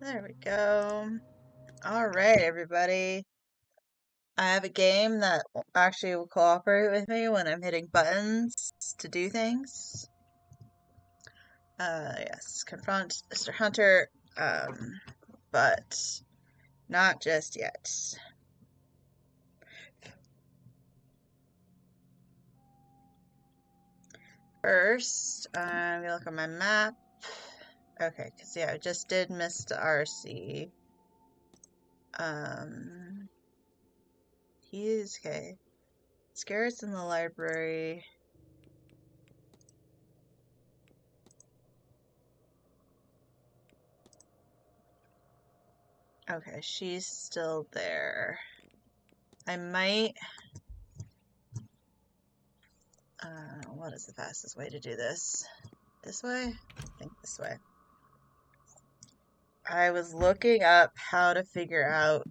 There we go. All right, everybody. I have a game that actually will cooperate with me when I'm hitting buttons to do things. Yes, confront Mr. Hunter, but not just yet. First, I'm gonna look at my map. Okay, because yeah, I just did miss the RC. He's okay. Scarett's in the library. Okay, she's still there. I might... what is the fastest way to do this? This way? I think this way. I was looking up how to figure out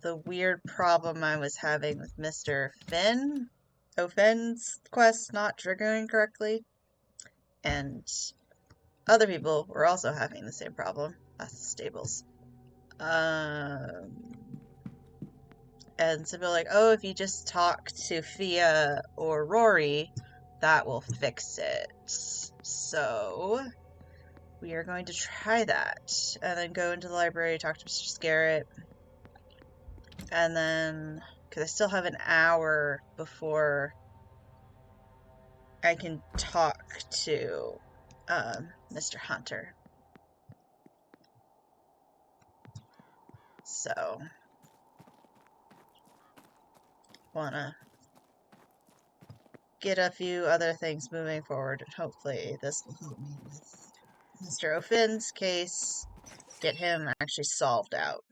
the weird problem I was having with Mr. Finn. Finn's quest not triggering correctly. And other people were also having the same problem. That's the stables. And so they're like, oh, if you just talk to Fia or Rory, that will fix it. So we are going to try that. And then go into the library, talk to Mr. Scarrett. And then, because I still have an hour before I can talk to Mr. Hunter. So, wanna get a few other things moving forward, and hopefully this will help me with Mr. O'Finn's case, get him actually solved out.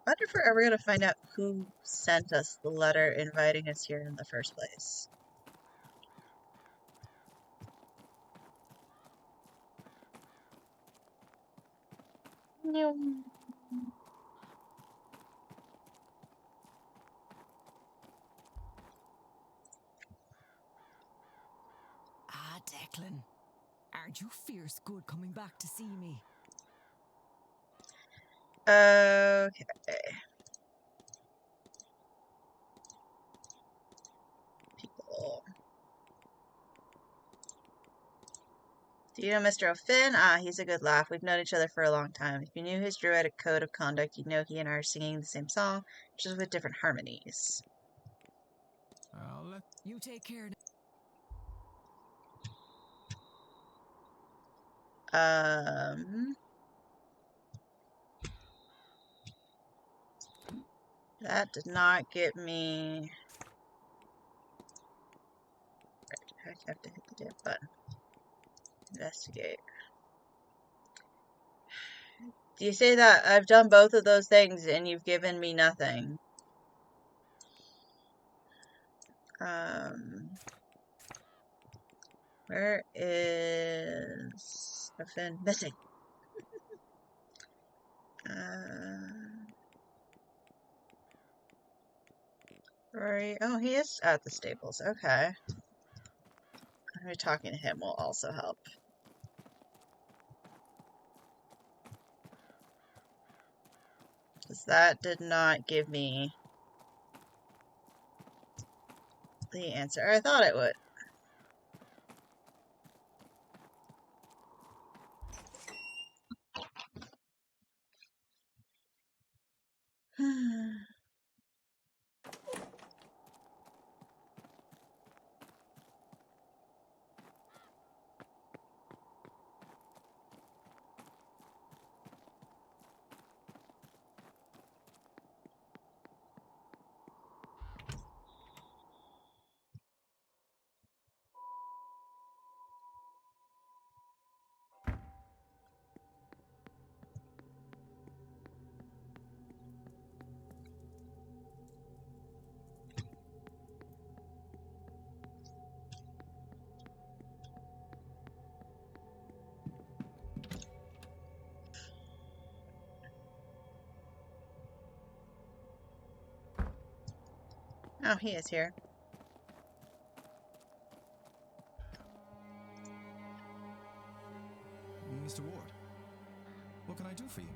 I wonder if we're ever going to find out who sent us the letter inviting us here in the first place. No. Ah, Declan. Aren't you fierce good coming back to see me? Okay. People. Do you know Mr. O'Finn? Ah, he's a good laugh. We've known each other for a long time. If you knew his druidic code of conduct, you'd know he and I are singing the same song, just with different harmonies. I'll let you take care now. That did not get me... I have to hit the damn button. Investigate. Do you say that I've done both of those things and you've given me nothing? Where is O'Finn missing? Rory. Oh, he is at the stables. Okay. Maybe talking to him will also help. Because that did not give me the answer I thought it would. Oh, he is here. What can I do for you?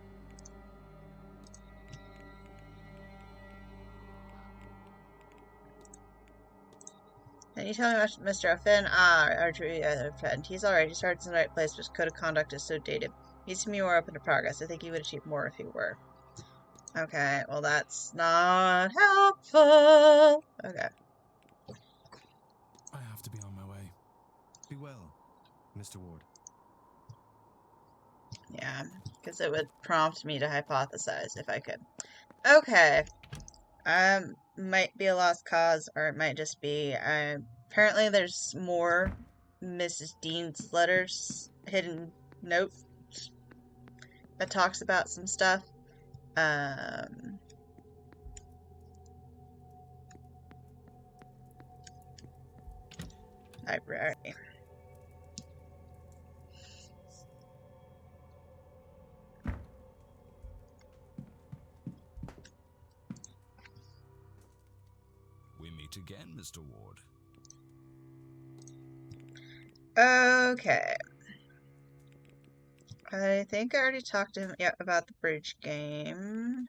Can you tell me about Mr. O'Finn? Ah, our true friend. He's alright. He starts in the right place, but his code of conduct is so dated. He needs to be more open to progress. I think he would achieve more if he were. Okay, well that's not helpful. Okay. I have to be on my way. Be well, Mr. Ward. Yeah, because it would prompt me to hypothesize if I could. Okay. Might be a lost cause, or it might just be, apparently there's more Mrs. Dean's letters, hidden note that talks about some stuff. Library. We meet again, Mr. Ward. Okay. I think I already talked to him about the bridge game.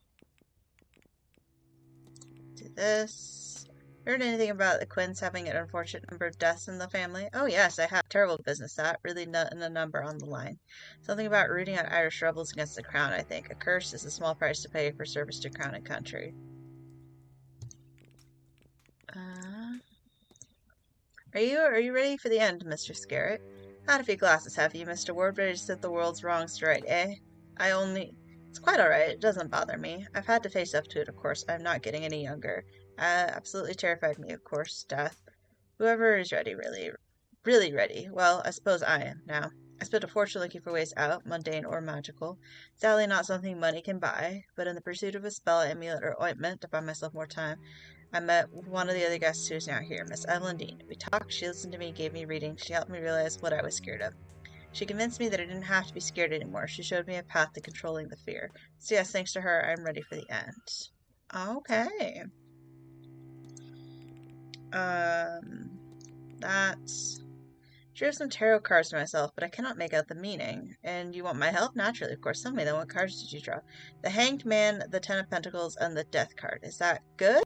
Do this. Heard anything about the Quinns having an unfortunate number of deaths in the family? Oh yes, I have. Terrible business that. Really nutting a number on the line. Something about rooting out Irish rebels against the crown, I think. A curse is a small price to pay for service to crown and country. Are you ready for the end, Mr. Scarrett? Had a few glasses, have you, Mr. Ward? Ready to set the world's wrongs straight, eh? It's quite alright. It doesn't bother me. I've had to face up to it, of course. I'm not getting any younger. Absolutely terrified me, of course. Death. Whoever is ready, really. Really ready. Well, I suppose I am, now. I spent a fortune looking for ways out, mundane or magical. Sadly not something money can buy, but in the pursuit of a spell, amulet, or ointment to buy myself more time, I met one of the other guests who's now here, Miss Evelyn Dean. We talked, she listened to me, gave me readings, she helped me realize what I was scared of. She convinced me that I didn't have to be scared anymore. She showed me a path to controlling the fear. So yes, thanks to her, I'm ready for the end. Okay. That's... Drew some tarot cards to myself, but I cannot make out the meaning. And you want my help? Naturally, of course. Tell me then, what cards did you draw? The Hanged Man, the Ten of Pentacles, and the Death card. Is that good?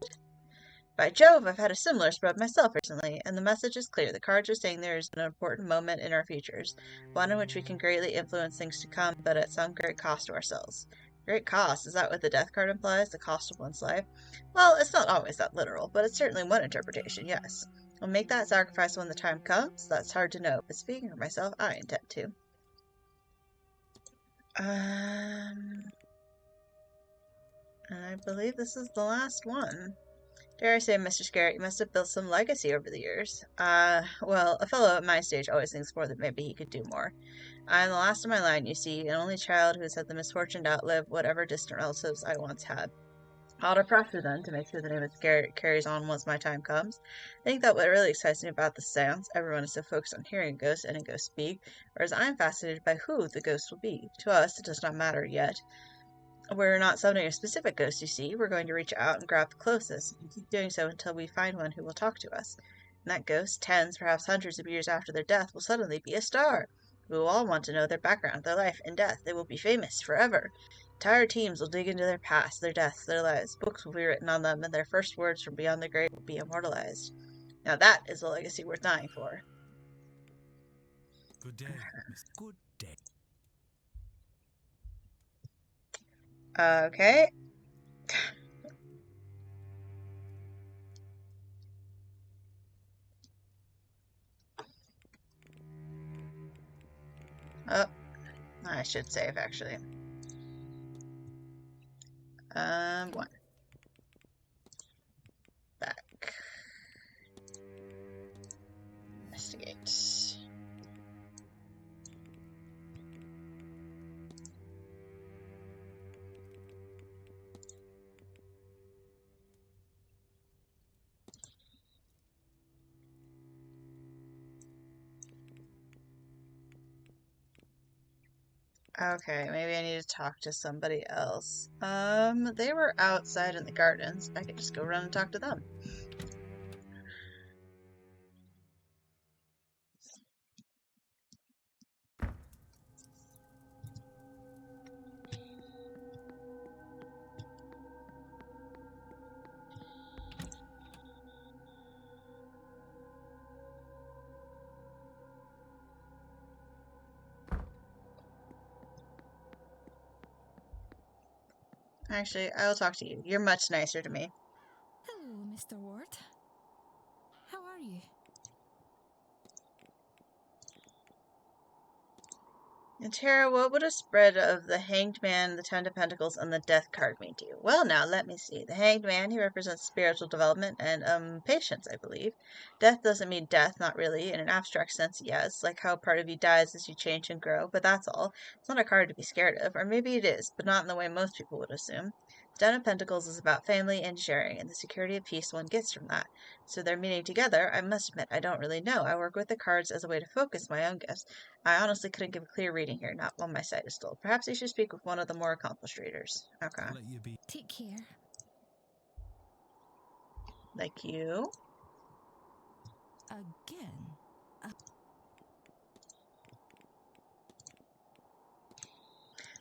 By Jove, I've had a similar spread myself recently, and the message is clear. The cards are saying there is an important moment in our futures, one in which we can greatly influence things to come, but at some great cost to ourselves. Great cost? Is that what the Death card implies? The cost of one's life? Well, it's not always that literal, but it's certainly one interpretation, yes. I'll make that sacrifice when the time comes. That's hard to know, but speaking for myself, I intend to. And I believe this is the last one. Dare I say, Mr. Scarrett, you must have built some legacy over the years. Well, a fellow at my stage always thinks more that maybe he could do more. I'm the last of my line, you see, an only child who has had the misfortune to outlive whatever distant relatives I once had. I'll to pressure then to make sure the name of Scarrett carries on once my time comes. I think that what really excites me about the seance, everyone is so focused on hearing a ghost and a ghost speak, whereas I'm fascinated by who the ghost will be. To us, it does not matter yet. We're not summoning a specific ghost, you see. We're going to reach out and grab the closest, and keep doing so until we find one who will talk to us. And that ghost, tens, perhaps hundreds of years after their death, will suddenly be a star. We will all want to know their background, their life, and death. They will be famous forever. Entire teams will dig into their past, their deaths, their lives. Books will be written on them, and their first words from beyond the grave will be immortalized. Now that is a legacy worth dying for. Good day, Miss. Good day. Okay. Oh, I should save actually. One. Back. Investigate. Okay, maybe I need to talk to somebody else. They were outside in the gardens. I could just go run and talk to them. Actually, I'll talk to you. You're much nicer to me. Hello, Mr. Ward. How are you? And Tara, what would a spread of the Hanged Man, the Ten of Pentacles, and the Death card mean to you? Well, now, let me see. The Hanged Man, he represents spiritual development and, patience, I believe. Death doesn't mean death, not really. In an abstract sense, yes. Like how part of you dies as you change and grow, but that's all. It's not a card to be scared of. Or maybe it is, but not in the way most people would assume. The Ten of Pentacles is about family and sharing, and the security of peace one gets from that. So they're meeting together. I must admit, I don't really know. I work with the cards as a way to focus my own gifts. I honestly couldn't give a clear reading here, not while my sight is dull. Perhaps you should speak with one of the more accomplished readers. Okay. I'll let you be. Take care. Like you. Again?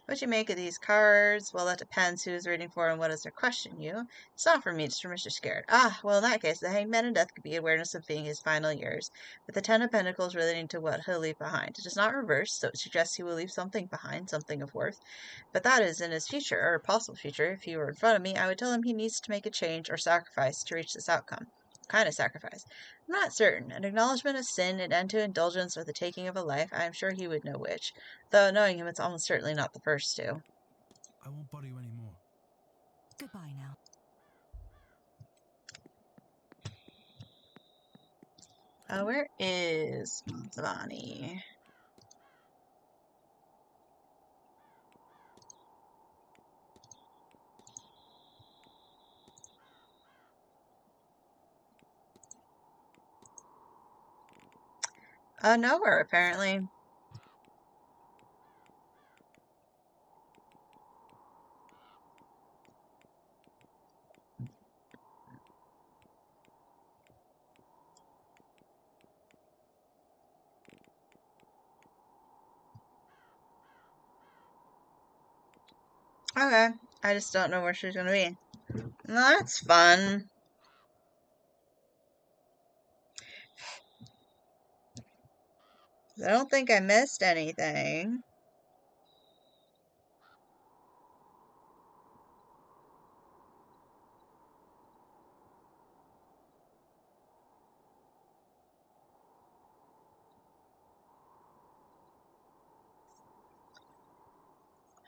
What you make of these cards? Well, that depends who's reading for and what does their question you. It's not for me, it's for Mr. Scared. Ah, well, in that case, the Hanged Man in Death could be awareness of being his final years, with the Ten of Pentacles relating to what he'll leave behind. It is not reversed, so it suggests he will leave something behind, something of worth. But that is in his future, or possible future. If he were in front of me, I would tell him he needs to make a change or sacrifice to reach this outcome. Kind of sacrifice. I'm not certain. An acknowledgement of sin, an end to indulgence, or the taking of a life. I am sure he would know which. Though knowing him, it's almost certainly not the first two. I won't bother you anymore. Goodbye now. Where is Zavani? Nowhere, apparently. Okay, I just don't know where she's gonna be. No, that's fun. I don't think I missed anything.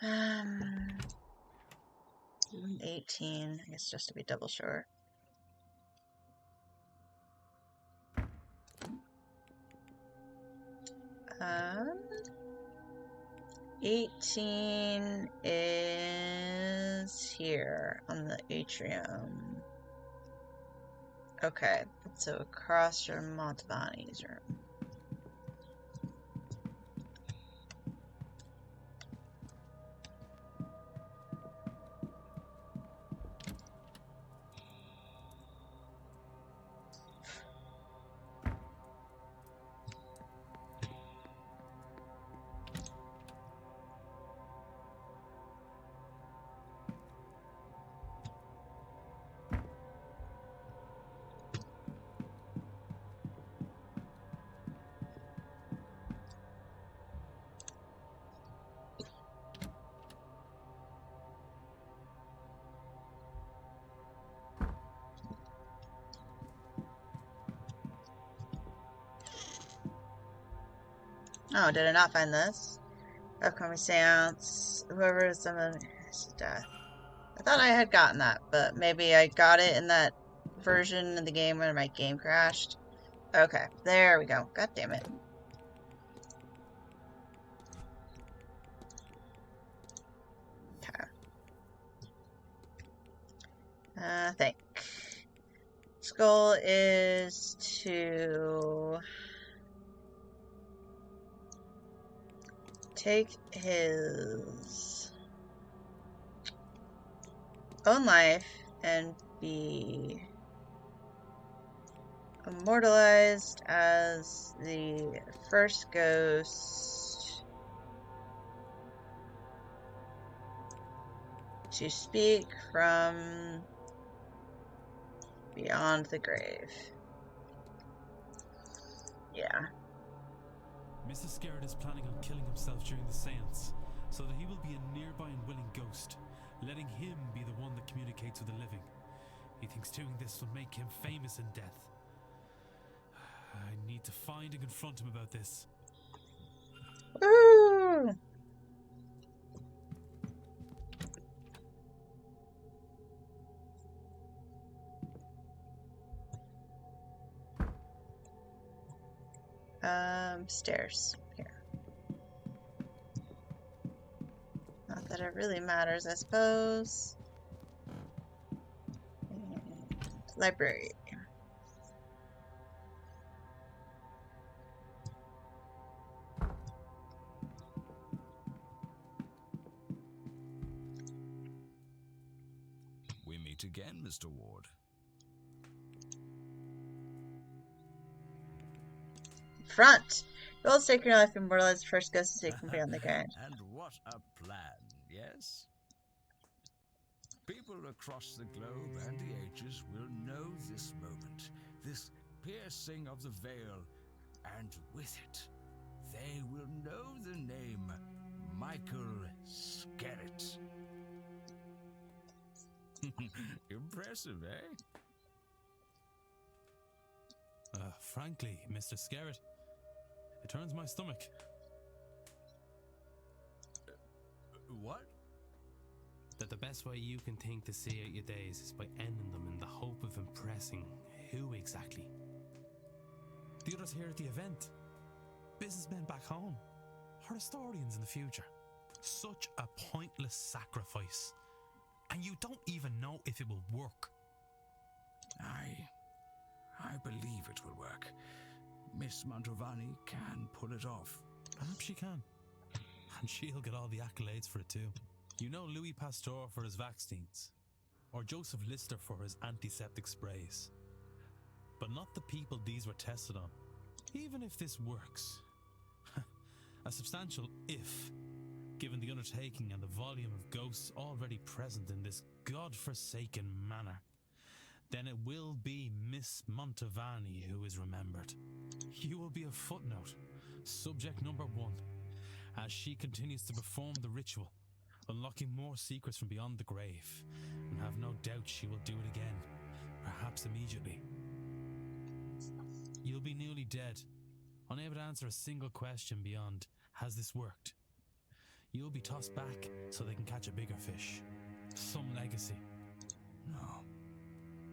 Um, 18, I guess just to be double sure. Um, 18 is here on the atrium. Okay, so across from Montavani's room. Oh, did I not find this? Upcoming seance. Whoever is someone is death. I thought I had gotten that, but maybe I got it in that version of the game when my game crashed. Okay, there we go. God damn it. Okay. I think. His goal is to take his own life and be immortalized as the first ghost to speak from beyond the grave. Yeah. Mr. Scarrett is planning on killing himself during the seance, so that he will be a nearby and willing ghost, letting him be the one that communicates with the living. He thinks doing this will make him famous in death. I need to find and confront him about this. Woo! Stairs. Here. Not that it really matters, I suppose. Library. We meet again, Mr. Ward. Front. The old sacred life immortalized first ghost to take from beyond the ground. And what a plan, yes? People across the globe and the ages will know this moment, this piercing of the veil, and with it, they will know the name Michael Skerritt. Impressive, eh? Frankly, Mr. Skerritt, it turns my stomach. What? That the best way you can think to see out your days is by ending them in the hope of impressing who exactly? The others here at the event, businessmen back home, or historians in the future. Such a pointless sacrifice. And you don't even know if it will work. I believe it will work. Miss Mantovani can pull it off. Perhaps she can. And she'll get all the accolades for it too. You know Louis Pasteur for his vaccines, or Joseph Lister for his antiseptic sprays. But not the people these were tested on. Even if this works, a substantial if, given the undertaking and the volume of ghosts already present in this godforsaken manor, then it will be Miss Mantovani who is remembered. You will be a footnote, subject number 1, as she continues to perform the ritual, unlocking more secrets from beyond the grave, and have no doubt she will do it again, perhaps immediately. You'll be newly dead, unable to answer a single question beyond, has this worked? You'll be tossed back so they can catch a bigger fish. Some legacy. No,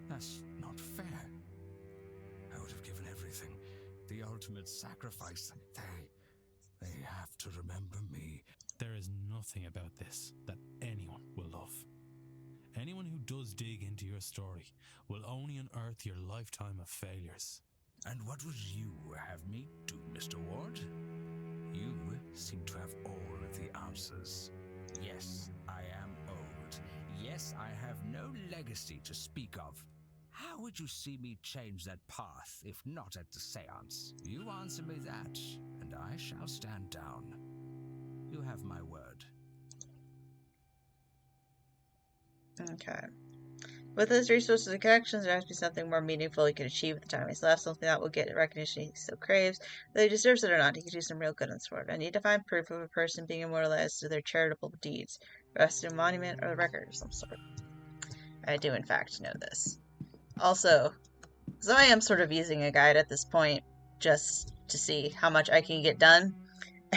that's not fair. I would have given everything, the ultimate sacrifice. They have to remember me. There is nothing about this that anyone will love. Anyone who does dig into your story will only unearth your lifetime of failures. And what would you have me do, Mr. Ward? You seem to have all of the answers. Yes, I am old. Yes, I have no legacy to speak of. How would you see me change that path, if not at the seance? You answer me that, and I shall stand down. You have my word. Okay. With his resources and connections, there has to be something more meaningful he can achieve with the time he's left, something that will get recognition he so craves. Whether he deserves it or not, he could do some real good in this world. I need to find proof of a person being immortalized through their charitable deeds, rested in a monument or a record of some sort. I do, in fact, know this. Also, so I am sort of using a guide at this point, just to see how much I can get done.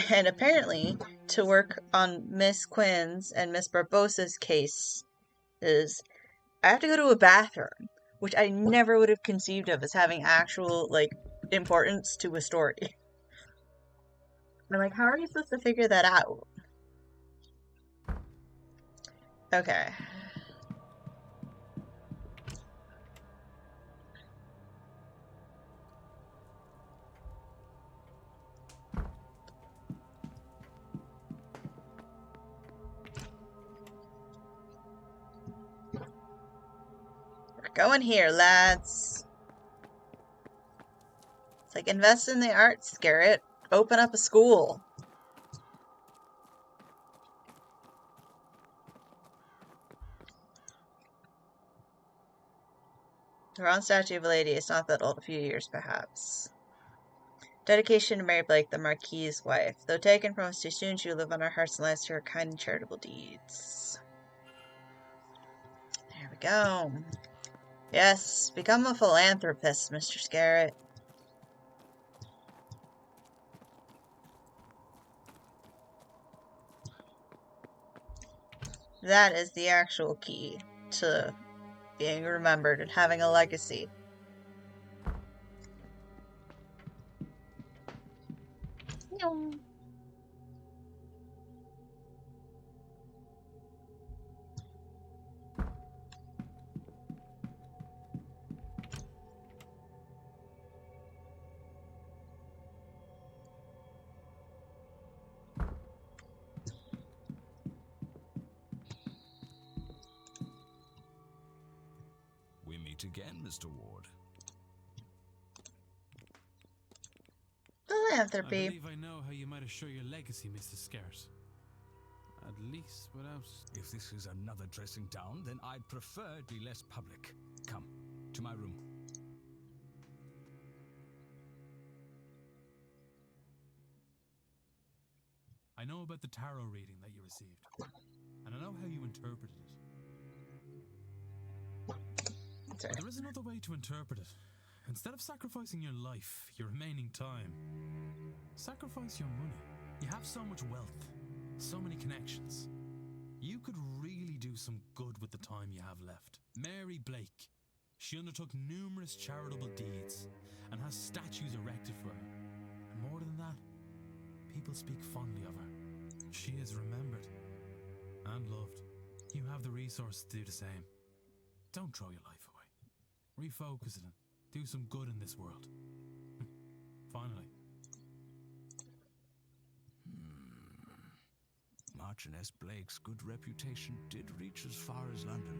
And apparently, to work on Miss Quinn's and Miss Barbosa's case is I have to go to a bathroom, which I never would have conceived of as having actual, like, importance to a story. I'm like, how are you supposed to figure that out? Okay. Going here, lads. It's like invest in the arts, Garrett. Open up a school. The bronze statue of a lady is not that old, a few years perhaps. Dedication to Mary Blake, the Marquis's wife. Though taken from us too soon, she will live on our hearts and lives through her kind and charitable deeds. go. Yes, become a philanthropist, Mr. Scarrett. That is the actual key to being remembered and having a legacy. We meet again, Mr. Ward. I Philanthropy. believe I know how you might assure your legacy, Mr. Scarce. At least without... If this is another dressing down, then I'd prefer it be less public. Come, to my room. I know about the tarot reading that you received, and I know how you interpreted it. But there is another way to interpret it. Instead of sacrificing your life, your remaining time, sacrifice your money. You have so much wealth, so many connections. You could really do some good with the time you have left. Mary Blake, she undertook numerous charitable deeds and has statues erected for her. And more than that, people speak fondly of her. She is remembered and loved. You have the resources to do the same. Don't throw your life away. Refocus it and do some good in this world. Finally. Marchioness Blake's good reputation did reach as far as London,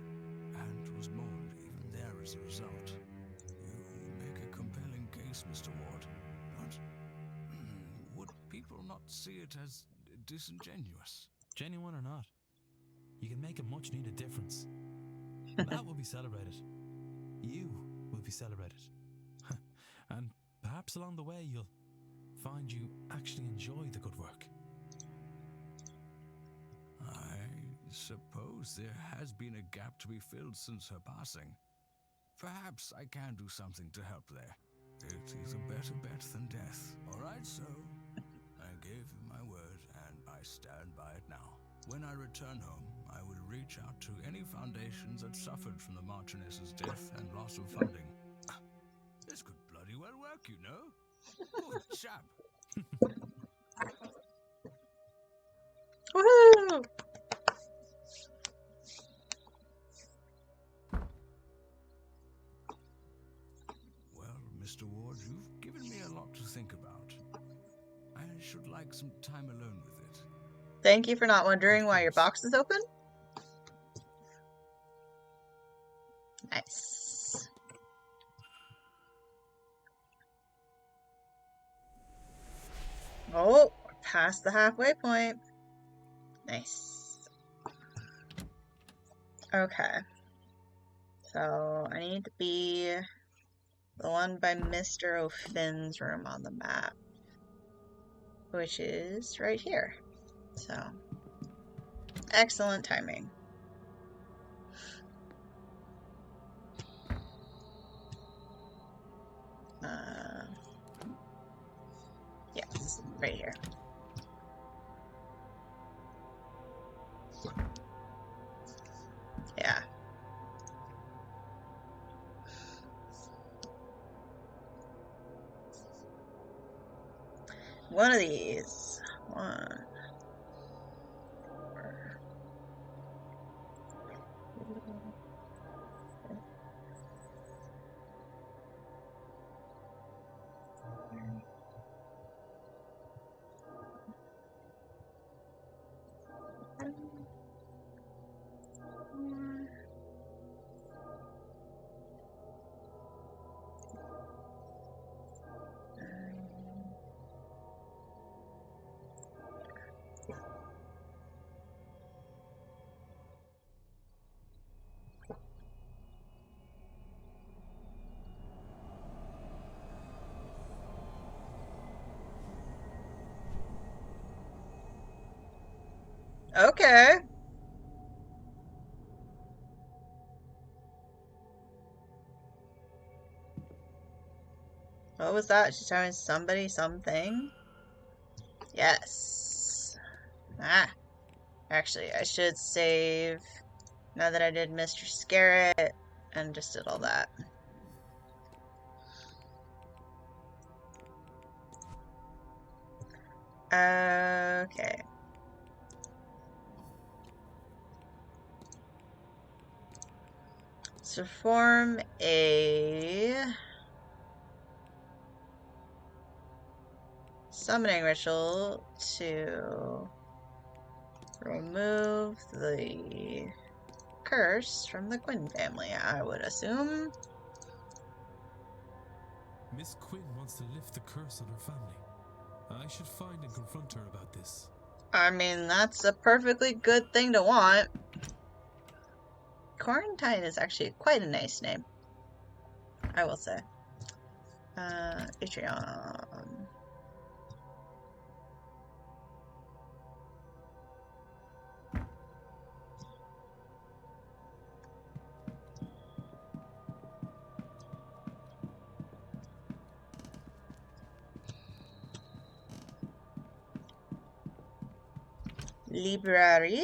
and was mourned even there as a result. You make a compelling case, Mr. Ward, but would people not see it as disingenuous? Genuine or not, you can make a much needed difference. That will be celebrated. You will be celebrated. And perhaps along the way you'll find you actually enjoy the good work. I suppose there has been a gap to be filled since her passing. Perhaps I can do something to help there. It is a better bet than death. All right, so I gave you my word, and I stand by it now. When I return home, I will reach out to any foundations that suffered from the Marchioness's death and loss of funding. This could bloody well work, you know. Good chap. Woohoo! Well, Mr. Ward, you've given me a lot to think about. I should like some time alone with it. Thank you for not wondering why your box is open. Nice. Oh, past the halfway point. Nice. Okay. So I need to be the one by Mr. O'Finn's room on the map, which is right here. So, excellent timing. Yes, right here. Yeah. One of these. One. Okay. What was that? She's telling somebody something? Yes. Ah. Actually, I should save now that I did Mr. Scarrett and just did all that. Okay. So form a summoning ritual to remove the curse from the Quinn family, I would assume. Miss Quinn wants to lift the curse on her family. I should find and confront her about this. I mean, that's a perfectly good thing to want. Quarantine is actually quite a nice name, I will say. Patreon. Library.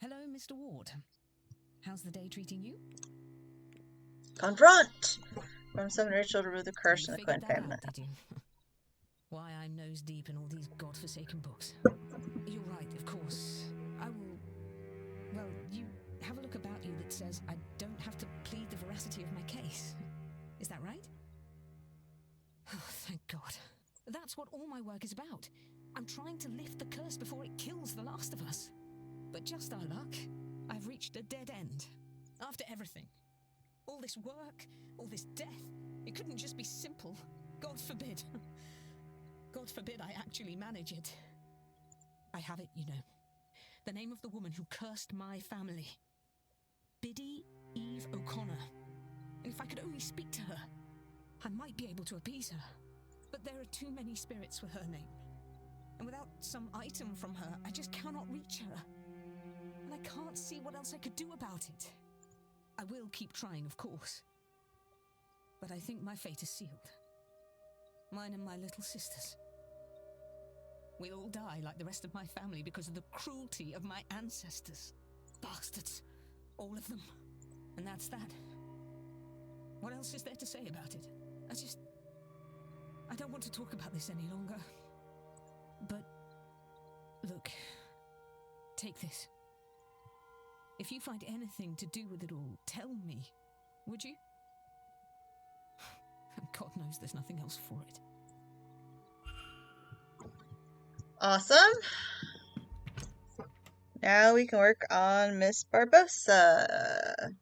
Hello, Mr. Ward. How's the day treating you? Confront! From some ritual to remove the curse You from the Quinn figured that family. out, did you? Why I'm nose deep in all these godforsaken books. You're right, of course. I will... Well, you have a look about you that says I don't have to plead the veracity of my case. Is that right? Oh, thank God. That's what all my work is about. I'm trying to lift the curse before it kills the last of us. But just our luck, I've reached a dead end. After everything. All this work, all this death, it couldn't just be simple. God forbid. God forbid I actually manage it. I have it, you know. The name of the woman who cursed my family. Biddy Eve O'Connor. And if I could only speak to her, I might be able to appease her. But there are too many spirits with her name. And without some item from her, I just cannot reach her. And I can't see what else I could do about it. I will keep trying, of course. But I think my fate is sealed. Mine and my little sisters. We all die like the rest of my family because of the cruelty of my ancestors. Bastards. All of them. And that's that. What else is there to say about it? I don't want to talk about this any longer. But, look. Take this. If you find anything to do with it all, tell me. Would you? And God knows there's nothing else for it. Awesome. Now we can work on Miss Barbosa.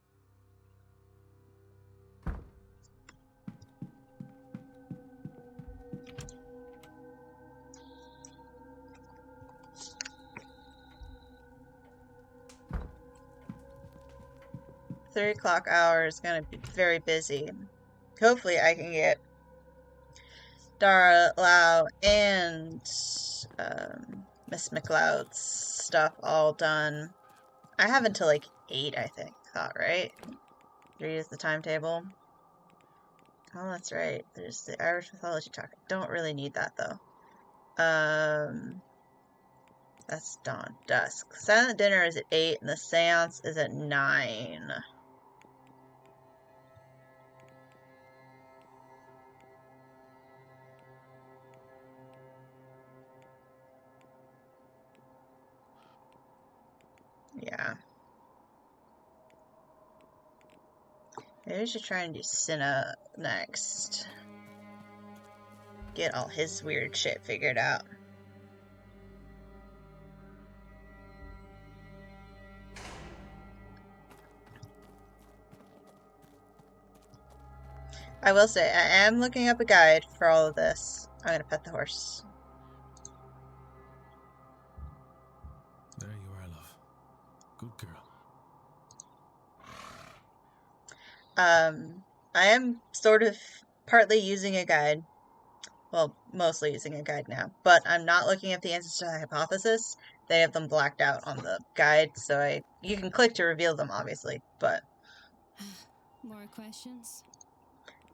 Three o'clock hour is going to be very busy. Hopefully I can get Dara, Lau, and Miss McLeod's stuff all done. I have until like 8, I thought, right? 3 is the timetable. Oh, that's right. There's the Irish mythology talk. I don't really need that, though. That's dawn. Dusk. Silent dinner is at 8, and the seance is at 9. Yeah. Maybe we should try and do Cinna next. Get all his weird shit figured out. I will say, I am looking up a guide for all of this. I'm gonna pet the horse. There you are, love. Good girl. I am sort of partly using a guide. Well, mostly using a guide now, but I'm not looking at the answers to the hypothesis. They have them blacked out on the guide, so you can click to reveal them, obviously, but More questions?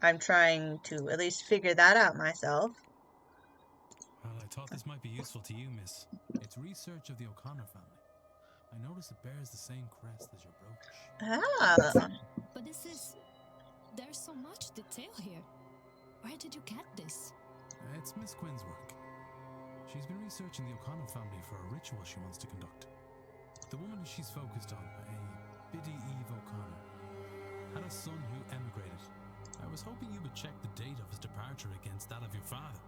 I'm trying to at least figure that out myself. Well, I thought this might be useful to you, miss. It's research of the O'Connor family. I notice it bears the same crest as your brooch. Ah, But there's so much detail here. Where did you get this? It's Miss Quinn's work. She's been researching the O'Connor family for a ritual she wants to conduct. The woman she's focused on, a Biddy Eve O'Connor, had a son who emigrated. I was hoping you would check the date of his departure against that of your father.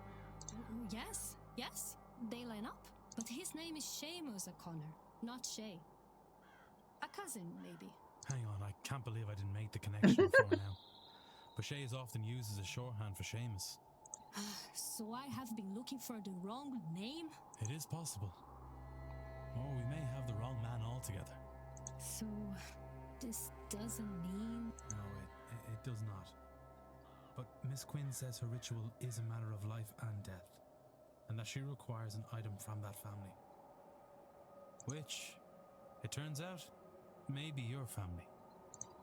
Yes, they line up. But his name is Seamus O'Connor, not Shay. A cousin, maybe. Hang on, I can't believe I didn't make the connection before now. But Shay is often used as a shorthand for Seamus. So I have been looking for the wrong name? It is possible. Or we may have the wrong man altogether. So, this doesn't mean... No, it does not. But Miss Quinn says her ritual is a matter of life and death, and that she requires an item from that family. Which, it turns out, may be your family.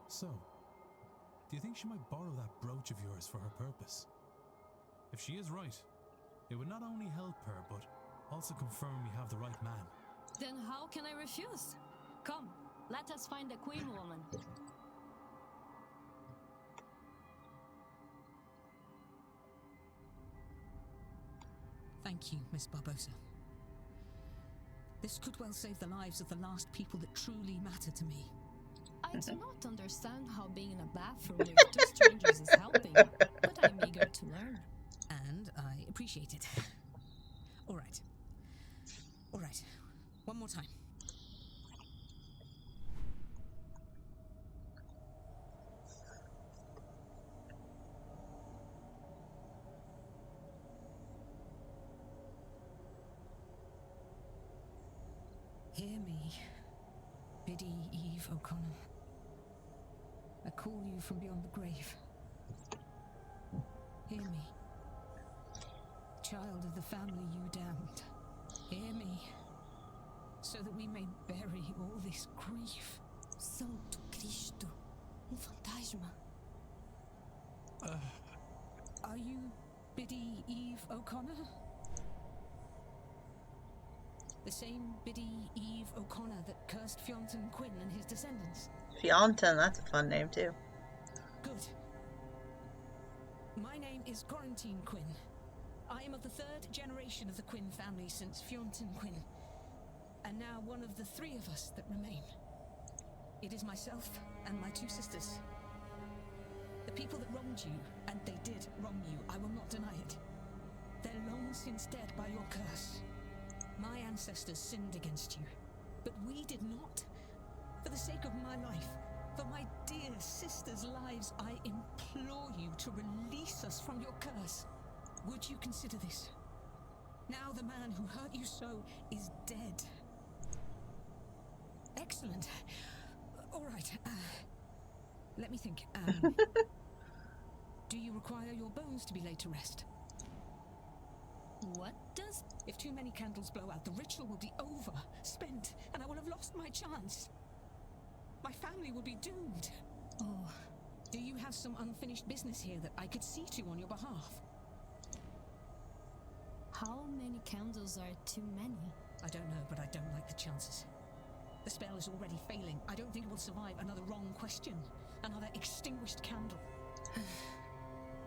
So, do you think she might borrow that brooch of yours for her purpose? If she is right, it would not only help her, but also confirm we have the right man. Then how can I refuse? Come, let us find the Queen Woman. Thank you, Miss Barbosa. This could well save the lives of the last people that truly matter to me. I do not understand how being in a bathroom with two strangers is helping, but I'm eager to learn. And I appreciate it. All right. One more time. Hear me, Biddy Eve O'Connor. I call you from beyond the grave. Hear me, child of the family you damned. Hear me, so that we may bury all this grief. Santo Cristo, fantasma. Are you Biddy Eve O'Connor? The same Biddy Eve O'Connor that cursed Fionn Quinn and his descendants? Fionn, that's a fun name too. Good. My name is Quarantine Quinn. I am of the third generation of the Quinn family since Fionn Quinn, and now one of the three of us that remain. It is myself and my two sisters. The people that wronged you, and they did wrong you, I will not deny it. They're long since dead by your curse. My ancestors sinned against you, but we did not. For the sake of my life, for my dear sisters' lives, I implore you to release us from your curse. Would you consider this? Now the man who hurt you so is dead. Excellent. All right. Let me think. Do you require your bones to be laid to rest? What does... If too many candles blow out, the ritual will be over, spent, and I will have lost my chance. My family will be doomed. Oh, Do you have some unfinished business here that I could see to on your behalf? how many candles are too many? I don't know, but I don't like the chances. The spell is already failing. I don't think it will survive another wrong question. Another extinguished candle.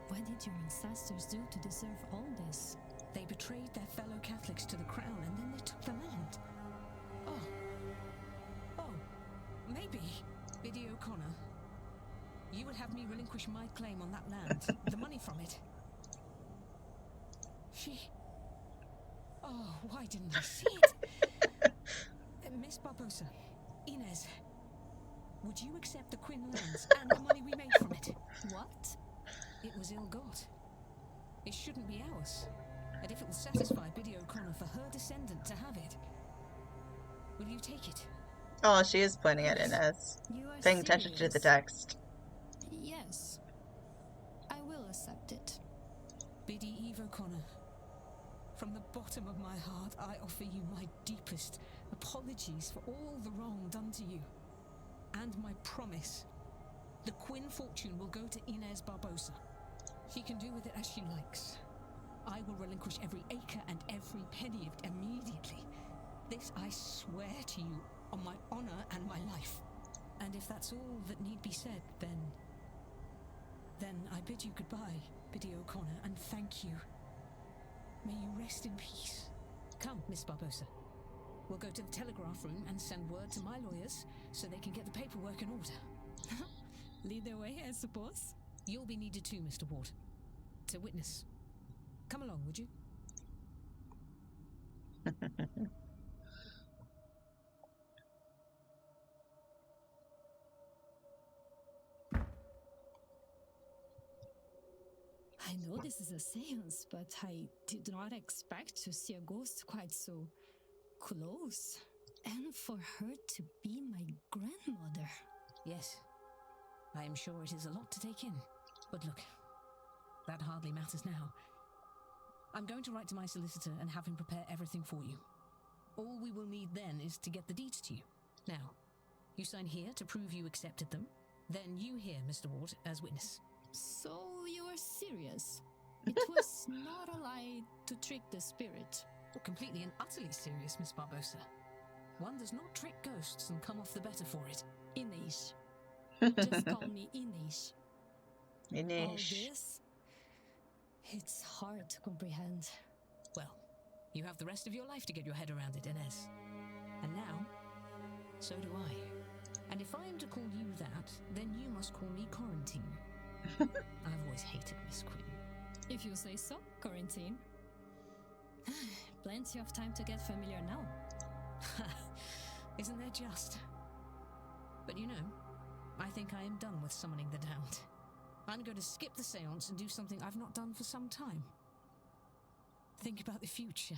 What did your ancestors do to deserve all this? They betrayed their fellow Catholics to the crown, and then they took the land. Oh, maybe, Biddy O'Connor, you would have me relinquish my claim on that land, the money from it. Oh, why didn't I see it? Miss Barbosa, Inez, would you accept the Quinn lands and the money we made from it? What? It was ill-got. It shouldn't be ours. And if it will satisfy Biddy O'Connor for her descendant to have it, will you take it? Oh, she is pointing at Inez, You are paying attention to the serious? text. Yes. I will accept it. Biddy Eve O'Connor, From the bottom of my heart, I offer you my deepest apologies for all the wrong done to you. And my promise, the Quinn fortune will go to Inez Barbosa. She can do with it as she likes. I will relinquish every acre and every penny of it immediately. This I swear to you on my honor and my life. And if that's all that need be said, then I bid you goodbye, Biddy O'Connor, and thank you. May you rest in peace. Come, Miss Barbosa. We'll go to the telegraph room and send word to my lawyers so they can get the paperwork in order. Lead the way, I suppose. You'll be needed too, Mr. Ward. To witness. Come along, would you? I know this is a seance, but I did not expect to see a ghost quite so close. And for her to be my grandmother. Yes. I am sure it is a lot to take in. But look, that hardly matters now. I'm going to write to my solicitor and have him prepare everything for you. All we will need then is to get the deeds to you. Now, you sign here to prove you accepted them. Then you here, Mr. Ward, as witness. So you are serious? It was not a lie to trick the spirit. Completely and utterly serious, Miss Barbosa. One does not trick ghosts and come off the better for it. Inês. Just call me Inês. All Inish. this, it's hard to comprehend. Well, you have the rest of your life to get your head around it, Inez. And now, so do I. And if I am to call you that, then you must call me Quarantine. I've always hated Miss Quinn. If you say so, Quarantine. Plenty of time to get familiar now. Isn't there just? But you know, I think I am done with summoning the damned. I'm going to skip the seance and do something I've not done for some time. Think about the future.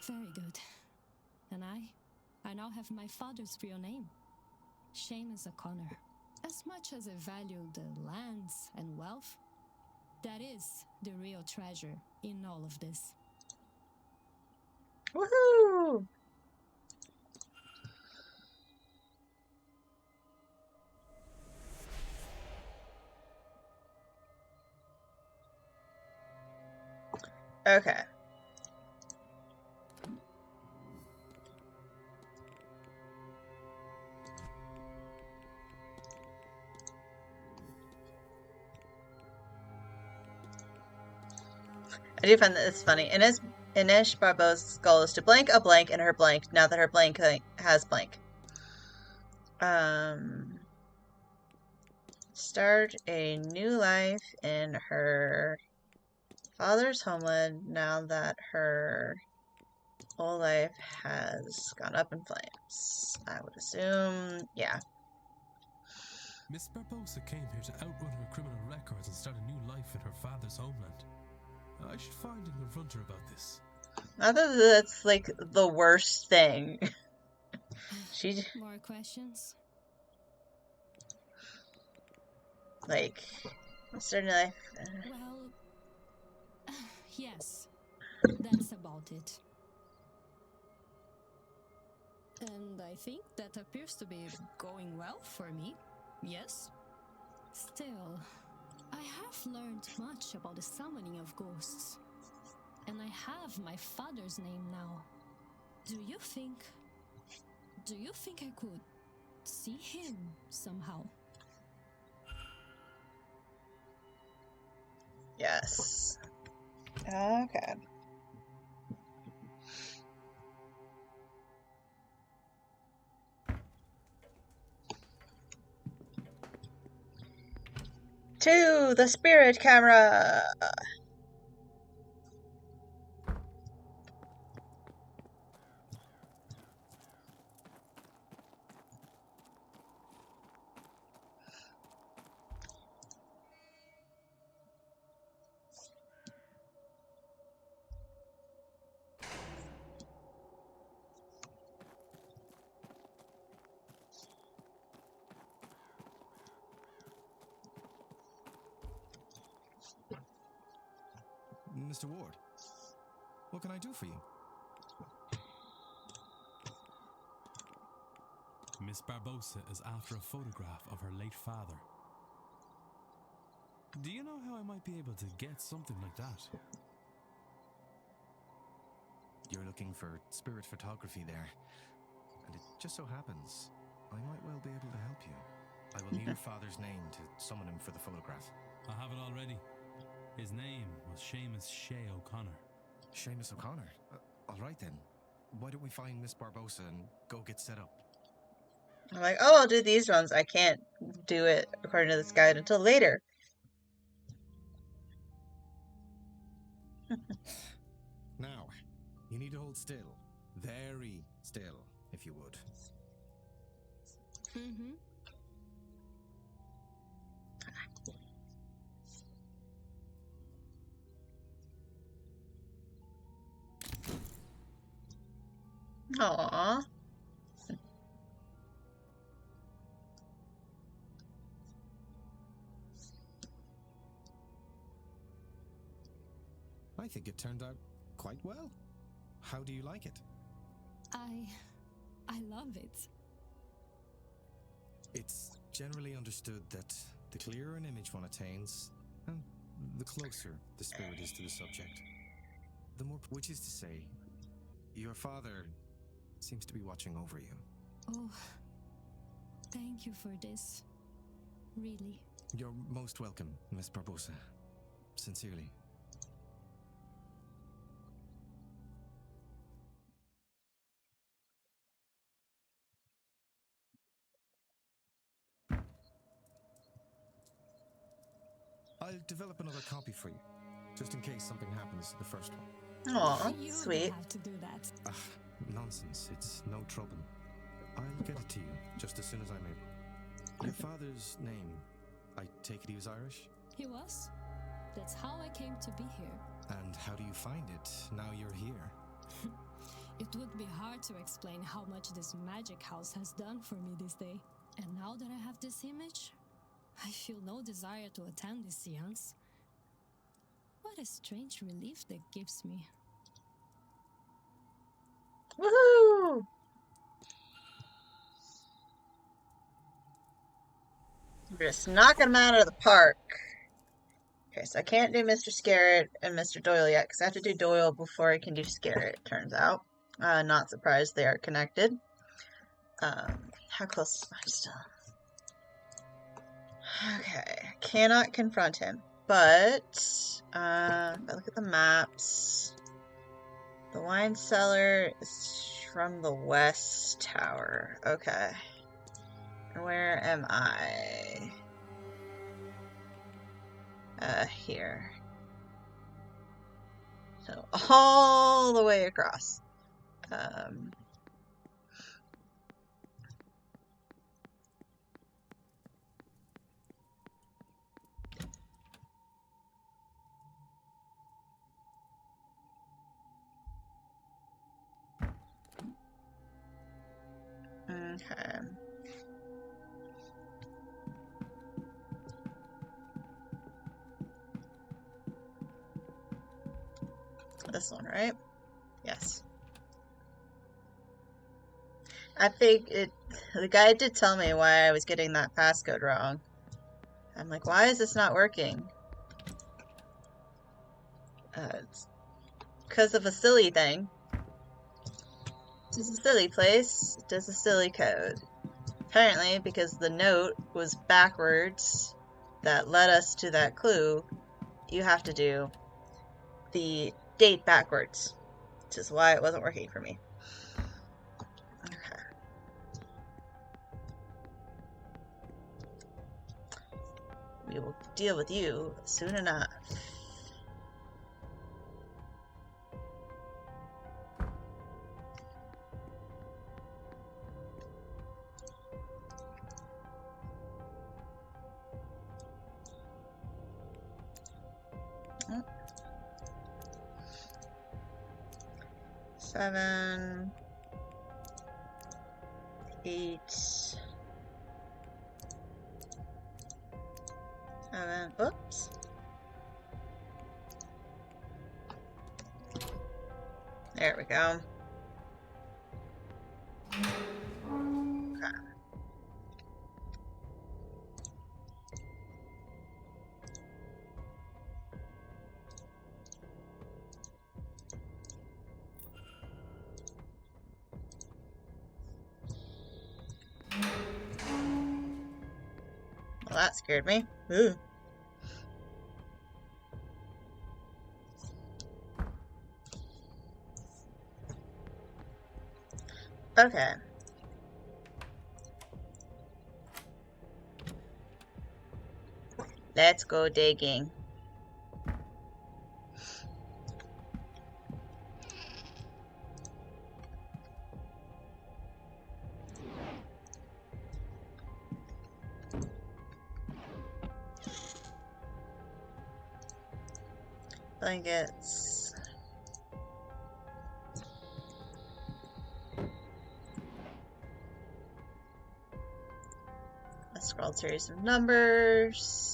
Very good. And I now have my father's real name. Seamus O'Connor. As much as I value the lands and wealth, that is the real treasure in all of this. Woohoo! Okay. I do find that it's funny. Inish Barbosa's goal is to blank a blank in her blank now that her blank has blank. Start a new life in her father's homeland now that her old life has gone up in flames. I would assume, yeah. Miss Barbosa came here to outrun her criminal records and start a new life in her father's homeland. I should find and confront her about this. Not that that's like the worst thing. She More questions? like starting life. Well, yes, that's about it. And I think that appears to be going well for me, yes? Still, I have learned much about the summoning of ghosts. And I have my father's name now. Do you think I could see him somehow? Yes. Okay. To the spirit camera. Mr. Ward, What can I do for you? Miss Barbosa is after a photograph of her late father. Do you know how I might be able to get something like that? You're looking for spirit photography there. And it just so happens, I might well be able to help you. I will need your father's name to summon him for the photograph. I have it already. His name was Seamus Shea O'Connor. Seamus O'Connor? All right then. Why don't we find Miss Barbosa and go get set up? I'm like, oh, I'll do these runs. I can't do it according to this guide until later. Now, you need to hold still. Very still, if you would. Mm-hmm. Aww. I think it turned out quite well. How do you like it? I love it. It's generally understood that the clearer an image one attains, and the closer the spirit is to the subject, the more, which is to say, your father seems to be watching over you. Oh, thank you for this. Really. You're most welcome, Miss Barbosa. Sincerely. I'll develop another copy for you, just in case something happens to the first one. Aw, You sweet. don't have to do that. Nonsense, it's no trouble. I'll get it to you just as soon as I'm able. Your father's name, I take it he was Irish? He was. That's how I came to be here. And how do you find it now you're here? It would be hard to explain how much this magic house has done for me this day. And now that I have this image, I feel no desire to attend this seance. What a strange relief that gives me. Woohoo! We're just knocking them out of the park. Okay, so I can't do Mr. Scarrett and Mr. Doyle yet, because I have to do Doyle before I can do Scarrett, it turns out. Not surprised they are connected. How close am I still? Okay, cannot confront him, but if I look at the maps, the wine cellar is from the west tower. Okay, where am I? Here. So all the way across. Okay. This one, right? Yes. I think the guy did tell me why I was getting that passcode wrong. I'm like, why is this not working? It's because of a silly thing. This is a silly place. It does a silly code. Apparently, because the note was backwards that led us to that clue, you have to do the date backwards, which is why it wasn't working for me. Okay. We will deal with you soon enough. Oh. 7, 8, 7, oops. There we go. Okay. Well, that scared me. Ooh. Okay. Let's go digging. Blankets. A scrolled series of numbers.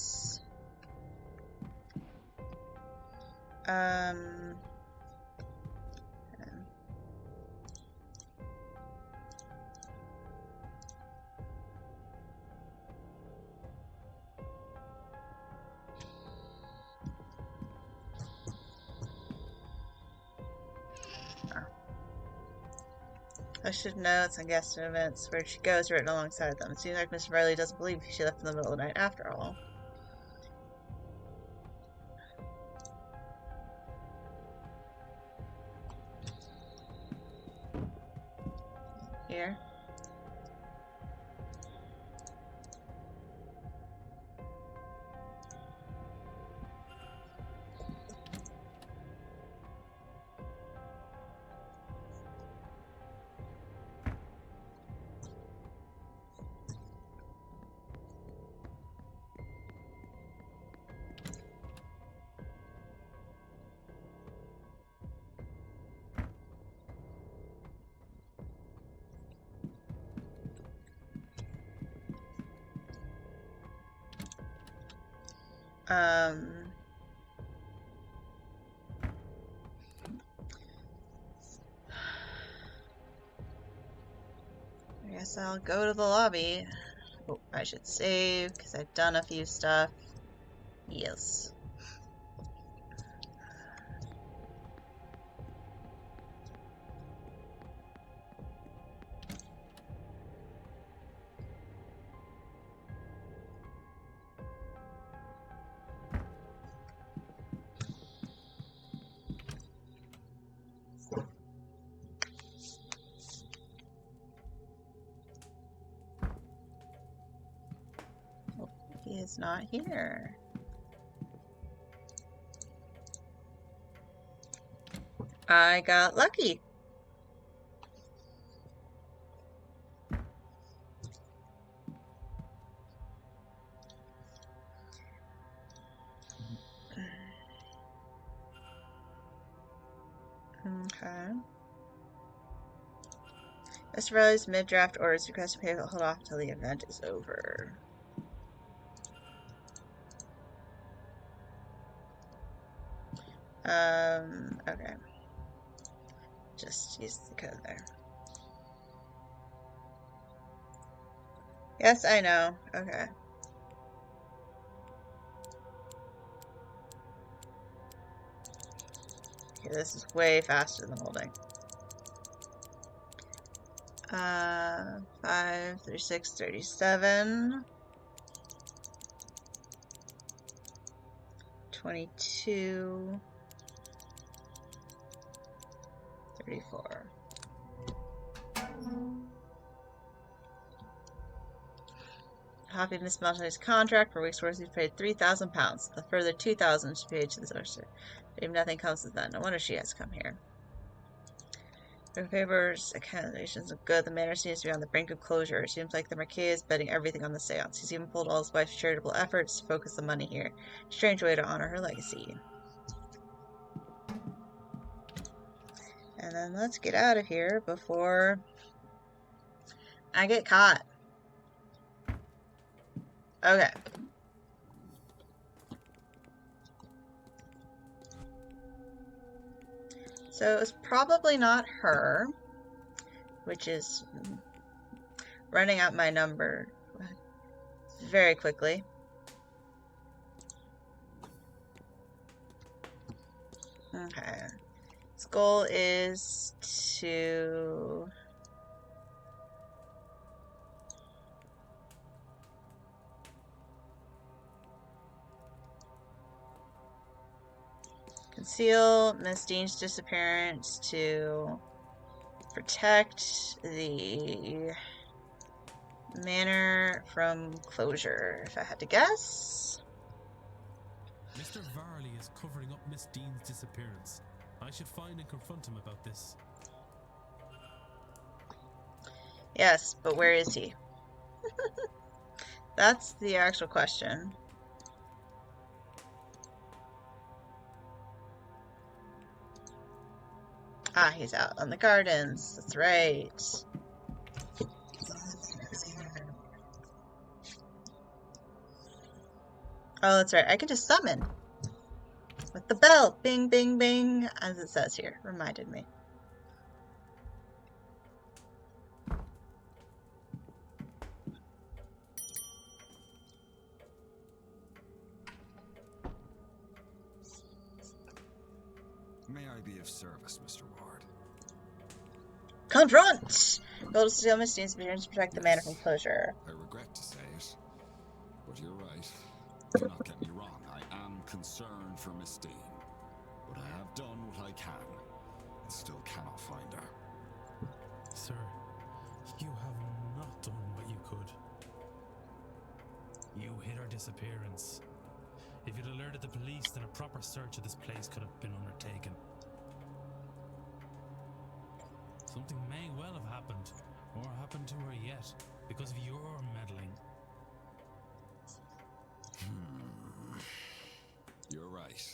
Posted notes and guest events where she goes written alongside them. It seems like Mr. Riley doesn't believe she left in the middle of the night after all. Here. I guess I'll go to the lobby. Oh, I should save because I've done a few stuff. Yes. He is not here. I got lucky. Okay. Mr. Riley's mid-draft orders request to pay hold off until the event is over. Okay. Just use the code there. Yes, I know. Okay. Okay, this is way faster than holding. 5, 36, 37. 22. 34. Copy of Miss Maltony's contract for week's worth. He's paid £3,000. The further £2,000 is paid to the solicitor. If nothing comes of that, no wonder she has come here. Her papers, accusations of good. The manor seems to be on the brink of closure. It seems like the Marquis is betting everything on the seance. He's even pulled all his wife's charitable efforts to focus the money here. Strange way to honor her legacy. And then let's get out of here before I get caught. Okay. So it was probably not her, which is running out my number very quickly. Okay. His goal is to... conceal Miss Dean's disappearance, to protect the manor from closure, if I had to guess. Mr. Varley is covering up Miss Dean's disappearance. I should find and confront him about this. Yes, but where is he? That's the actual question. Ah, he's out on the gardens. That's right. Oh, that's right. I can just summon. With the bell. Bing, bing, bing. As it says here. Reminded me. May I be of service, Mr. Ward? Confront! Goal to steal Miss Dean's appearance to protect the manor from closure. I regret to say it, but you're right. Do not get me wrong, I am concerned for Miss Dean. But I have done what I can, and still cannot find her. Sir, you have not done what you could. You hid her disappearance. If you'd alerted the police, then a proper search of this place could have been undertaken. Something may well have happened, or happened to her yet, because of your meddling. You're right,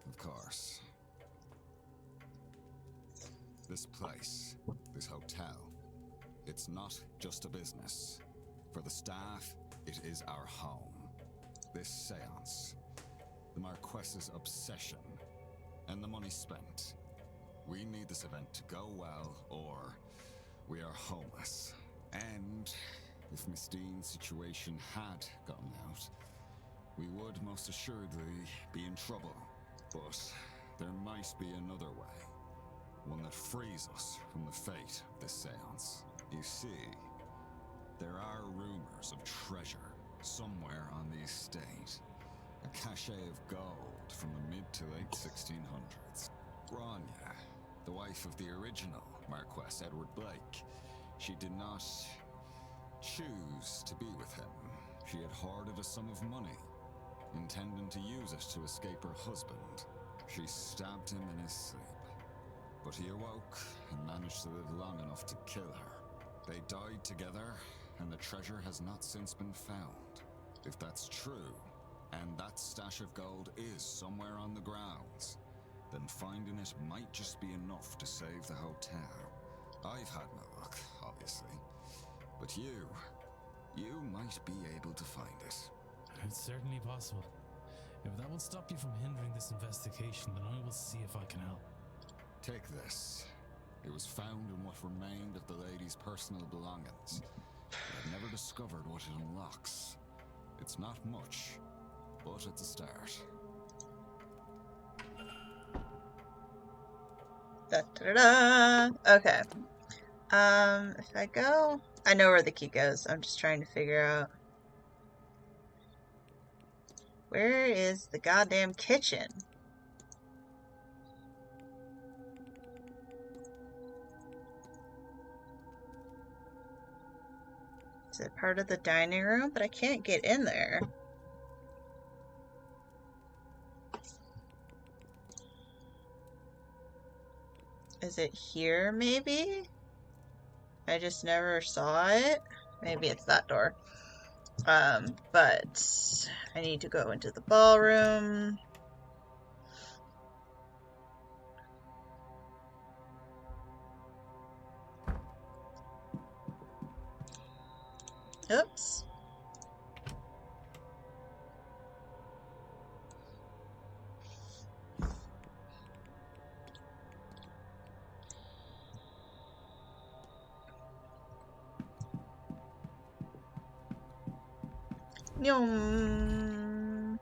of course. This place, this hotel, it's not just a business. For the staff, it is our home. This seance, the Marquess's obsession, and the money spent. We need this event to go well, or we are homeless. And if Miss Dean's situation had gotten out, we would most assuredly be in trouble. But there might be another way. One that frees us from the fate of this seance. You see, there are rumors of treasure somewhere on the estate. A cachet of gold from the mid to late 1600s. Grania, the wife of the original Marquess Edward Blake, she did not choose to be with him. She had hoarded a sum of money, intending to use it to escape her husband. She stabbed him in his sleep. But he awoke and managed to live long enough to kill her. They died together, and the treasure has not since been found. If that's true, and that stash of gold is somewhere on the grounds, then finding it might just be enough to save the hotel. I've had no luck, obviously. But you might be able to find it. It's certainly possible. If that will stop you from hindering this investigation, then I will see if I can help. Take this. It was found in what remained of the lady's personal belongings. I've never discovered what it unlocks. It's not much, but it's a start. Da-da-da-da. Okay. If I go... I know where the key goes. I'm just trying to figure out... Where is the goddamn kitchen? Is it part of the dining room? But I can't get in there. Is it here, maybe? I just never saw it. Maybe it's that door. But I need to go into the ballroom. Oops. Yum.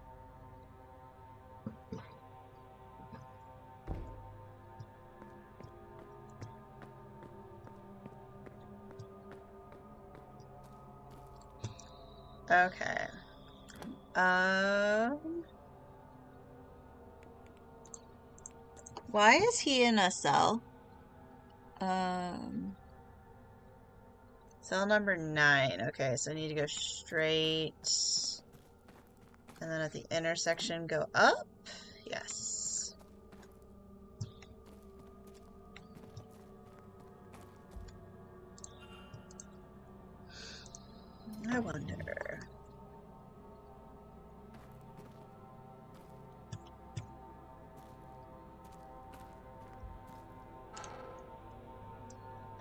Okay. Why is he in a cell? Cell number 9. Okay, so I need to go straight. And then at the intersection, go up? Yes. I wonder.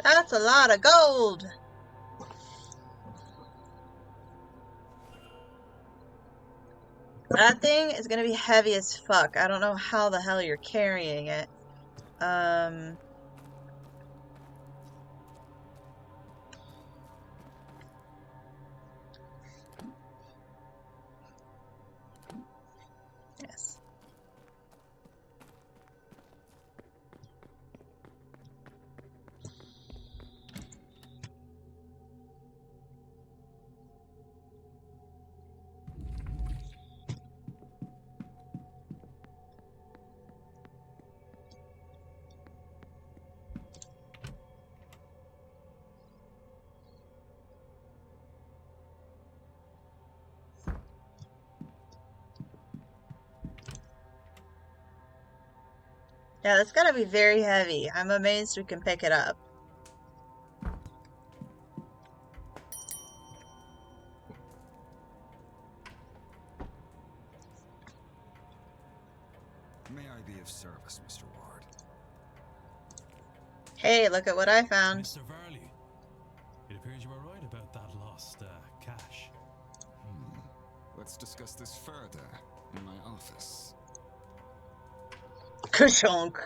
That's a lot of gold! That thing is gonna be heavy as fuck. I don't know how the hell you're carrying it. Yes. Yeah, that's gotta be very heavy. I'm amazed we can pick it up. May I be of service, Mr. Ward? Hey, look at what I found. Mr. Varley, it appears you were right about that lost cash. Let's discuss this further in my office. Kushonk.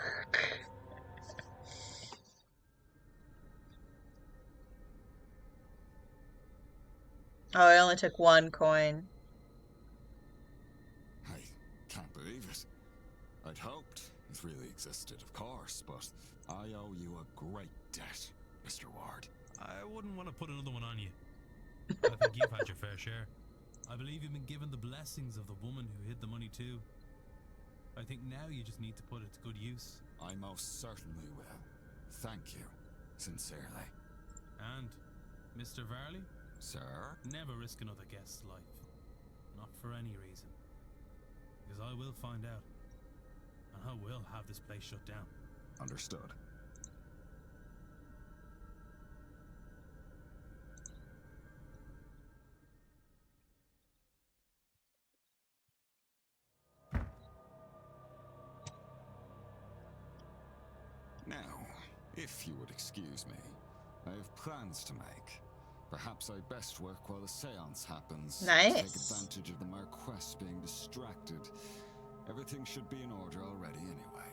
Oh, I only took 1 coin. I can't believe it. I'd hoped it really existed, of course, but I owe you a great debt, Mr. Ward. I wouldn't want to put another one on you. I think you've had your fair share. I believe you've been given the blessings of the woman who hid the money too. I think now you just need to put it to good use. I most certainly will. Thank you, sincerely. And, Mr. Varley? Sir? Never risk another guest's life. Not for any reason. Because I will find out. And I will have this place shut down. Understood. Now, if you would excuse me, I have plans to make. Perhaps I best work while the seance happens. Nice. Take advantage of the Marquess being distracted. Everything should be in order already anyway.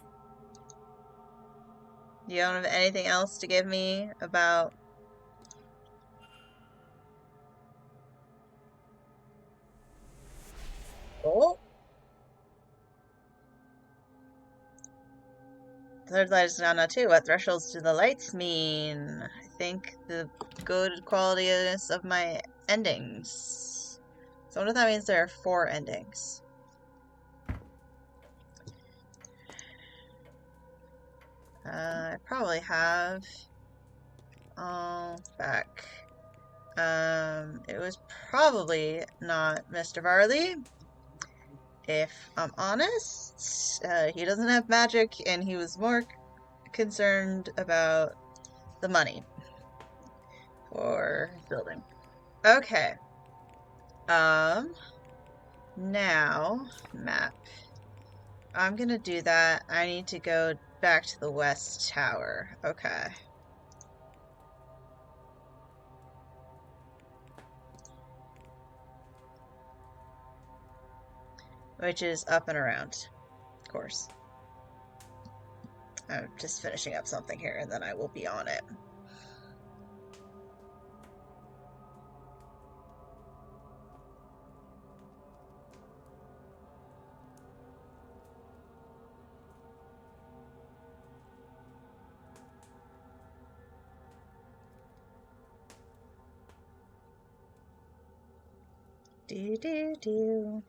You don't have anything else to give me about... Oh. Third light is down now too. What thresholds do the lights mean? I think the good qualityness of my endings. So I wonder if that means there are 4 endings. I probably have all back. It was probably not Mr. Varley. If I'm honest, he doesn't have magic, and he was more concerned about the money for building. Okay. Now, map. I'm gonna do that. I need to go back to the West Tower. Okay. Which is up and around, of course. I'm just finishing up something here, and then I will be on it. Do do do.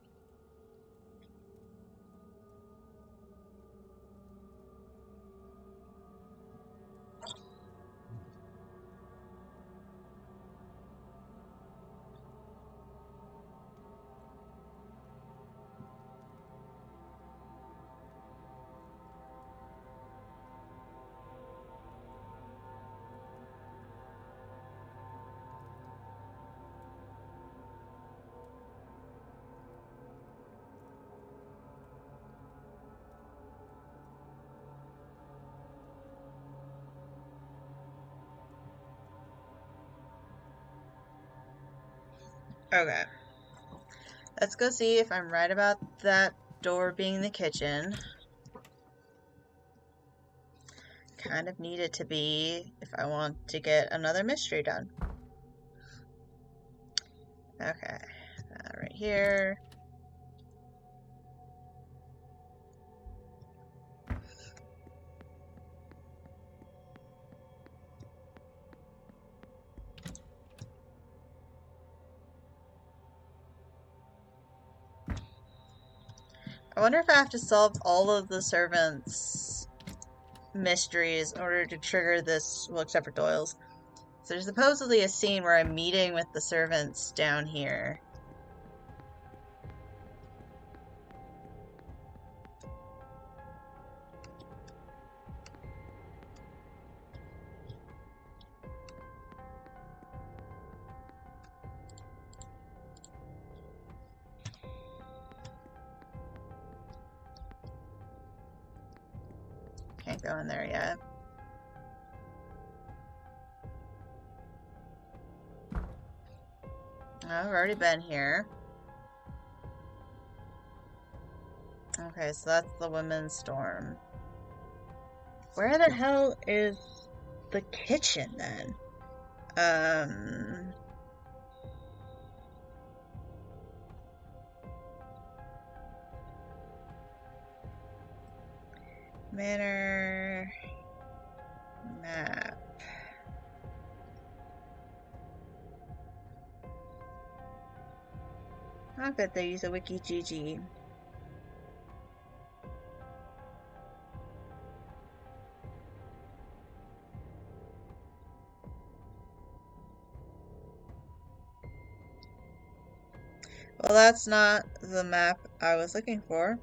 Okay. Let's go see if I'm right about that door being the kitchen. Kind of need it to be if I want to get another mystery done. Okay. Right here. I wonder if I have to solve all of the servants' mysteries in order to trigger this, well, except for Doyle's. So there's supposedly a scene where I'm meeting with the servants down here. Can't go in there yet. I've already been here. Okay, so that's the women's storm. Where the hell is the kitchen then? Manor map. I bet they use a Wiki-GG. Well, that's not the map I was looking for.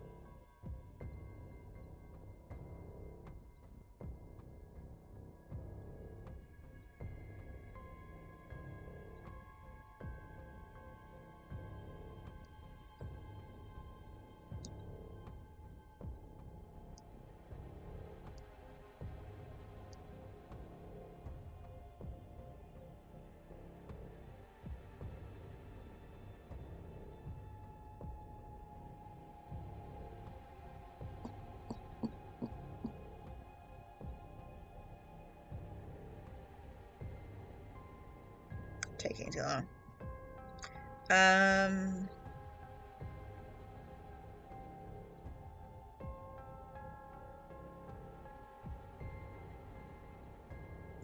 Taking too long. I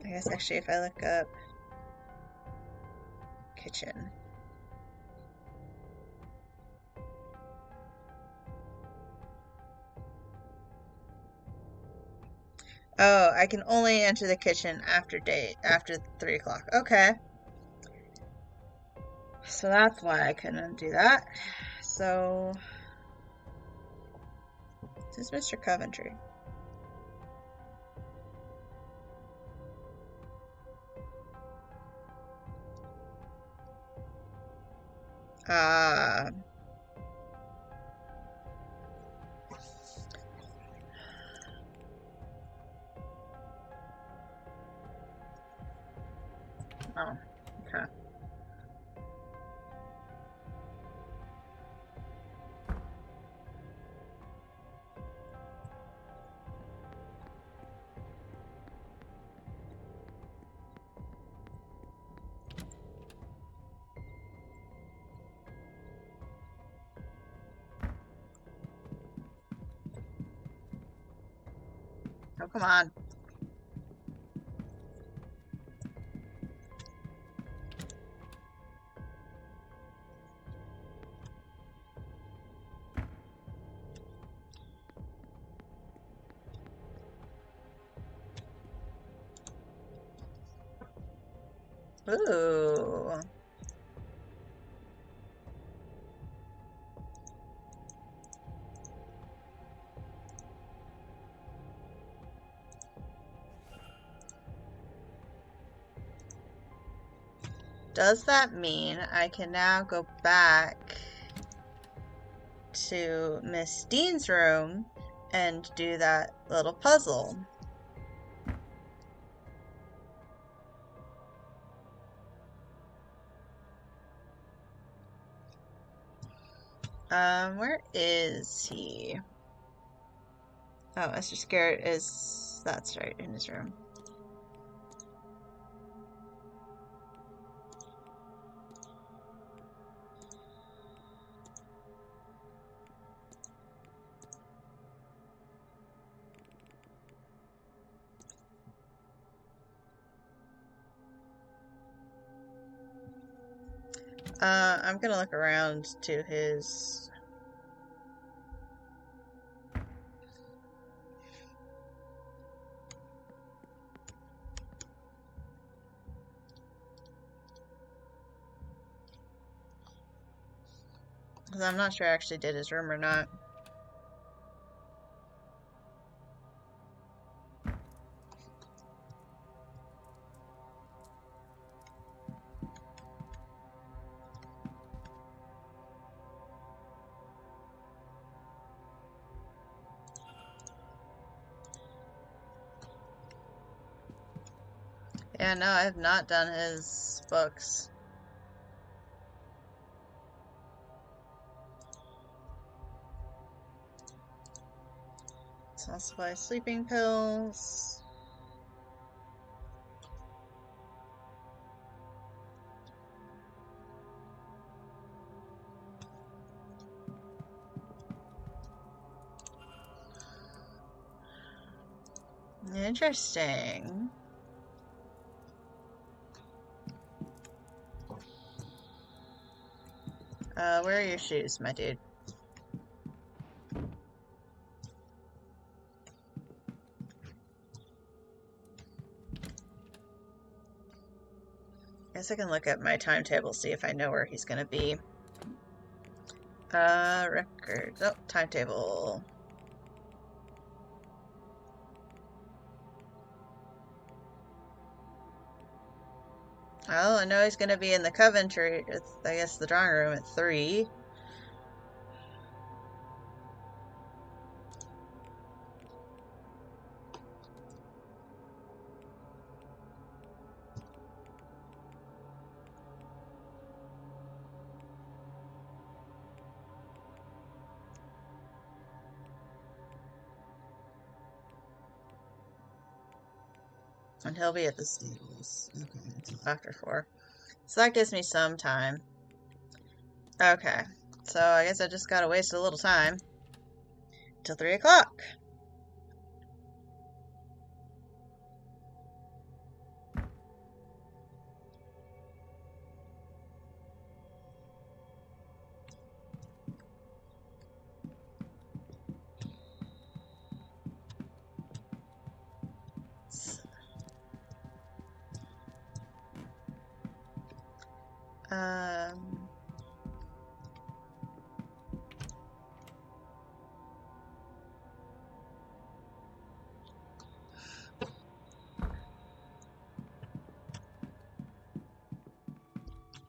guess actually if I look up kitchen. Oh, I can only enter the kitchen after 3 o'clock. Okay. So that's why I couldn't do that. So, this is Mr. Coventry. Ah. Oh, okay. Oh, come on. Ooh. Does that mean I can now go back to Miss Dean's room and do that little puzzle? Where is he? Oh, Mr. Scarrett is... That's right, in his room. I'm gonna look around to his... Because I'm not sure I actually did his room or not. Yeah, no, I have not done his books. Small supply sleeping pills. Interesting. Where are your shoes, my dude? Guess I can look at my timetable, see if I know where he's gonna be. Records. Oh, timetable. Oh, I know he's gonna be in the Coventry, I guess the drawing room at 3. And he'll be at the stables. Okay. After 4. So that gives me some time. Okay. So I guess I just gotta waste a little time. Till 3 o'clock. Um...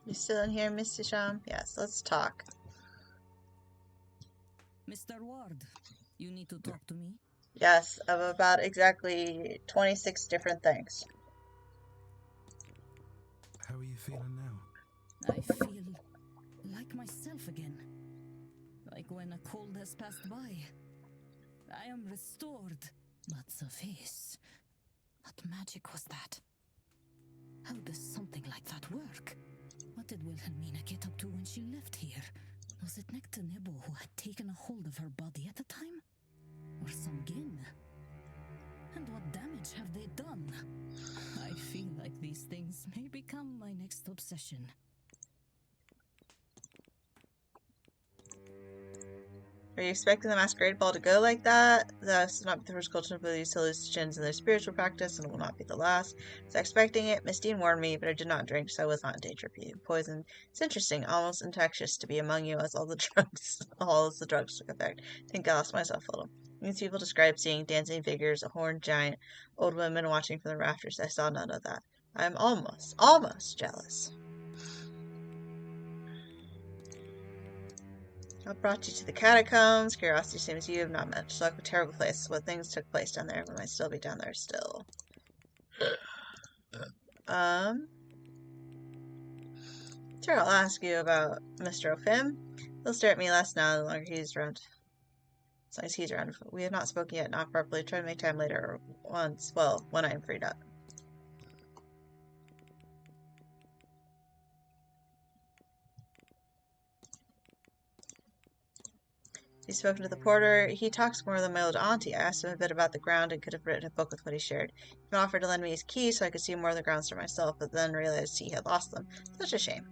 You still in here, Mr. Sham? Yes, let's talk. Mr. Ward, you need to talk to me? Yes, of about exactly 26 different things. How are you feeling now? I feel like myself again. Like when a cold has passed by. I am restored. But Sophis, what magic was that? How does something like that work? What did Wilhelmina get up to when she left here? Was it Nectar Nebo who had taken a hold of her body at the time? Or some Gin? And what damage have they done? I feel like these things may become my next obsession. Are you expecting the masquerade ball to go like that? This will not be the first cultural abilities to lose shins in their spiritual practice, and it will not be the last. I was expecting it. Miss Dean warned me, but I did not drink, so I was not in danger of being poisoned. It's interesting, almost infectious to be among you as all the drugs took effect. I think I lost myself a little. These people describe seeing dancing figures, a horned giant, old women watching from the rafters. I saw none of that. I'm almost jealous. I brought you to the catacombs. Curiosity seems you have not much luck with terrible places. What things took place down there? We might still be down there still. Sure, I'll ask you about Mr. O'Fim. He'll stare at me less now the longer he's around. As long as he's around. We have not spoken yet, not properly. Try to make time later or once. Well, when I am freed up. He's spoken to the porter. He talks more than my old auntie. I asked him a bit about the ground and could have written a book with what he shared. He even offered to lend me his keys so I could see more of the grounds for myself, but then realized he had lost them. Such a shame.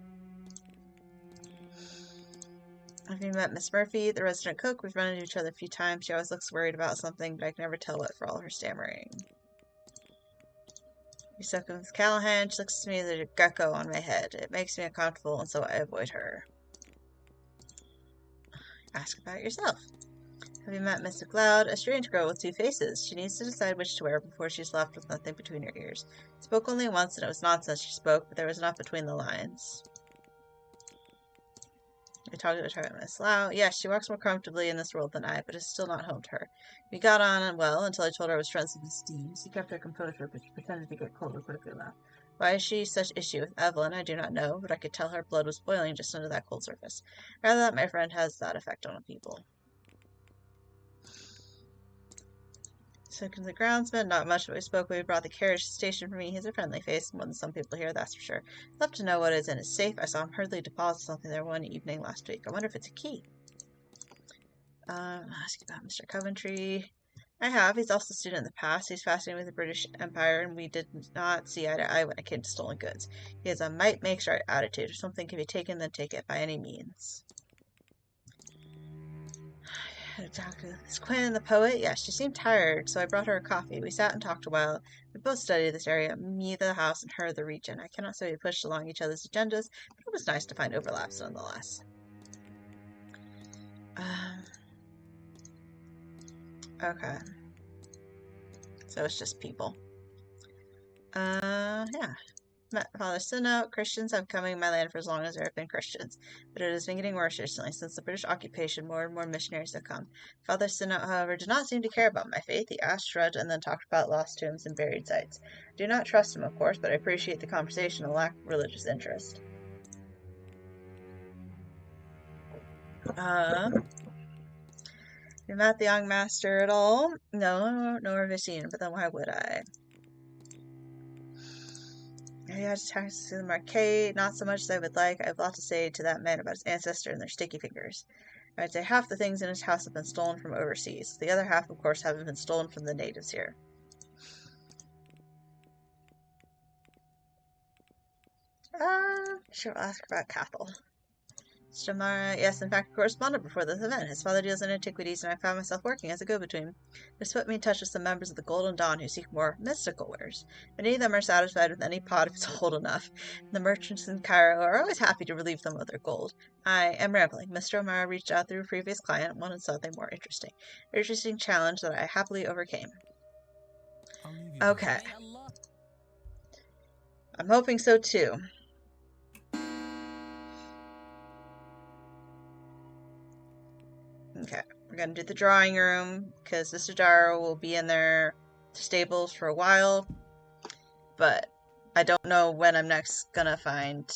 Have you met Miss Murphy, the resident cook? We've run into each other a few times. She always looks worried about something, but I can never tell what for all her stammering. You spoke with Miss Callahan. She looks to me like a gecko on my head. It makes me uncomfortable, and so I avoid her. Ask about yourself. Have you met Miss McLeod? A strange girl with two faces. She needs to decide which to wear before she's left with nothing between her ears. Spoke only once, and it was nonsense she spoke, but there was enough between the lines. I talked to her, Miss Lau. Yes, she walks more comfortably in this world than I, but it's still not home to her. We got on well until I told her I was friends with Miss Dean. She kept her composure, but she pretended to get cold and quickly laughed. Why is she such issue with Evelyn? I do not know, but I could tell her blood was boiling just under that cold surface. Rather that my friend has that effect on people. Spoken to the groundsman, not much, but we spoke when we brought the carriage to the station for me. He has a friendly face, more than some people here, that's for sure. I'd love to know what is in his safe. I saw him hurriedly deposit something there one evening last week. I wonder if it's a key. I'll ask you about Mr. Coventry. I have. He's also a student in the past. He's fascinated with the British Empire, and we did not see eye to eye when it came to stolen goods. He has a might makes right attitude. If something can be taken, then take it by any means. Miss Quinn, the poet? Yes, she seemed tired, so I brought her a coffee. We sat and talked a while. We both studied this area, me the house and her the region. I cannot say we pushed along each other's agendas, but it was nice to find overlaps nonetheless. Okay. So it's just people. Yeah. Met Father Sinnoh. Christians have come in my land for as long as there have been Christians, but it has been getting worse recently. Since the British occupation, more and more missionaries have come. Father Sinnoh, however, did not seem to care about my faith. He asked, shrugged, and then talked about lost tombs and buried sites. I do not trust him, of course, but I appreciate the conversation and lack of religious interest. You met the young master at all? No, nor have I seen him, but then why would I? I had to talk to the Marquis, not so much as I would like. I have a lot to say to that man about his ancestor and their sticky fingers. I'd say half the things in his house have been stolen from overseas. The other half, of course, haven't been stolen from the natives here. Sure, I'll ask about Cathal. Shamara, yes, in fact, corresponded before this event. His father deals in antiquities, and I found myself working as a go-between. This put me in touch with some members of the Golden Dawn who seek more mystical wares. Many of them are satisfied with any pot if it's old enough. The merchants in Cairo are always happy to relieve them of their gold. I am rambling. Mr. O'Mara reached out through a previous client, wanted something more interesting. An interesting challenge that I happily overcame. Okay. I'm hoping so too. Okay, we're going to do the drawing room, because Mr. Darrow will be in their stables for a while, but I don't know when I'm next going to find...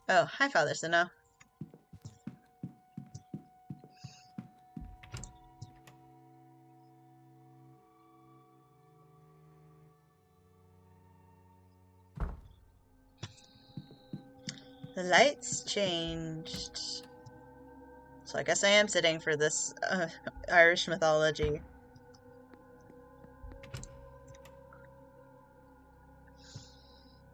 Oh, hi, Father Sinnoh. The lights changed. So I guess I am sitting for this Irish mythology.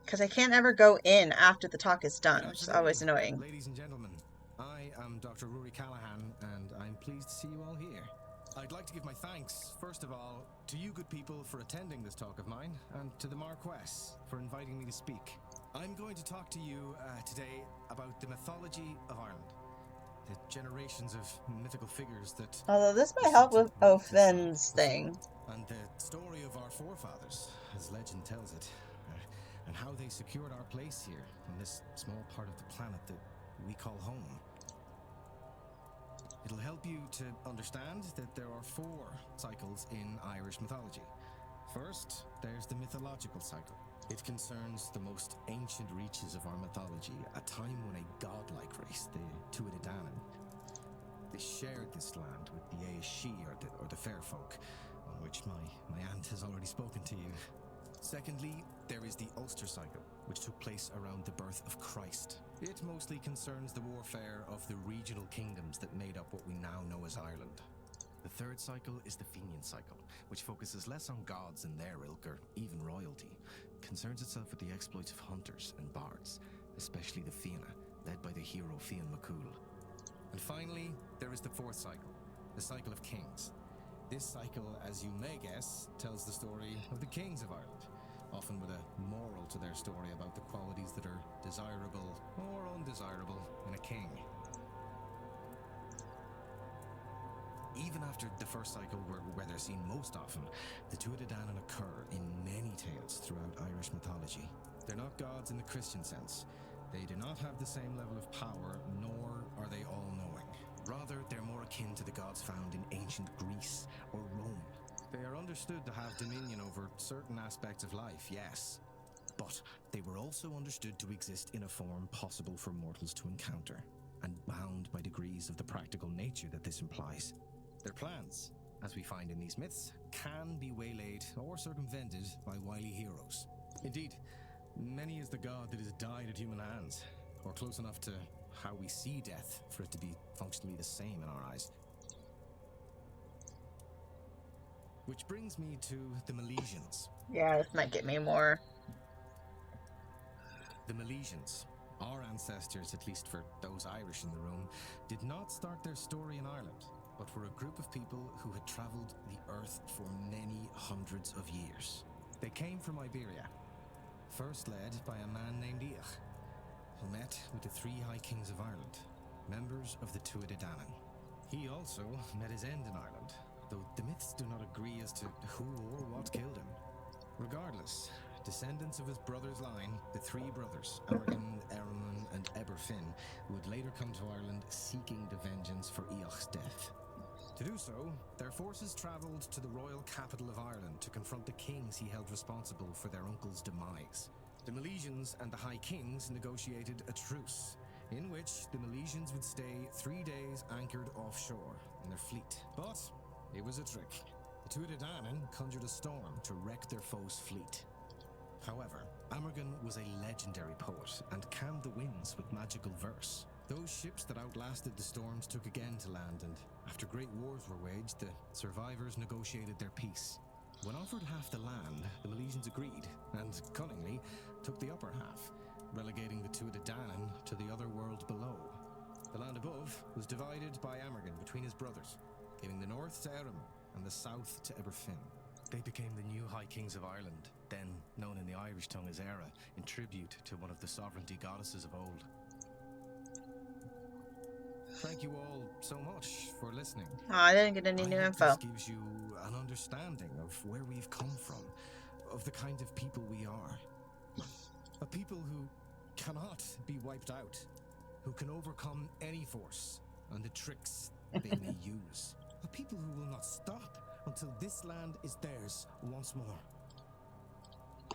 Because I can't ever go in after the talk is done, which is always annoying. Ladies and gentlemen, I am Dr. Rory Callahan, and I'm pleased to see you all here. I'd like to give my thanks, first of all, to you good people for attending this talk of mine, and to the Marquess for inviting me to speak. I'm going to talk to you today about the mythology of Ireland. The generations of mythical figures that... Although this might help with O'Finn's thing. And the story of our forefathers, as legend tells it, and how they secured our place here, on this small part of the planet that we call home. It'll help you to understand that there are 4 cycles in Irish mythology. First, there's the mythological cycle. It concerns the most ancient reaches of our mythology, a time when a godlike race, the Tuatha Dé Danann, they shared this land with the Aes Sídhe, or the fair folk, on which my aunt has already spoken to you. Secondly, there is the Ulster cycle, which took place around the birth of Christ. It mostly concerns the warfare of the regional kingdoms that made up what we now know as Ireland. The third cycle is the Fenian cycle, which focuses less on gods and their ilk, or even royalty. It concerns itself with the exploits of hunters and bards, especially the Fianna, led by the hero Fionn McCool. And finally, there is the fourth cycle, the cycle of kings. This cycle, as you may guess, tells the story of the kings of Ireland, often with a moral to their story about the qualities that are desirable or undesirable in a king. Even after the first cycle, where they're seen most often, the Tuatha Dé Danann occur in many tales throughout Irish mythology. They're not gods in the Christian sense. They do not have the same level of power, nor are they all-knowing. Rather, they're more akin to the gods found in ancient Greece or Rome. They are understood to have dominion over certain aspects of life, yes. But they were also understood to exist in a form possible for mortals to encounter, and bound by degrees of the practical nature that this implies. Their plans, as we find in these myths, can be waylaid or circumvented by wily heroes. Indeed, many is the god that has died at human hands, or close enough to how we see death for it to be functionally the same in our eyes. Which brings me to the Milesians. Yeah, this might get me more. The Milesians, our ancestors, at least for those Irish in the room, did not start their story in Ireland, but were a group of people who had travelled the earth for many hundreds of years. They came from Iberia, first led by a man named Each, who met with the 3 High Kings of Ireland, members of the Tuatha Dé Danann. He also met his end in Ireland, though the myths do not agree as to who or what killed him. Regardless, descendants of his brother's line, the 3 brothers, Amergin, Eruman, and Eberfin, would later come to Ireland seeking the vengeance for Eoch's death. To do so, their forces travelled to the royal capital of Ireland to confront the kings he held responsible for their uncle's demise. The Milesians and the High Kings negotiated a truce, in which the Milesians would stay 3 days anchored offshore in their fleet. But it was a trick. The Tuatha Dé Danann conjured a storm to wreck their foe's fleet. However, Amergin was a legendary poet and calmed the winds with magical verse. Those ships that outlasted the storms took again to land, and after great wars were waged, the survivors negotiated their peace. When offered half the land, the Milesians agreed, and cunningly took the upper half, relegating the Tuatha Dé Danann to the other world below. The land above was divided by Amergin between his brothers, giving the north to Erum and the south to Eberfin. They became the new High Kings of Ireland, then known in the Irish tongue as Era, in tribute to one of the sovereignty goddesses of old. Thank you all so much for listening. Oh, I didn't get any new info. This gives you an understanding of where we've come from, of the kind of people we are. A people who cannot be wiped out, who can overcome any force and the tricks they may use. A people who will not stop until this land is theirs once more.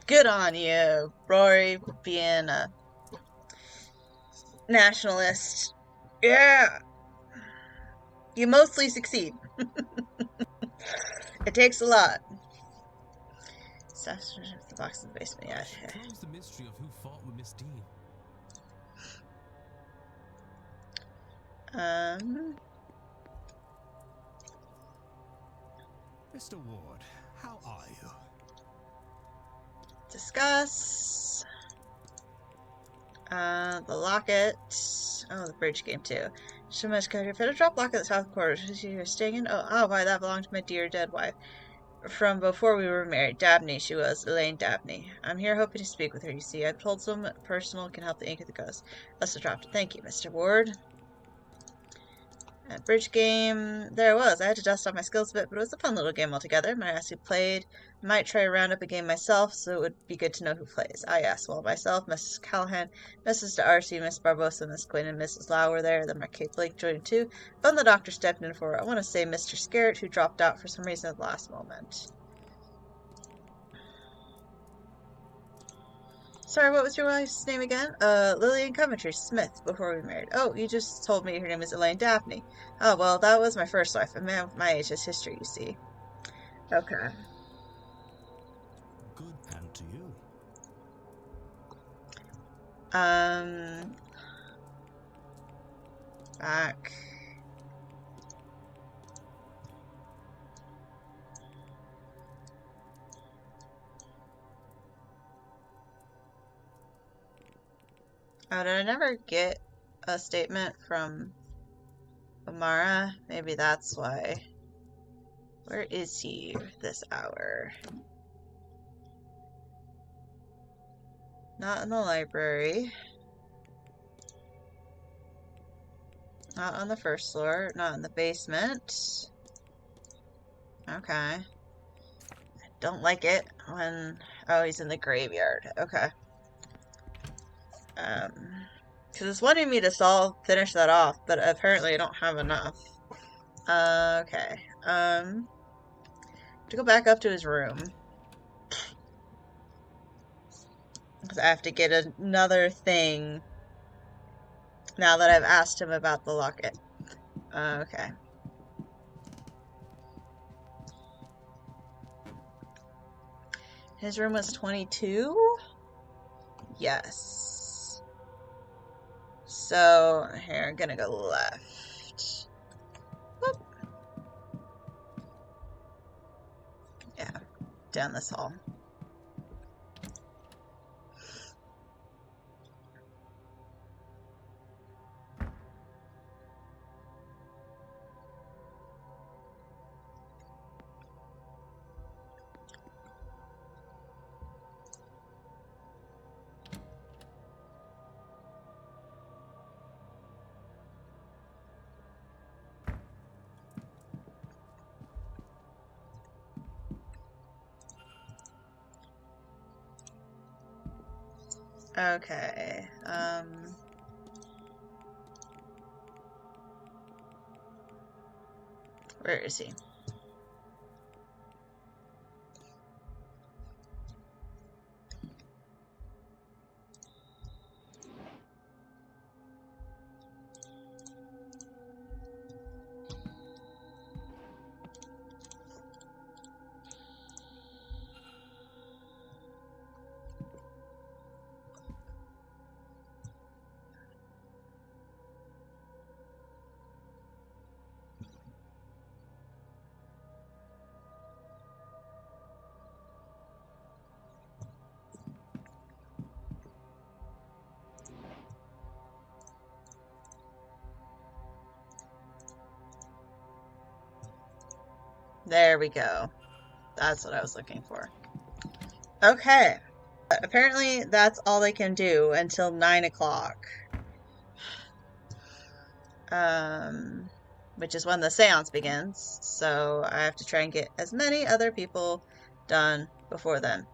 Good on you, Rory, being a nationalist. Yeah! You mostly succeed. It takes a lot. The box in the basement, yeah. Close the mystery of who fought with Miss Dean. Mr. Ward, how are you? Discuss. The locket. Oh, the bridge game too. So much character. Found a drop lock at the south quarter. You're staying in? Oh, why that belonged to my dear dead wife. From before we were married. Dabney, she was. Elaine Dabney. I'm here hoping to speak with her, you see. I've told some personal can help the ink of the ghost. Lester dropped it. Thank you, Mr. Ward. Bridge game. There it was. I had to dust off my skills a bit, but it was a fun little game altogether. When I asked who played, I might try to round up a game myself, so it would be good to know who plays. Ah, yes. Well, myself, Mrs. Callahan, Mrs. D'Arcy, Miss Barbosa, Miss Quinn, and Mrs. Lau were there. Then Marquette Blake joined too. Then the doctor stepped in for, I want to say, Mr. Scarrett, who dropped out for some reason at the last moment. Sorry, what was your wife's name again? Lillian Coventry Smith, before we married. Oh, you just told me her name is Elaine Daphne. Oh, well, that was my first wife. A man of my age has history, you see. Okay. Good, and to you. Back. Oh, did I never get a statement from Amara? Maybe that's why. Where is he this hour? Not in the library. Not on the first floor. Not in the basement. Okay. I don't like it when... Oh, he's in the graveyard. Okay. Because it's wanting me to finish that off, but apparently I don't have enough. Okay. To go back up to his room. Because I have to get another thing now that I've asked him about the locket. Okay. His room was 22? Yes. So, here, I'm gonna go left. Whoop. Yeah, down this hall. Okay, where is he? There we go. That's what I was looking for. Okay. Apparently that's all they can do until 9 o'clock. Which is when the seance begins. So I have to try and get as many other people done before then.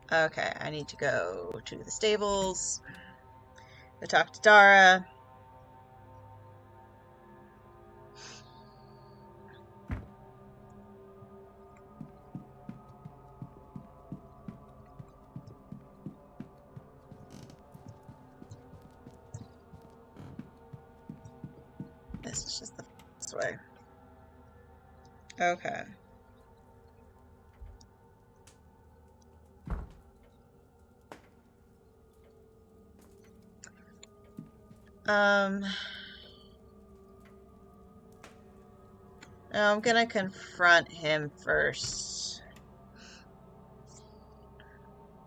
Okay, I need to go to the stables. Go talk to Dara. This is just the fastest way. Okay. No, I'm gonna confront him first.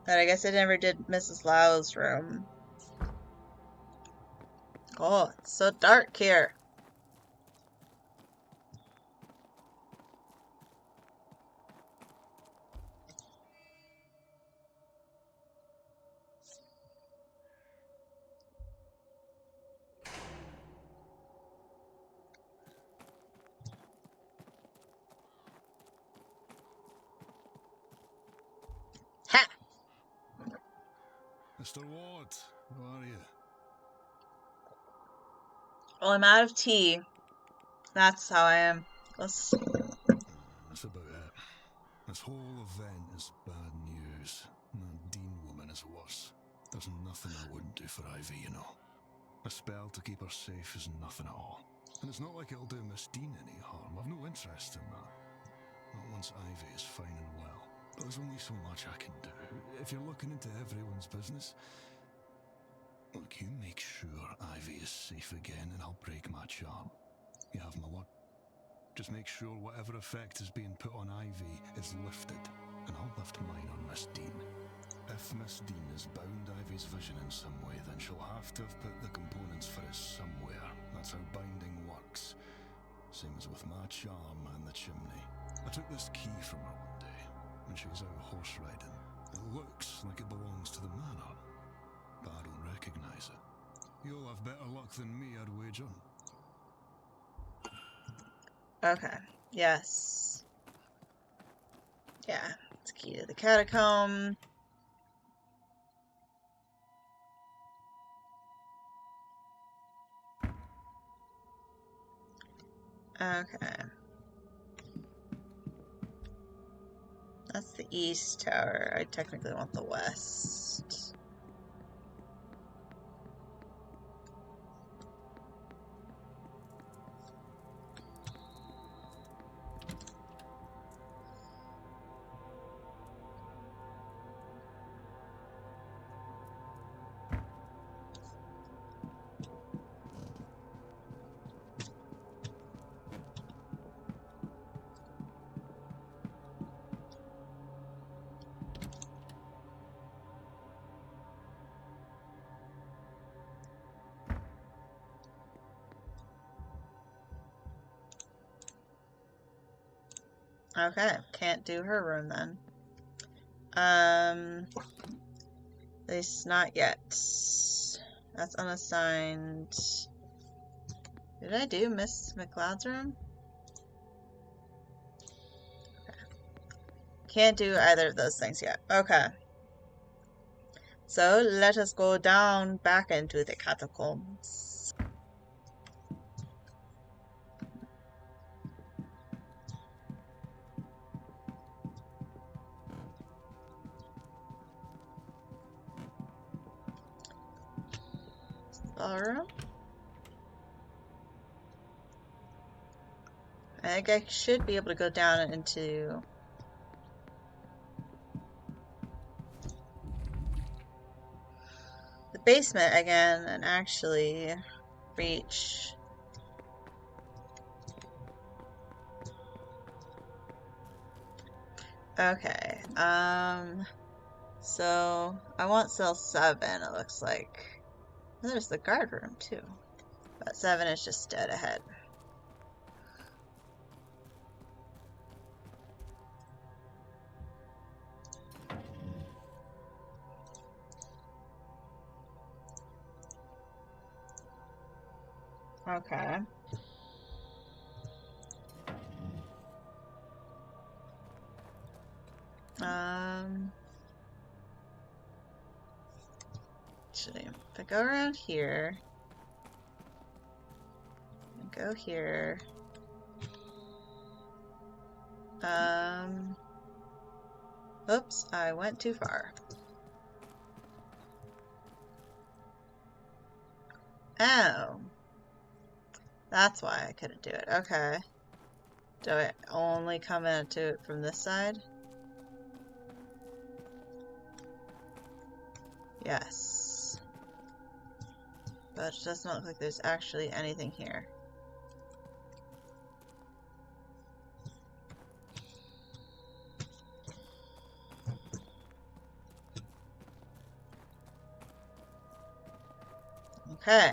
But I guess I never did Mrs. Lau's room. Oh, it's so dark here. Ha! Mr. Ward, how are you? Well, I'm out of tea. That's how I am. That's about it. This whole event is bad news. And that Dean woman is worse. There's nothing I wouldn't do for Ivy, you know. A spell to keep her safe is nothing at all. And it's not like it'll do Miss Dean any harm. I've no interest in that. Not once Ivy is fine and well. But there's only so much I can do. If you're looking into everyone's business, look, you make sure Ivy is safe again and I'll break my charm. You have my word. Just make sure whatever effect is being put on Ivy is lifted, and I'll lift mine on Miss Dean. If Miss Dean has bound Ivy's vision in some way, then she'll have to have put the components for it somewhere. That's how binding works. Same as with my charm and the chimney. I took this key from her one day, when she was out horse riding. It looks like it belongs to the manor, but I don't recognize it. You'll have better luck than me, I'd wager. Okay. Yes. Yeah. It's key to the catacomb. Okay. That's the east tower. I technically want the west. Okay, can't do her room then. At least not yet. That's unassigned. Did I do Miss McLeod's room? Okay. Can't do either of those things yet. Okay. So let us go down back into the catacombs. Ballroom. I think I should be able to go down into the basement again and actually reach okay. So I want cell 7, it looks like. There's the guard room too. But 7 is just dead ahead. Okay. Actually, if I go around here and go here, oops, I went too far. Oh, that's why I couldn't do it. Okay. Do I only come into it from this side? Yes. But it does not look like there's actually anything here. Okay.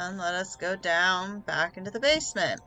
And let us go down back into the basement.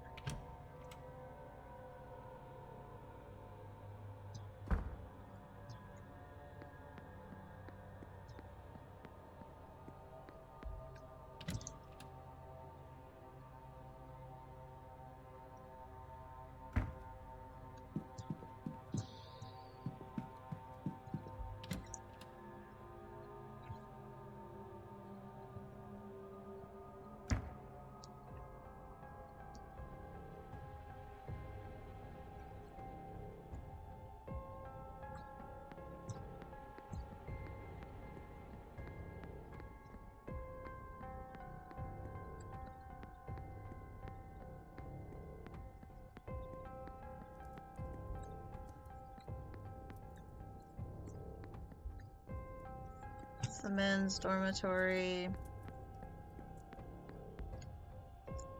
It's the men's dormitory.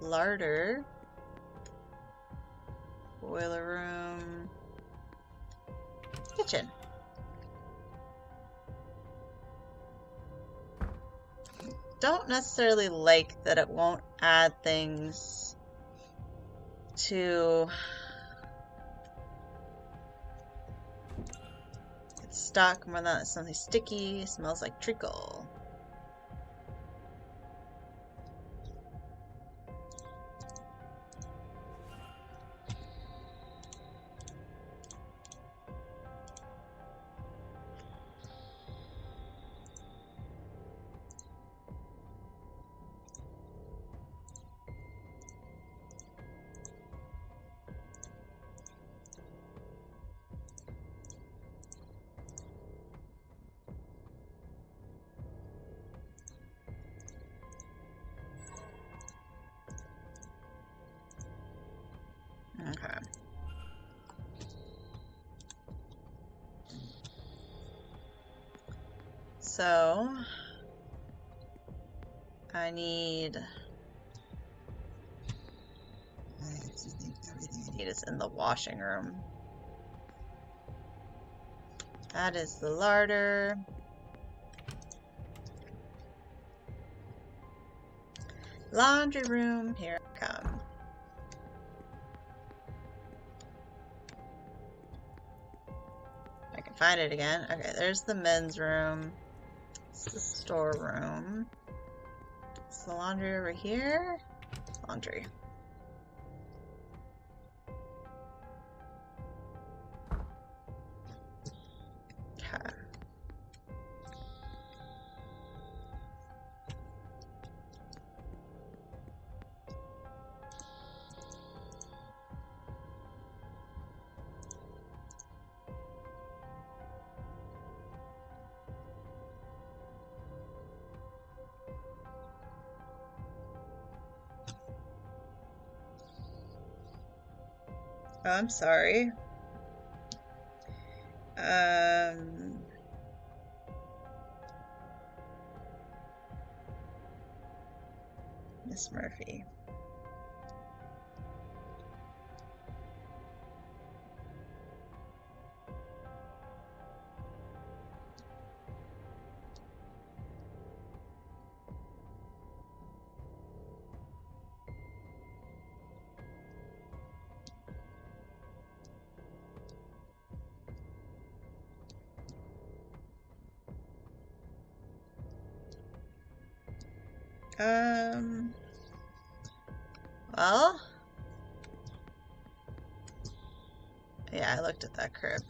Larder. Boiler room. Kitchen. Don't necessarily like that it won't add things to its stock more than it's something sticky. It smells like treacle. Okay. So, I need is in the washing room. That is the larder. Laundry room, here I come. I can find it again. Okay, there's the men's room. It's the storeroom. It's the laundry over here. Laundry. Okay. Oh, I'm sorry. Miss Murphy. Well, yeah, I looked at that crib.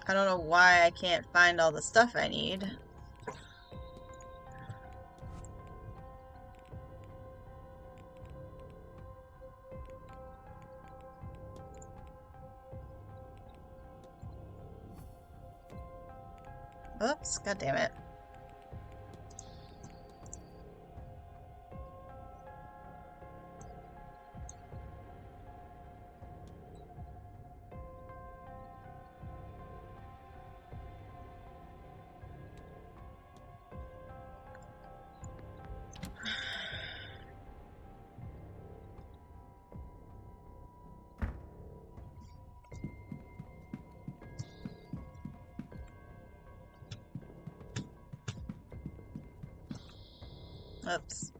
I don't know why I can't find all the stuff I need. Oops, god damn it. Oops.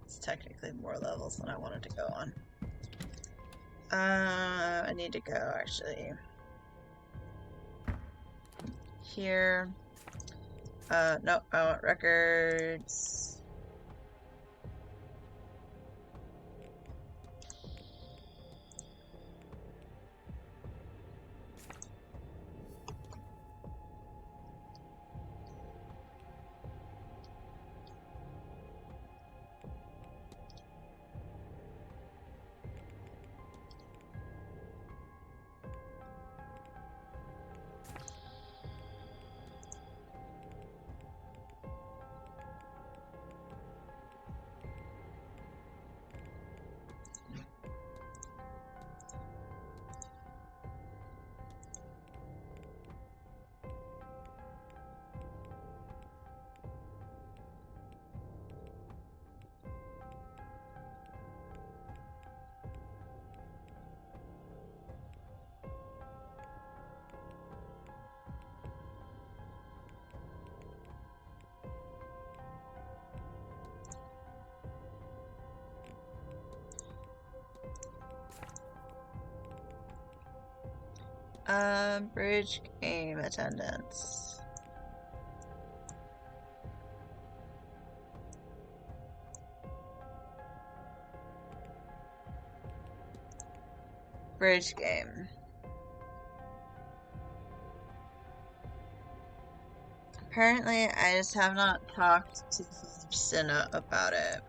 It's technically more levels than I wanted to go on. I need to go, actually. Here. No, I want records. Bridge game attendance. Bridge game. Apparently, I just have not talked to Cinna about it.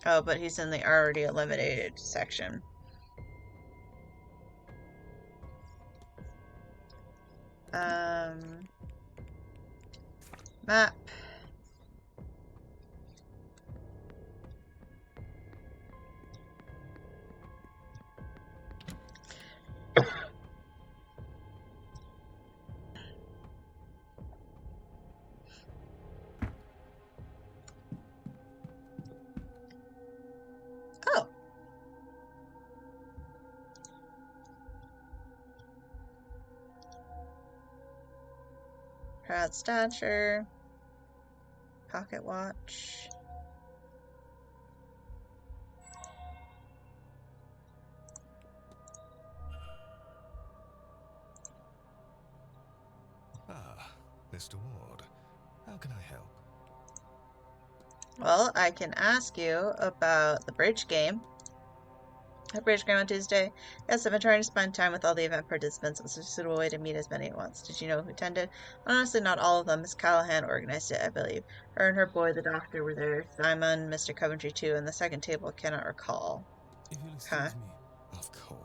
Oh, but he's in the already eliminated section. Map. Oh. Proud stature. Pocket watch. Ah, Mr. Ward. How can I help? Well, I can ask you about the bridge game. A bridge game on Tuesday. Yes, I've been trying to spend time with all the event participants. It was a suitable way to meet as many at once. Did you know who attended? Honestly, not all of them. Miss Callahan organized it, I believe. Her and her boy, the doctor, were there. Simon, Mr. Coventry, too, and the second table cannot recall. If you'll excuse me. Of course.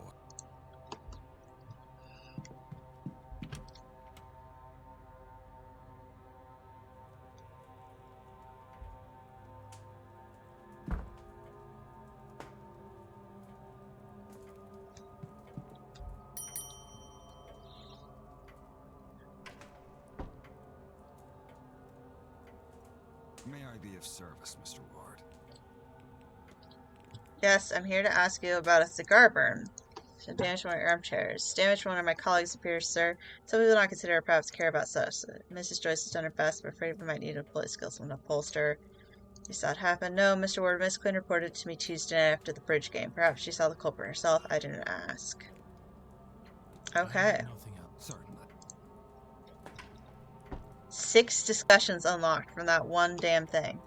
May I be of service, Mr. Ward? Yes, I'm here to ask you about a cigar burn. Should damage one of your armchairs. Damage one of my colleagues appears, sir. Some people do not consider or perhaps care about such. Mrs. Joyce has done her best, but afraid we might need to employ skills from an upholster. You saw it happen? No, Mr. Ward. Miss Quinn reported to me Tuesday night after the bridge game. Perhaps she saw the culprit herself. I didn't ask. Okay. Nothing else. Certainly. 6 discussions unlocked from that one damn thing.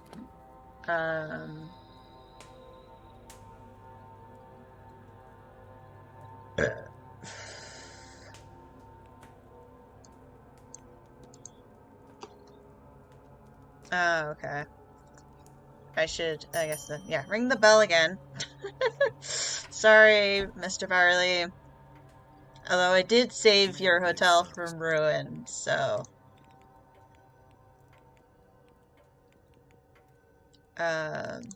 Oh, okay. I guess, yeah, ring the bell again. Sorry, Mr. Barley. Although I did save your hotel from ruin, so...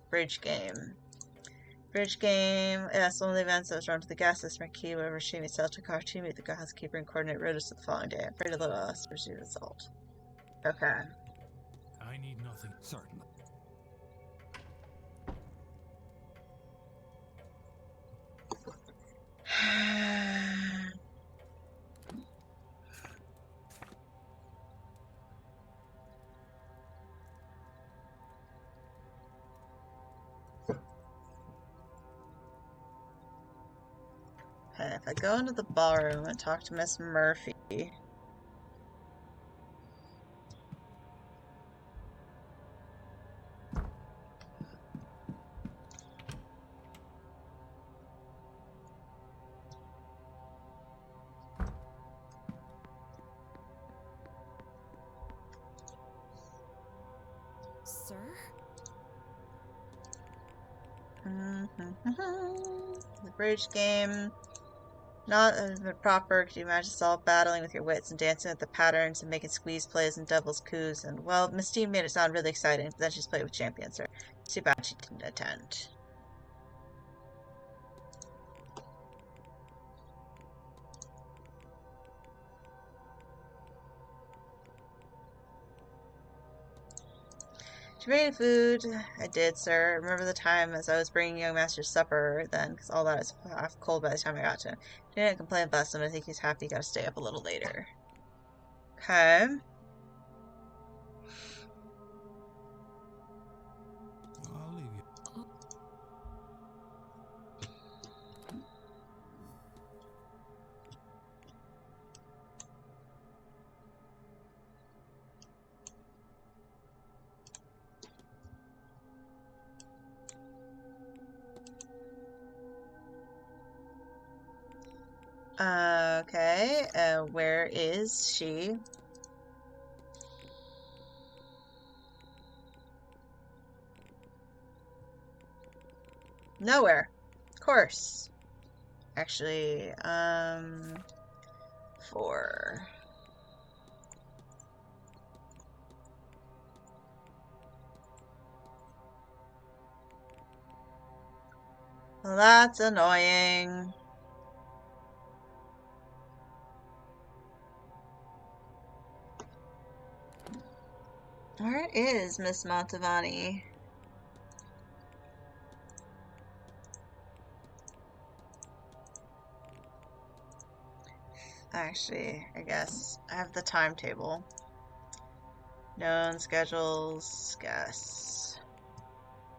Bridge game. Bridge game. Yes, one of the events I was drawn to the gas system key, wherever she may sell to car to meet the housekeeper and coordinate rotas for the following day. I'm afraid a little else pursue the assault. Okay. I need nothing. Certainly. Okay, if I go into the ballroom and talk to Miss Murphy... Sir? The bridge game. Not proper. Could you imagine yourself battling with your wits and dancing with the patterns and making squeeze plays and devil's coups? And, well, Miss Dean made it sound really exciting, but then she's played with champions, sir. Too bad she didn't attend. Did you bring any food? I did, sir. Remember the time as I was bringing young master's supper then, because all that was half cold by the time I got to him. He didn't complain about him. I think he's happy he got to stay up a little later. Okay. I'll leave you. Okay. Where is she? Nowhere. Of course. Actually, 4. Well, that's annoying. Where is Miss Montavani? Actually, I guess I have the timetable. Known schedules, guess.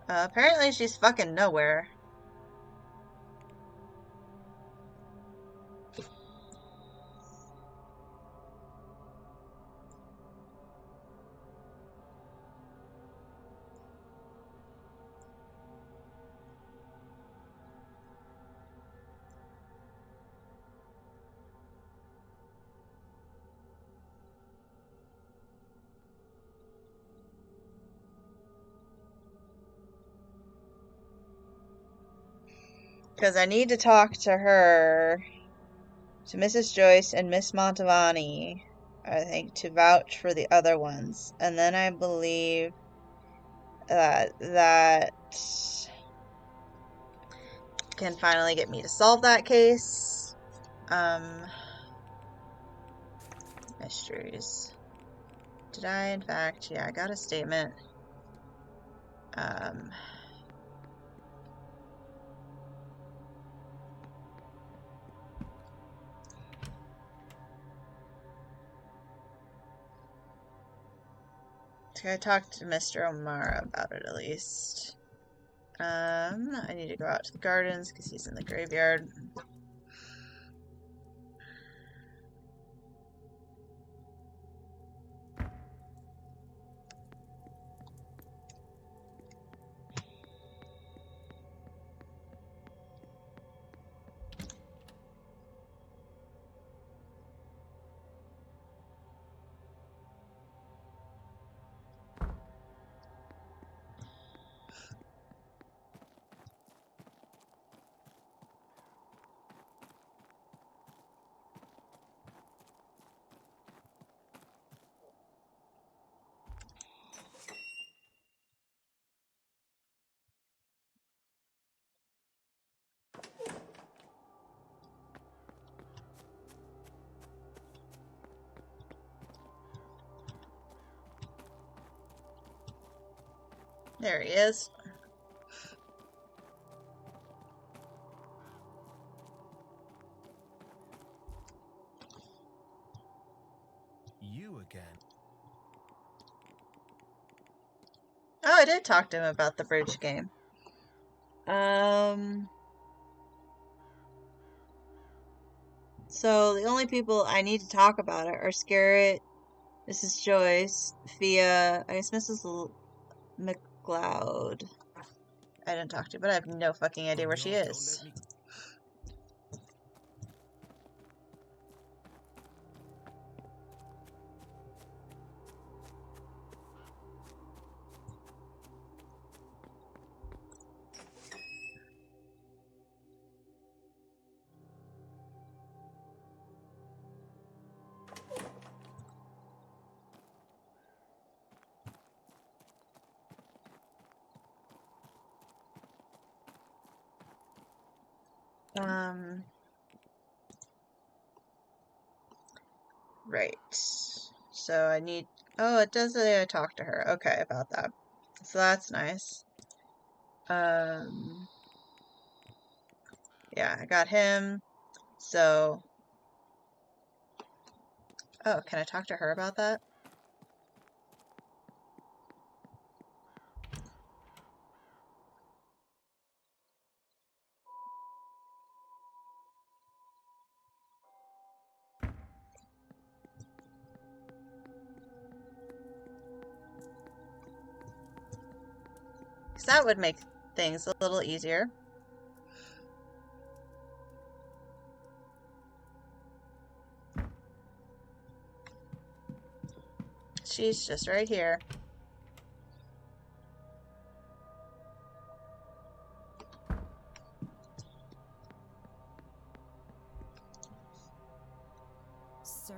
Apparently she's fucking nowhere. Because I need to talk to her, to Mrs. Joyce and Miss Montavani, I think, to vouch for the other ones. And then I believe that can finally get me to solve that case. Mysteries. Did I, in fact? Yeah, I got a statement. I talked to Mr. O'Mara about it at least. I need to go out to the gardens because he's in the graveyard. There he is. You again. Oh, I did talk to him about the bridge game. So the only people I need to talk about it are Scarrett, Mrs. Joyce, Fia, I guess Mrs. McLeod. I didn't talk to, but I have no fucking idea where she is. Right. So I need... Oh, it does say I talked to her. Okay, about that. So that's nice. Yeah, I got him. So... Oh, can I talk to her about that? Because that would make things a little easier. She's just right here. Sir?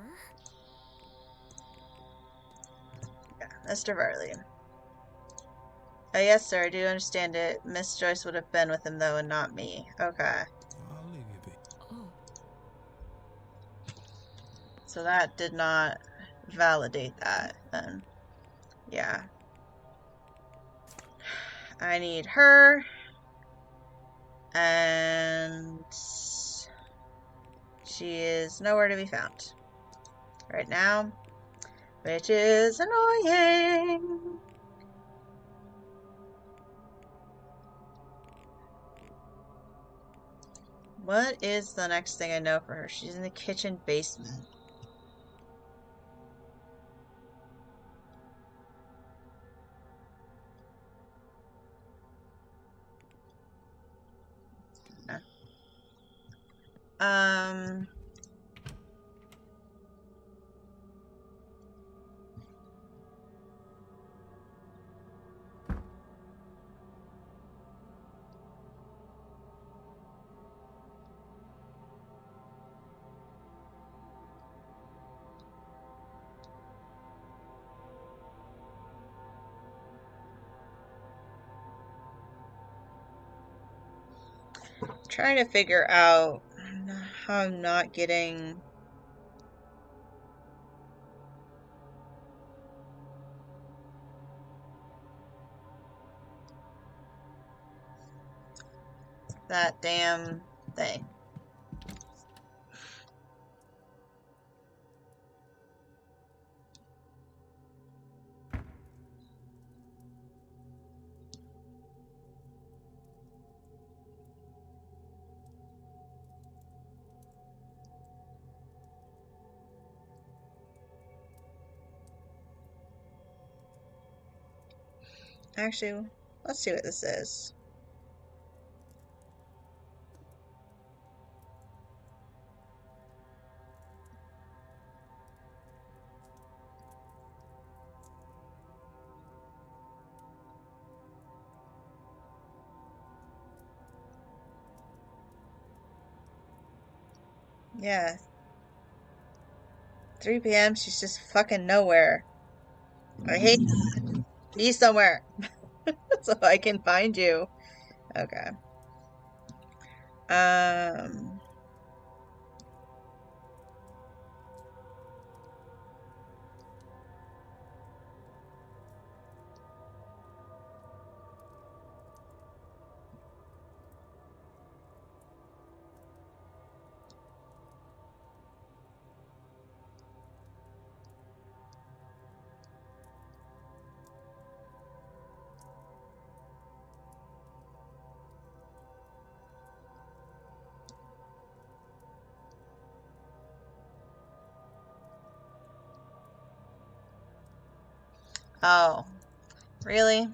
Yeah, Mr. Varley. Yes, sir, I do understand it. Miss Joyce would have been with him, though, and not me. Okay. I'll leave you be. Oh. So that did not validate that, then. Yeah. I need her. And... she is nowhere to be found. Right now. Which is annoying. What is the next thing I know for her? She's in the kitchen basement. No. Trying to figure out how I'm not getting... that damn thing. Actually, let's see what this is. Yeah. 3 p.m. She's just fucking nowhere. I hate that. Be somewhere. So I can find you. Okay. Oh. Really?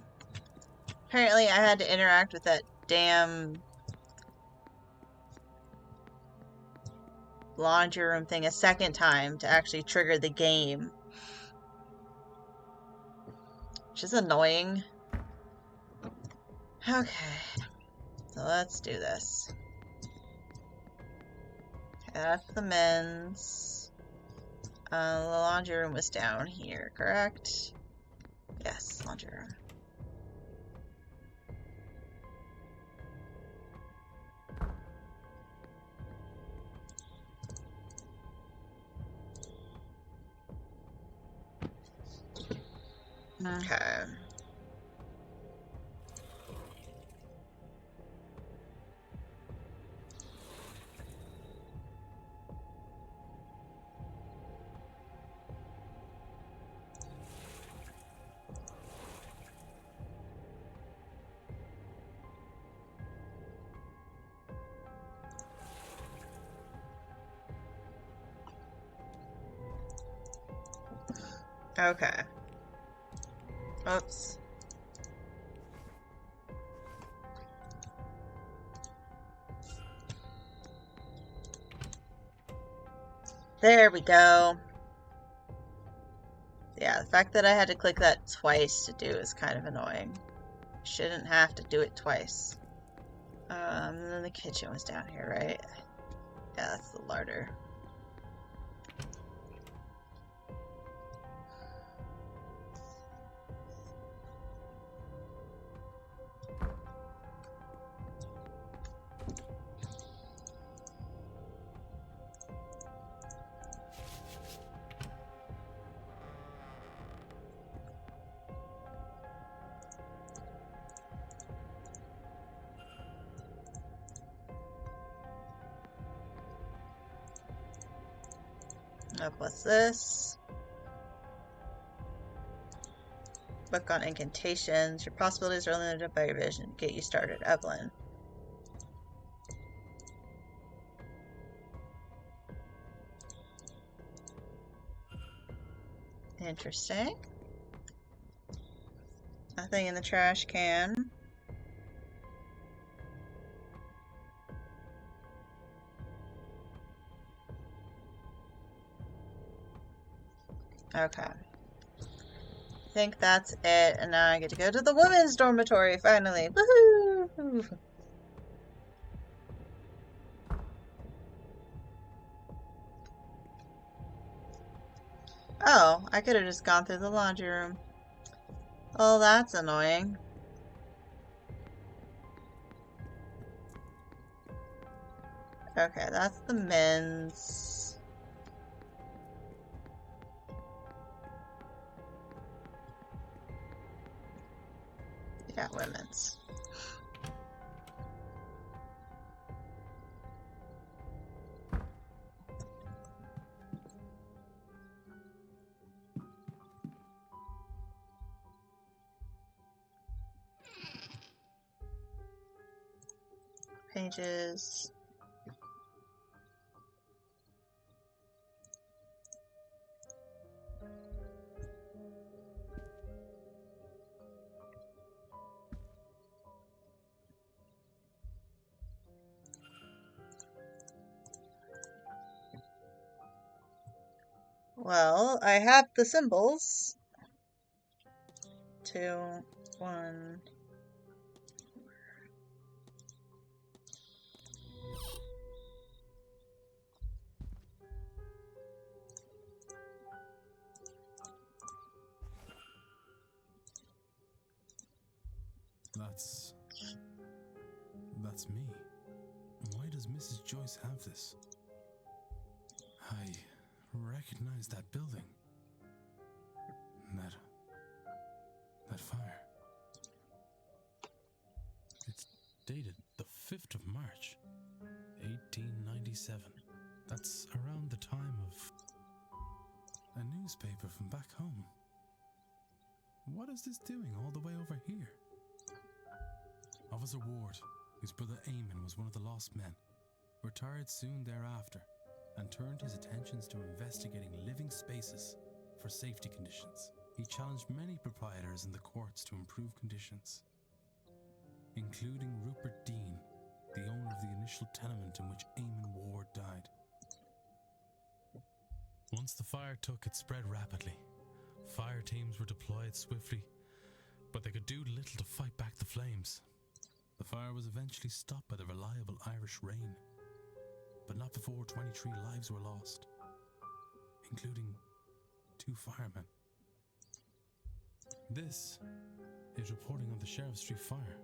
Apparently I had to interact with that damn laundry room thing a second time to actually trigger the game. Which is annoying. Okay. So let's do this. Okay, that's the men's. The laundry room was down here, correct? Yes, laundry room. Okay. Okay. Oops. There we go. Yeah, the fact that I had to click that twice to do is kind of annoying. Shouldn't have to do it twice. And then the kitchen was down here, right? Yeah, that's the larder. What's this? Book on incantations. Your possibilities are limited by your vision. Get you started, Evelyn. Interesting. Nothing in the trash can. Okay. I think that's it, and now I get to go to the women's dormitory, finally. Woohoo! Oh, I could have just gone through the laundry room. Oh, that's annoying. Okay, that's the men's. Yeah, women's. Pages. Well, I have the symbols. 2, 1. That's me. Why does Mrs. Joyce have this? I recognize that building. That fire. It's dated the 5th of March, 1897. That's around the time of a newspaper from back home. What is this doing all the way over here? Officer Ward, whose brother Eamon was one of the lost men, retired soon thereafter and turned his attentions to investigating living spaces for safety conditions. he challenged many proprietors in the courts to improve conditions, including Rupert Dean, the owner of the initial tenement in which Eamon Ward died. Once the fire took, it spread rapidly. Fire teams were deployed swiftly, but they could do little to fight back the flames. The fire was eventually stopped by the reliable Irish rain, but not before 23 lives were lost, including 2 firemen. This is reporting on the Sheriff Street fire.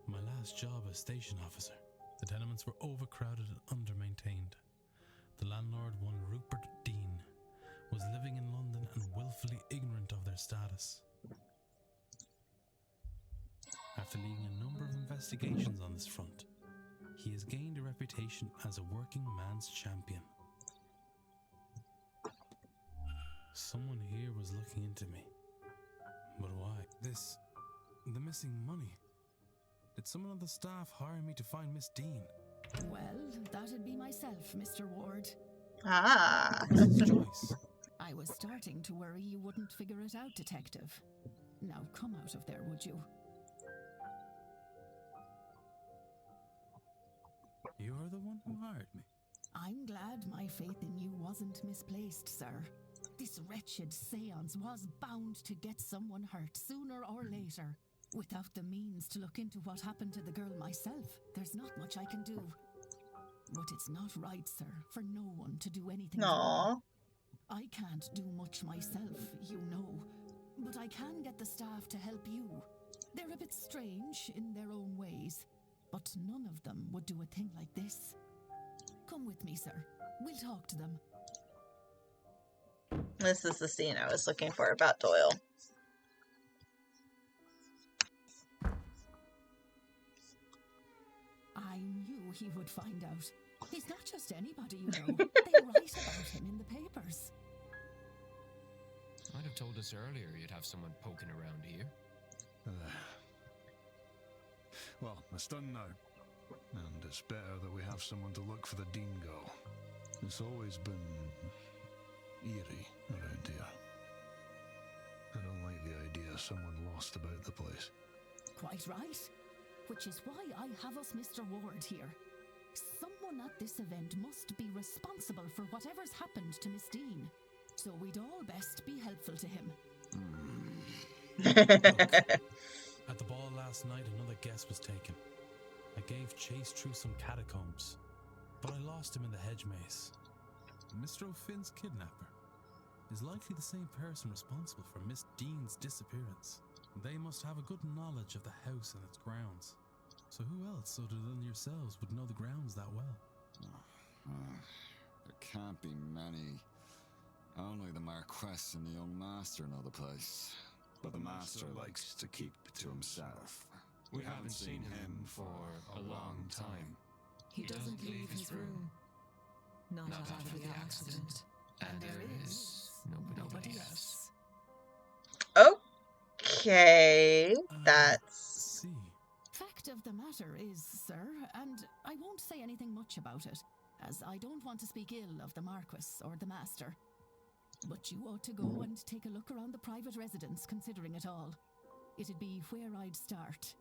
My last job as station officer. The tenements were overcrowded and under-maintained. The landlord, one Rupert Dean, was living in London and willfully ignorant of their status. After leading a number of investigations on this front, he has gained a reputation as a working man's champion. Someone here was looking into me. But why? The missing money. Did someone on the staff hire me to find Miss Dean? Well, that'd be myself, Mr. Ward. Ah. Mrs. Joyce. I was starting to worry you wouldn't figure it out, Detective. Now come out of there, would you? You're the one who hired me. I'm glad my faith in you wasn't misplaced, sir. This wretched seance was bound to get someone hurt sooner or later. Without the means to look into what happened to the girl myself, there's not much I can do. But it's not right, sir, for no one to do anything. Aww. I can't do much myself, you know, but I can get the staff to help you. They're a bit strange in their own ways, but none of them would do a thing like this. Come with me, sir. We'll talk to them. This is the scene I was looking for about Doyle. I knew he would find out. He's not just anybody, you know. They write about him in the papers. Might have told us earlier you'd have someone poking around here. Well, it's done now. And it's better that we have someone to look for the Dean girl. It's always been eerie around here. I don't like the idea of someone lost about the place. Quite right. Which is why I have us Mr. Ward here. Someone at this event must be responsible for whatever's happened to Miss Dean. So we'd all best be helpful to him. At the ball last night, another guess was taken. I gave chase through some catacombs, but I lost him in the hedge maze. Mr. O'Finn's kidnapper is likely the same person responsible for Miss Dean's disappearance. They must have a good knowledge of the house and its grounds. So who else other than yourselves would know the grounds that well? There can't be many. Only the Marquess and the young master know the place. But the master likes to keep to himself. We haven't seen him for a long time. He doesn't leave his room. Not after the accident. And there is nobody else. Okay, that's... See. Fact of the matter is, sir, and I won't say anything much about it, as I don't want to speak ill of the Marquess or the Master. But you ought to go and take a look around the private residence, considering it all. It'd be where I'd start.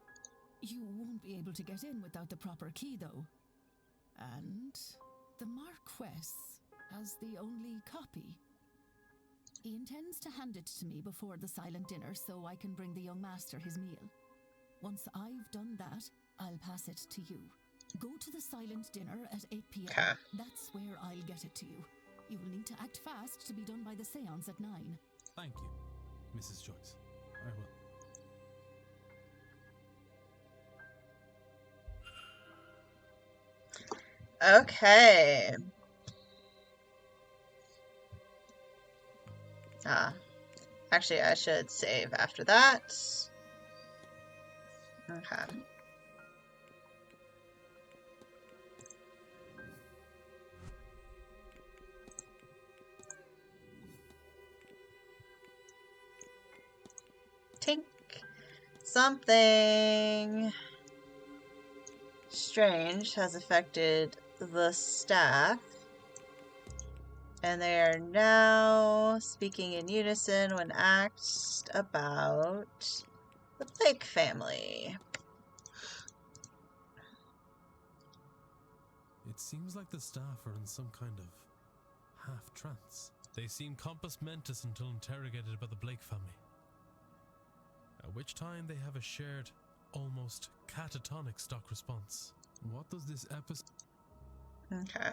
You won't be able to get in without the proper key, though. And the Marquess has the only copy. He intends to hand it to me before the silent dinner so I can bring the young master his meal. Once I've done that, I'll pass it to you. Go to the silent dinner at 8 p.m. Okay. That's where I'll get it to you. You will need to act fast to be done by the seance at 9. Thank you, Mrs. Joyce. I will. Okay. Actually, I should save after that. Okay. Tink. Something strange has affected the staff And they are now speaking in unison when asked about the Blake family. It seems like the staff are in some kind of half-trance. They seem compos mentis until interrogated by the Blake family, at which time they have a shared, almost catatonic stock response. What does this episode... Okay.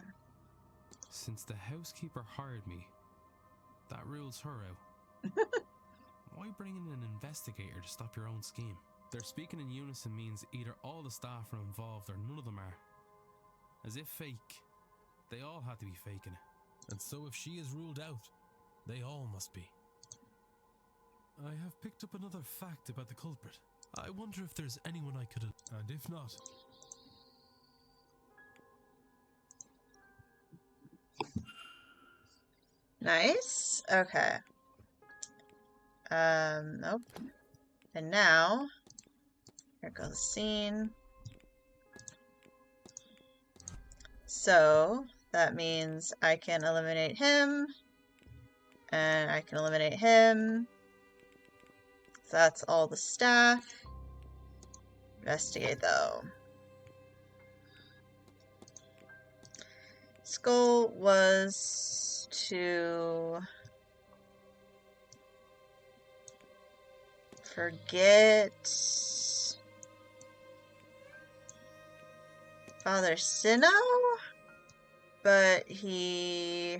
Since the housekeeper hired me, that rules her out. Why bring in an investigator to stop your own scheme? Their speaking in unison means either all the staff are involved or none of them are. As if fake. They all had to be faking it. And so if she is ruled out, they all must be. I have picked up another fact about the culprit. I wonder if there's anyone I could... And if not... Nice. Okay. Nope. And now, here goes the scene. So, that means I can eliminate him, and I can eliminate him. So that's all the staff. Investigate, though. Skull was to forget Father Sinnoh, but he...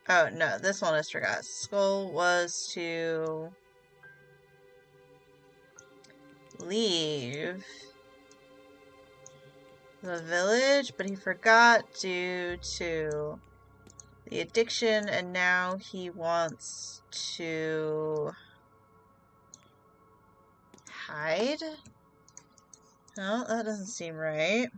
Oh, no, this one is forgot. Skull was to leave the village, but he forgot due to the addiction, and now he wants to hide? No, that doesn't seem right.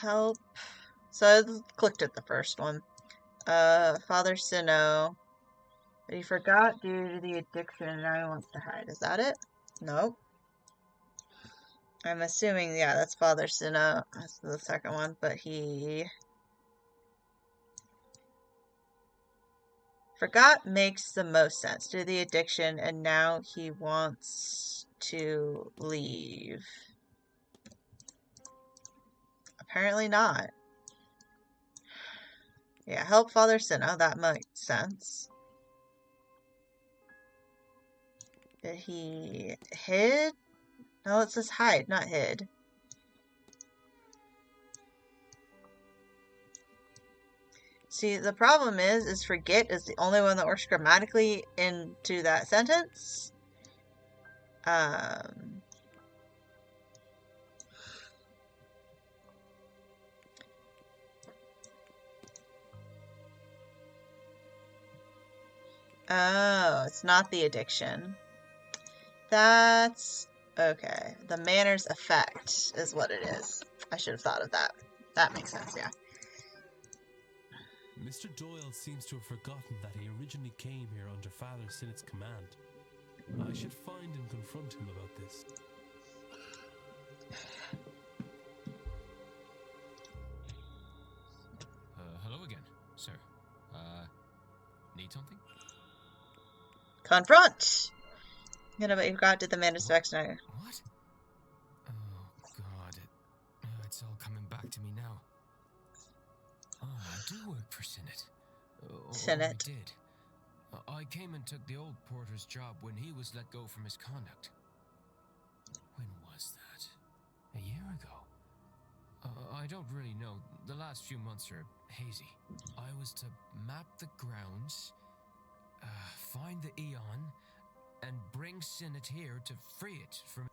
Help. So I clicked at the first one. Father Sinnoh. But he forgot due to the addiction and now he wants to hide. Is that it? Nope. I'm assuming, yeah, that's Father Sinnoh. That's the second one, but he... Forgot makes the most sense due to the addiction and now he wants to leave. Apparently not. Yeah, help Father Sinnoh, that makes sense. Did he hid? No, it says hide, not hid. See, the problem is forget is the only one that works grammatically into that sentence. Oh, it's not the addiction. That's... okay. The manners effect is what it is. I should have thought of that. That makes sense, yeah. Mr. Doyle seems to have forgotten that he originally came here under Father Sinnoh's command. I should find and confront him about this. Hello again, sir. Need something? Confront! You know, but you forgot to do the manners effect now. What? Oh, God. It's all coming back to me now. Oh, I do work for Sinnott. Sinnott. I did. I came and took the old porter's job when he was let go for misconduct. When was that? A year ago? I don't really know. The last few months are hazy. I was to map the grounds, find the Aeon, and bring Sinnott here to free it from...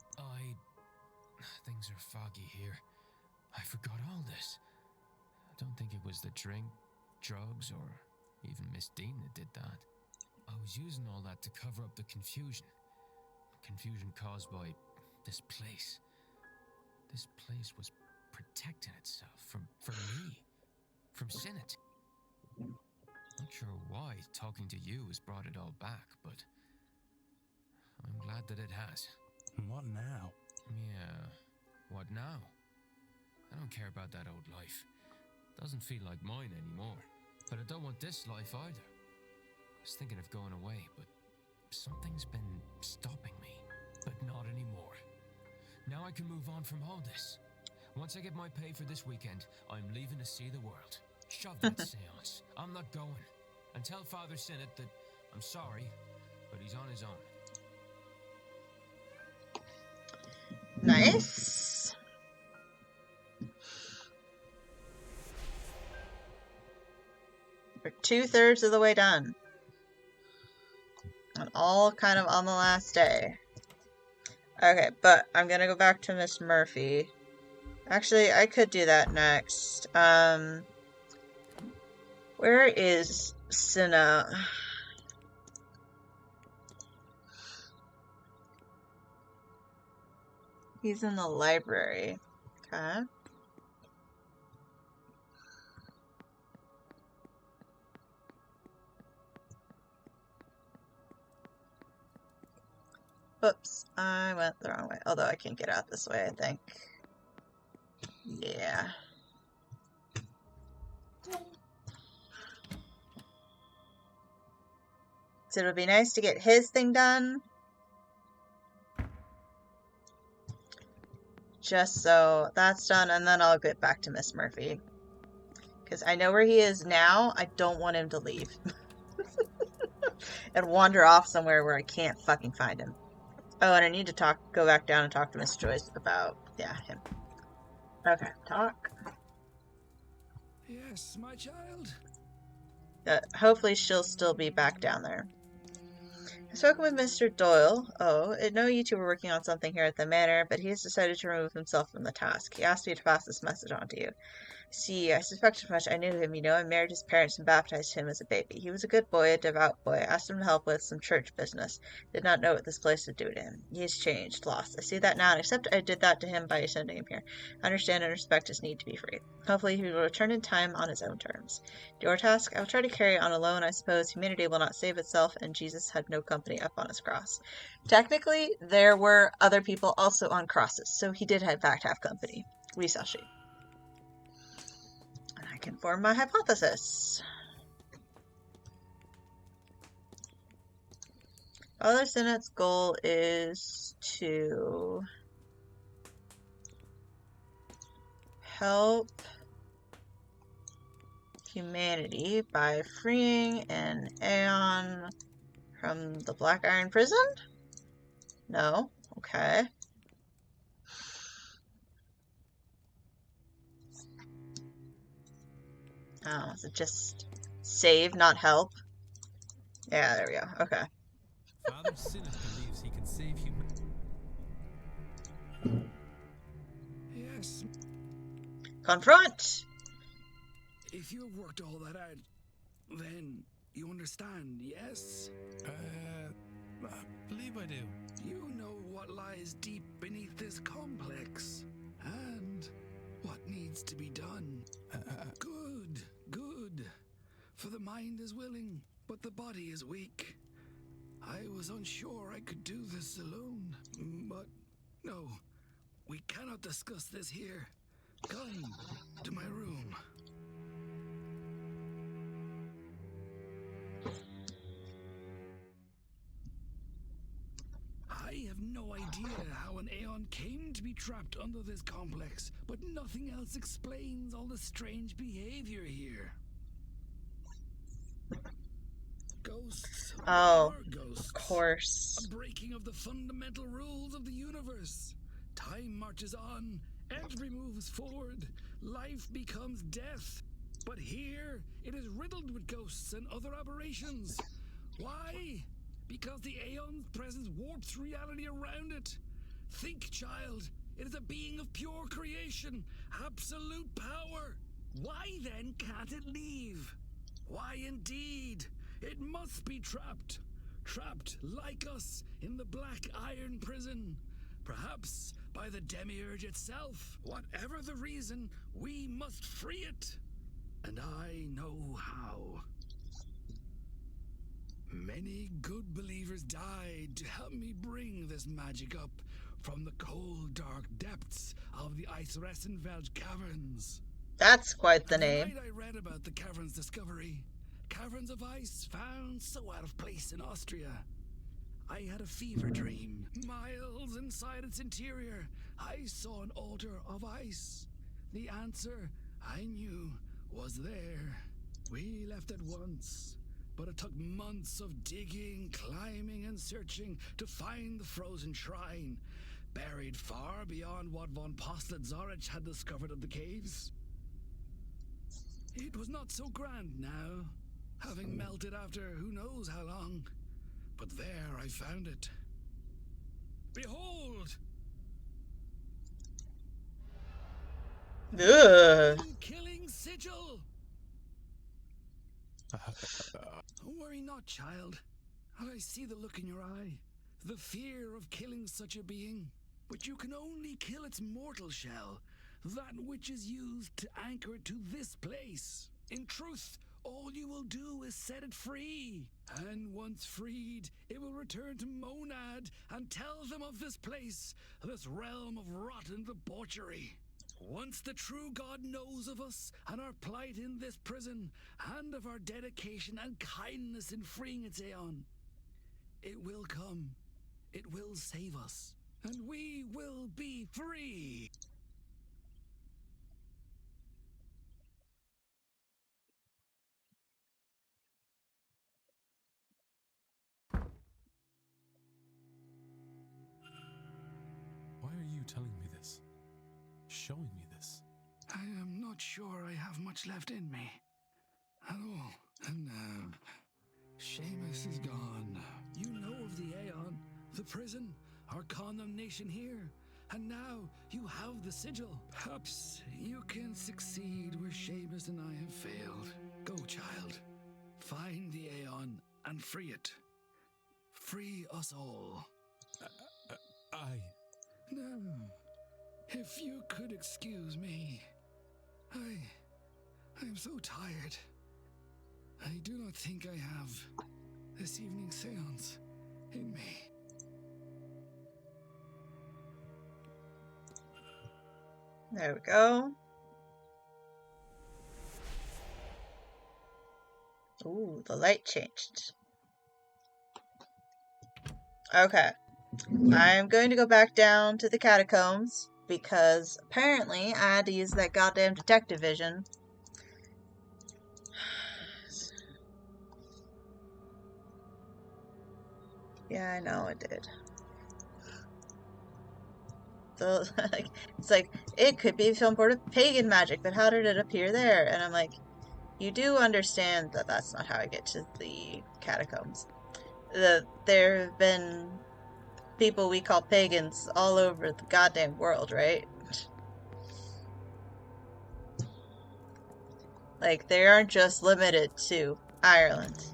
Things are foggy here. I forgot all this. I don't think it was the drink, drugs, or even Miss Dean that did that. I was using all that to cover up the confusion. confusion caused by this place. This place was protecting itself from me, from Sinnott. Not sure why talking to you has brought it all back, but I'm glad that it has. What now? Yeah, what now? I don't care about that old life. Doesn't feel like mine anymore. But I don't want this life either. I was thinking of going away, but something's been stopping me. But not anymore. Now I can move on from all this. Once I get my pay for this weekend, I'm leaving to see the world. Shove that seance. I'm not going. And tell Father Sinnott that I'm sorry, but he's on his own. Nice. We're 2/3 of the way done. And all kind of on the last day. Okay, but I'm gonna go back to Miss Murphy. Actually, I could do that next. Where is Cinna? He's in the library. Okay. Oops, I went the wrong way. Although I can get out this way, I think. Yeah. So it'll be nice to get his thing done. Just so that's done, and then I'll get back to Miss Murphy. Because I know where he is now. I don't want him to leave. And wander off somewhere where I can't fucking find him. Oh, and I need to go back down and talk to Miss Joyce about, yeah, him. Okay, talk. Yes, my child. Hopefully she'll still be back down there. I've spoken with Mr. Doyle. Oh, I know you two were working on something here at the manor, but he has decided to remove himself from the task. He asked me to pass this message on to you. See, I suspected much. I knew him, you know. I married his parents and baptized him as a baby. He was a good boy, a devout boy. I asked him to help with some church business. Did not know what this place would do to him. He has changed, lost. I see that now, and except I did that to him by sending him here. I understand and respect his need to be free. Hopefully he will return in time on his own terms. Your task, I will try to carry on alone, I suppose. Humanity will not save itself, and Jesus had no company up on his cross. Technically, there were other people also on crosses, so he did in fact have company. We shall see. I can form my hypothesis. Father Sinnott's goal is to help humanity by freeing an Aeon from the Black Iron Prison? No? Okay. Oh, is it just save, not help? Yeah, there we go. Okay. Father Sinnott believes he can save humanity. Yes. Confront! If you've worked all that out, then you understand, yes? I believe I do. You know what lies deep beneath this complex, and what needs to be done. Good, good. For the mind is willing, but the body is weak. I was unsure I could do this alone, but no, we cannot discuss this here. Come to my room. I have no idea how an Aeon came to be trapped under this complex, but nothing else explains all the strange behavior here. Ghosts. Oh, ghosts. Of course. A breaking of the fundamental rules of the universe. Time marches on, entropy moves forward, life becomes death. But here, it is riddled with ghosts and other aberrations. Why? Because the Aeon's presence warps reality around it. Think, child. It is a being of pure creation, absolute power. Why then can't it leave? Why indeed? It must be trapped. trapped like us in the Black Iron Prison, perhaps by the Demiurge itself. Whatever the reason, we must free it. And I know how. Many good believers died to help me bring this magic up from the cold, dark depths of the Eisressenwelt caverns. That's quite the name. The night I read about the caverns' discovery, caverns of ice found so out of place in Austria, I had a fever dream. Miles inside its interior, I saw an altar of ice. The answer, I knew, was there. We left at once, but it took months of digging, climbing, and searching to find the frozen shrine, buried far beyond what von Postlett-Zorich had discovered of the caves. It was not so grand now, having melted after who knows how long, but there I found it. Behold! Ugh. Killing sigil! Worry not, child. I see the look in your eye, the fear of killing such a being. But you can only kill its mortal shell, that which is used to anchor it to this place. In truth, all you will do is set it free. And once freed, it will return to Monad and tell them of this place, this realm of rot and debauchery. Once the true God knows of us and our plight in this prison, and of our dedication and kindness in freeing its Aeon, it will come, it will save us, and we will be free. Why are you telling me this? Showing me this? I am not sure I have much left in me at all. And now, Seamus is gone. You know of the Aeon, the prison, our condemnation here. And now you have the sigil. Perhaps you can succeed where Seamus and I have failed. Go, child. Find the Aeon and free it. Free us all. No. If you could excuse me. I'm so tired. I do not think I have this evening's seance in me. There we go. Ooh, the light changed. Okay. I'm going to go back down to the catacombs because apparently I had to use that goddamn detective vision. Yeah, I know it did. So, it's like, it could be some sort of pagan magic, but how did it appear there? And I'm like, you do understand that that's not how I get to the catacombs. There have been people we call pagans all over the goddamn world, right? Like, they aren't just limited to Ireland.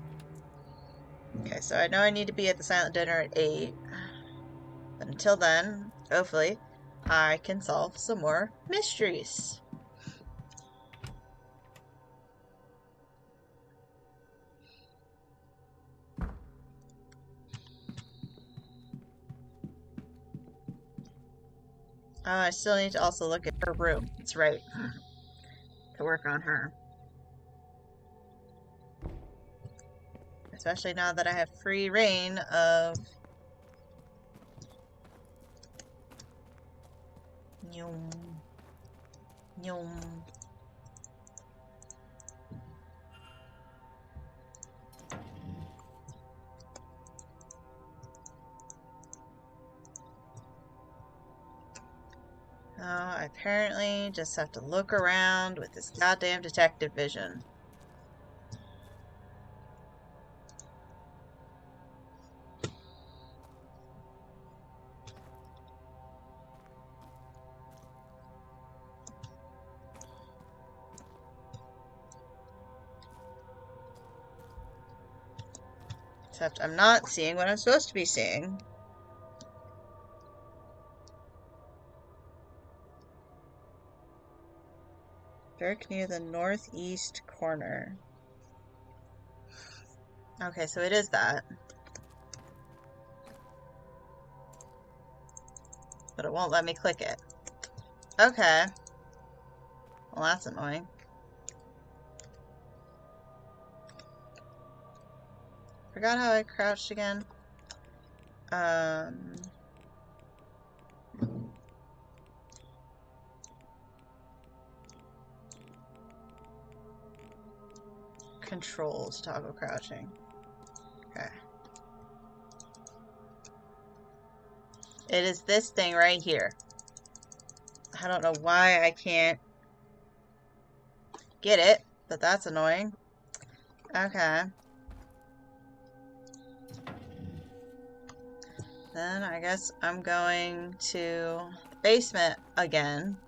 Okay, so I know I need to be at the silent dinner at 8. But until then, hopefully, I can solve some more mysteries. Oh, I still need to also look at her room. That's right. To work on her. Especially now that I have free reign of... Nyum. Nyum. I apparently just have to look around with this goddamn detective vision. Except I'm not seeing what I'm supposed to be seeing. Very near the northeast corner. Okay, so it is that. But it won't let me click it. Okay. Well, that's annoying. Forgot how I crouched again. Control to toggle crouching. Okay. It is this thing right here. I don't know why I can't get it, but that's annoying. Okay. Then I guess I'm going to the basement again.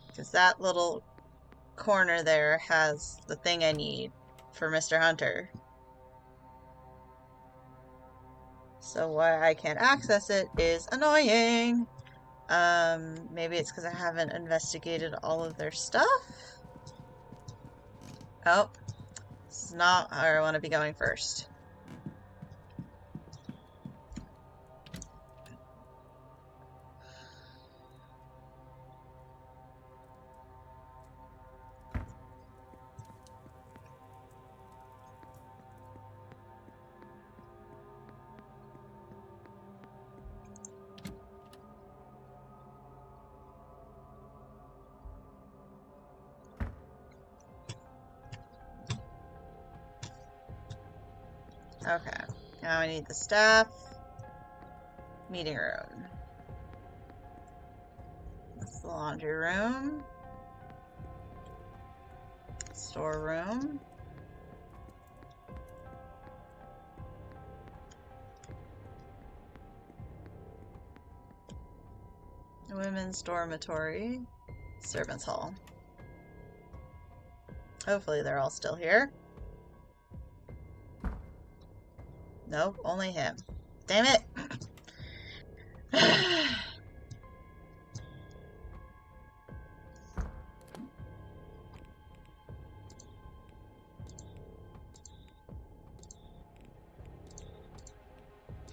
Because that little corner there has the thing I need for Mr. Hunter. So why I can't access it is annoying. Maybe it's because I haven't investigated all of their stuff? Oh, this is not where I want to be going first. Okay, now I need the staff. Meeting room. That's the laundry room. Storeroom. Women's dormitory. Servants' hall. Hopefully they're all still here. Nope, only him. Damn it!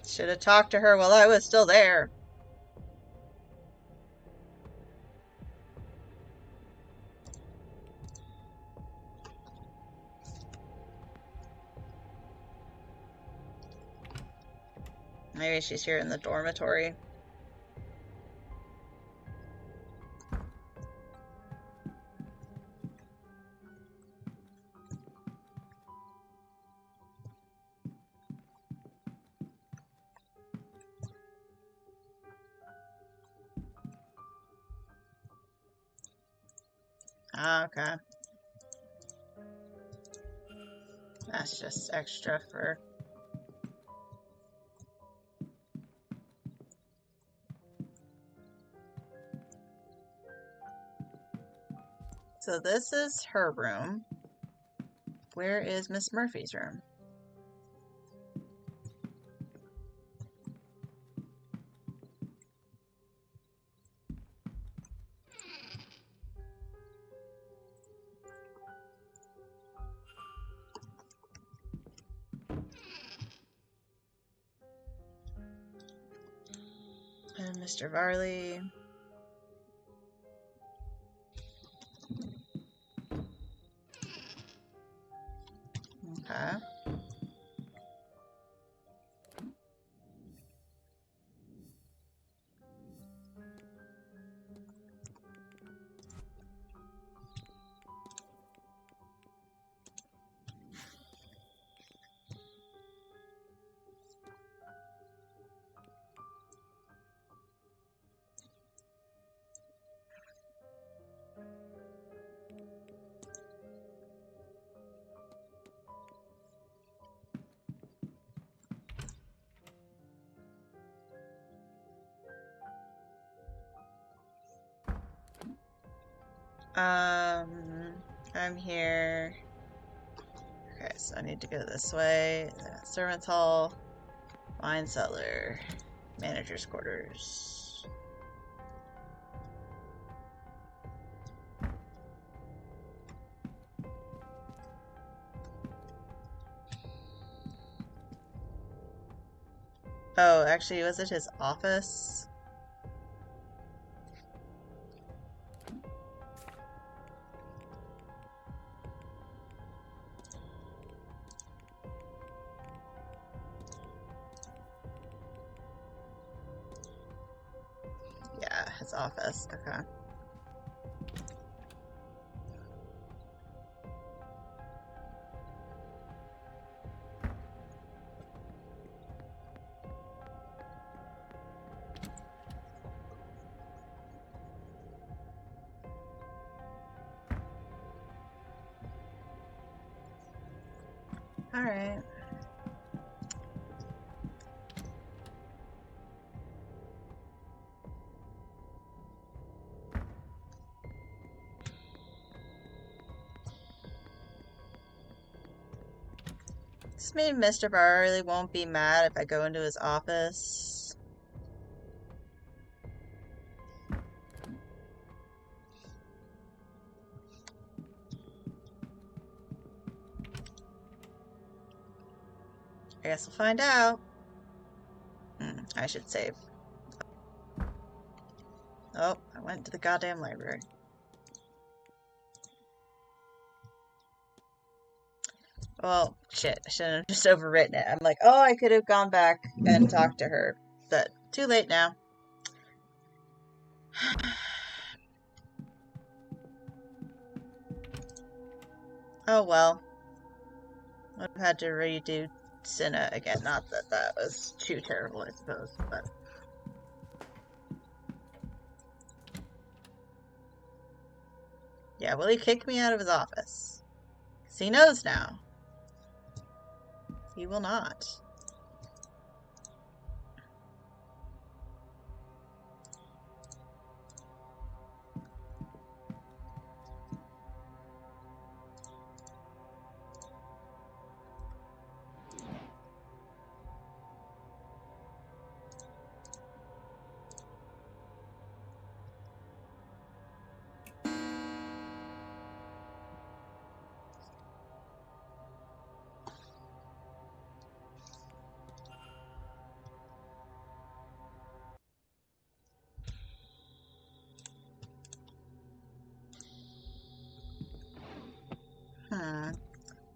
Should have talked to her while I was still there. Maybe she's here in the dormitory. Okay. That's just extra for... So this is her room. Where is Miss Murphy's room? And Mr. Varley. Okay. I'm here. Okay, so I need to go this way. Servants' hall, wine cellar, manager's quarters. Oh, actually, was it his office? Yeah, his office. Okay. All right. This means Mr. Barley won't be mad if I go into his office. I guess we'll find out. I should save. Oh, I went to the goddamn library. Well, shit, I shouldn't have just overwritten it. I'm like, oh, I could have gone back and talked to her. But too late now. Oh well. I've had to redo Cinna again. Not that that was too terrible, I suppose, but... Yeah, will he kick me out of his office? 'Cause he knows now. He will not.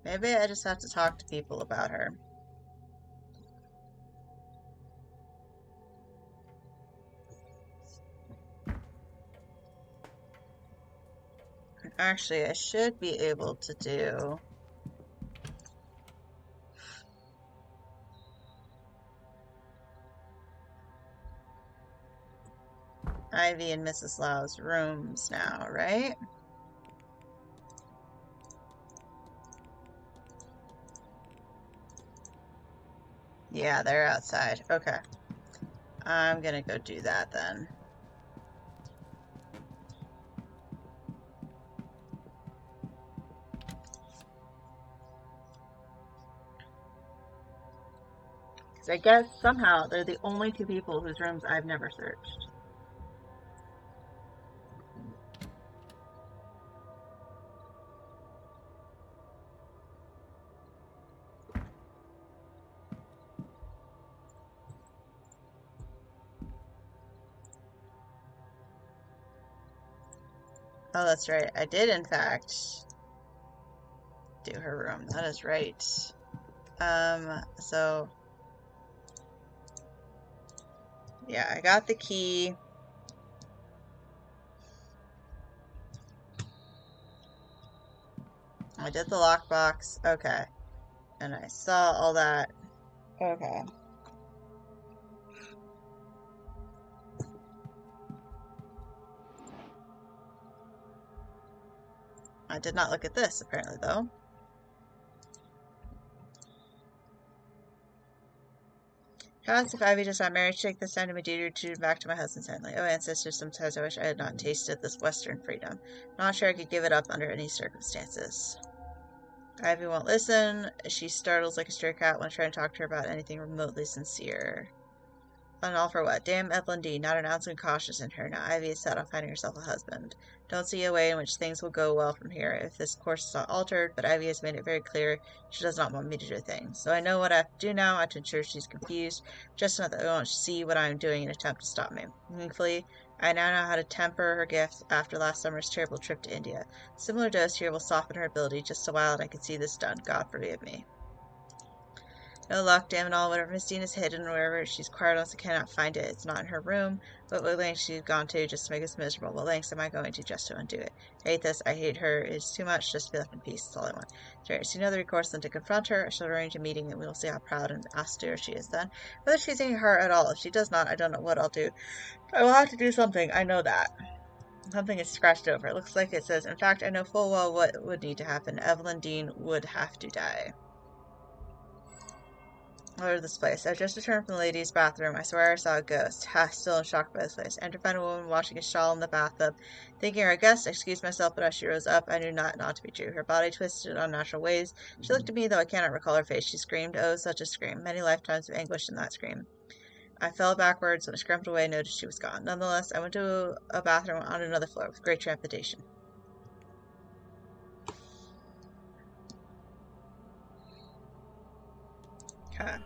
Maybe I just have to talk to people about her. Actually, I should be able to do... Ivy and Mrs. Lau's rooms now, right? Yeah, they're outside. Okay. I'm gonna go do that then. Because I guess somehow they're the only two people whose rooms I've never searched. Oh, that's right. I did, in fact, do her room. That is right. So... Yeah, I got the key. I did the lockbox. Okay. And I saw all that. Okay. I did not look at this, apparently, though. How else if Ivy does not marry to take this time to my duty to back to my husband's family? Oh, ancestors, sometimes I wish I had not tasted this Western freedom. Not sure I could give it up under any circumstances. Ivy won't listen. She startles like a stray cat when I try to talk to her about anything remotely sincere. And all for what? Damn Evelyn D. Not an ounce of cautious in her. Now Ivy is set on finding herself a husband. Don't see a way in which things will go well from here if this course is not altered, but Ivy has made it very clear she does not want me to do things. So I know what I have to do now. I have to ensure she's confused, just enough that I won't see what I am doing in an attempt to stop me. Thankfully, I now know how to temper her gift after last summer's terrible trip to India. Similar dose here will soften her ability just a while, and I can see this done. God forgive me. No luck, damn it all. Whatever Miss Dean is hidden, wherever she's quiet unless I cannot find it. It's not in her room. But what lengths she's gone to just to make us miserable. What lengths am I going to just to undo it? I hate this. I hate her. It's too much just to be left in peace. That's all I want. There is no other recourse than to confront her. I shall arrange a meeting and we will see how proud and austere she is then. Whether she's in her at all. If she does not, I don't know what I'll do. I will have to do something. I know that. Something is scratched over. It looks like it says, in fact, I know full well what would need to happen. Evelyn Dean would have to die. What is this place? I just returned from the ladies' bathroom. I swear I saw a ghost. Ha, still in shock by this place. I find a woman washing a shawl in the bathtub. Thinking her a guest, I excused myself, but as she rose up, I knew not to be true. Her body twisted in unnatural ways. She looked at me, though I cannot recall her face. She screamed. Oh, such a scream. Many lifetimes of anguish in that scream. I fell backwards. When I scrambled away, I noticed she was gone. Nonetheless, I went to a bathroom on another floor with great trepidation. Okay.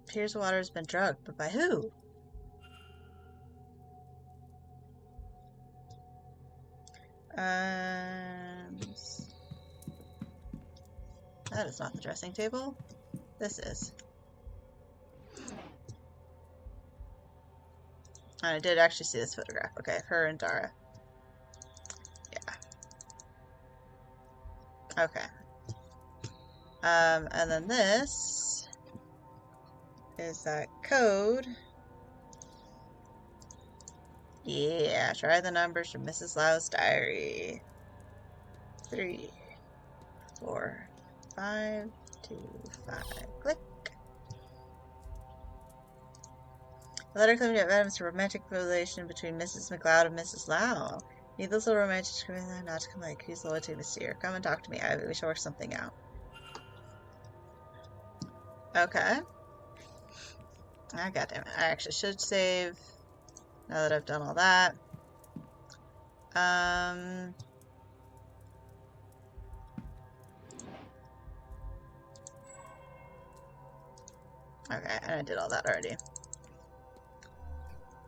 Appears the water has been drugged, but by who? That is not the dressing table. This is. I did actually see this photograph. Okay, her and Dara. Yeah. Okay. And then this is that code. Yeah, try the numbers from Mrs. Lau's diary. 3, 4, 5, 2, 5. Click. The letter claimed to have evidence of a romantic relation between Mrs. McLeod and Mrs. Lau. Needless little romantic not to come like who's loyalty this year. Come and talk to me, Ivy. We shall work something out. Okay. Ah, goddammit. I actually should save now that I've done all that. Okay, and I did all that already.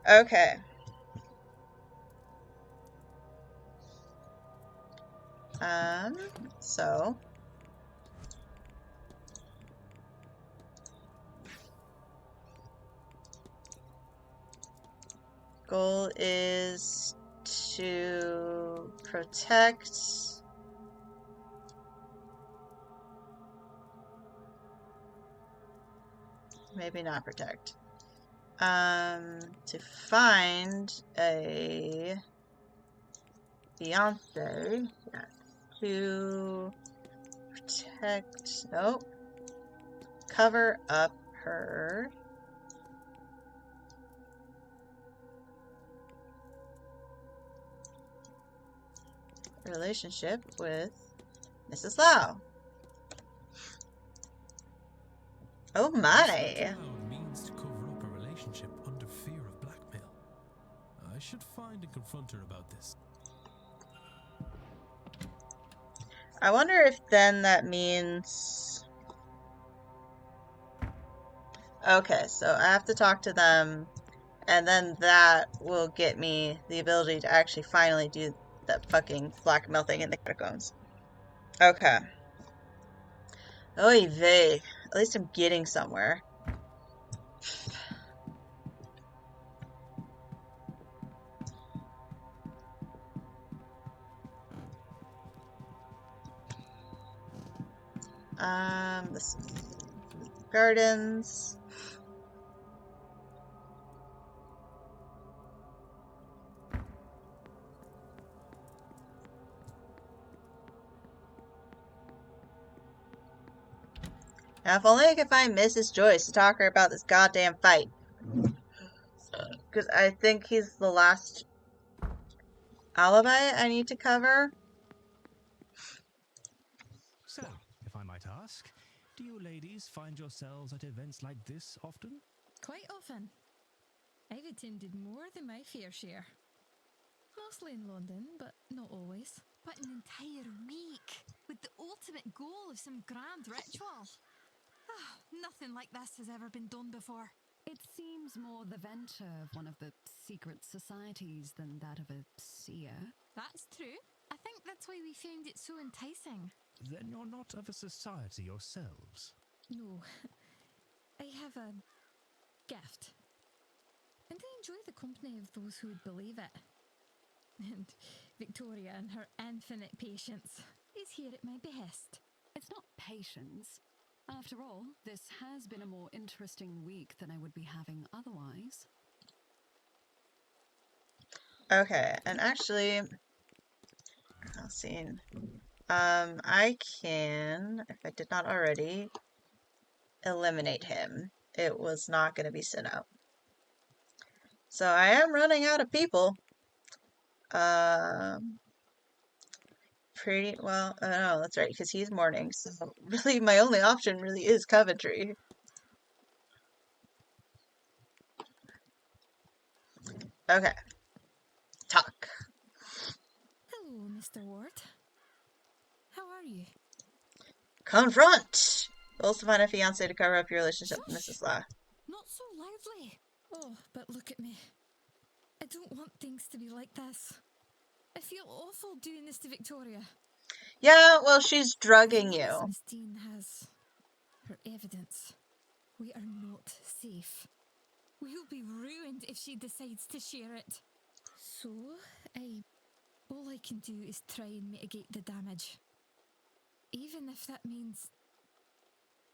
Okay. So goal is to protect maybe not protect. To find a fiance, yes. To protect, nope. Cover up her relationship with Mrs. Lau. Oh my! Means to cover up a relationship under fear of blackmail. I should find and confront her about this. I wonder if then that means... Okay, so I have to talk to them And then that will get me the ability to actually finally do that fucking blackmail thing in the catacombs. Okay. Oy vey. At least I'm getting somewhere. This is gardens. Now, if only I could find Mrs. Joyce to talk to her about this goddamn fight. Because I think he's the last alibi I need to cover. So, if I might ask, do you ladies find yourselves at events like this often? Quite often. I've attended more than my fair share. Mostly in London, but not always. But an entire week, with the ultimate goal of some grand ritual. Ah, nothing like this has ever been done before. It seems more the venture of one of the secret societies than that of a seer. That's true. I think that's why we found it so enticing. Then you're not of a society yourselves? No. I have a gift. And I enjoy the company of those who would believe it. And Victoria and her infinite patience is here at my behest. It's not patience. After all, this has been a more interesting week than I would be having otherwise. Okay, and actually, I'll see. I can, if I did not already, eliminate him. It was not going to be sent out. So I am running out of people. Pretty well, no, that's right, because he's morning, so really my only option really is Coventry. Okay. Talk. Hello, Mr. Ward. How are you? Confront! Also find a fiancé to cover up your relationship with Mrs. La. Not so loudly. Oh, but look at me. I don't want things to be like this. I feel awful doing this to Victoria. Yeah, well, she's drugging you. Miss Dean has her evidence. We are not safe. We'll be ruined if she decides to share it. So, all I can do is try and mitigate the damage. Even if that means...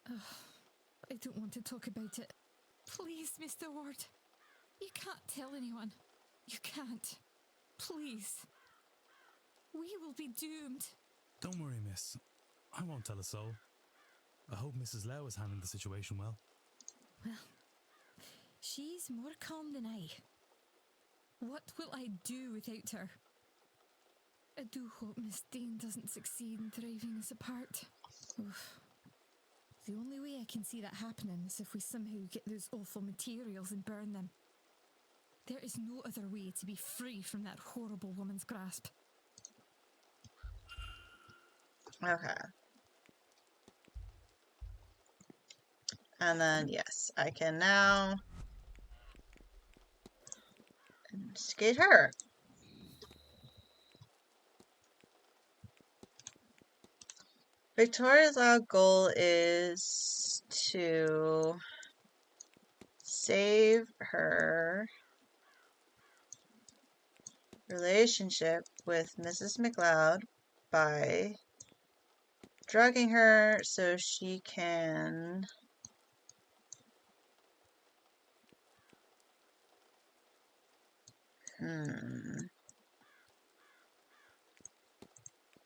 I don't want to talk about it. Please, Mr. Ward. You can't tell anyone. You can't. Please. We will be doomed. Don't worry, miss. I won't tell a soul. I hope Mrs. Lau is handling the situation well. Well, she's more calm than I. What will I do without her? I do hope Miss Dean doesn't succeed in driving us apart. Oof. The only way I can see that happening is if we somehow get those awful materials and burn them. There is no other way to be free from that horrible woman's grasp. Okay. And then, yes, I can now investigate her. Victoria's goal is to save her relationship with Mrs. McLeod by drugging her so she can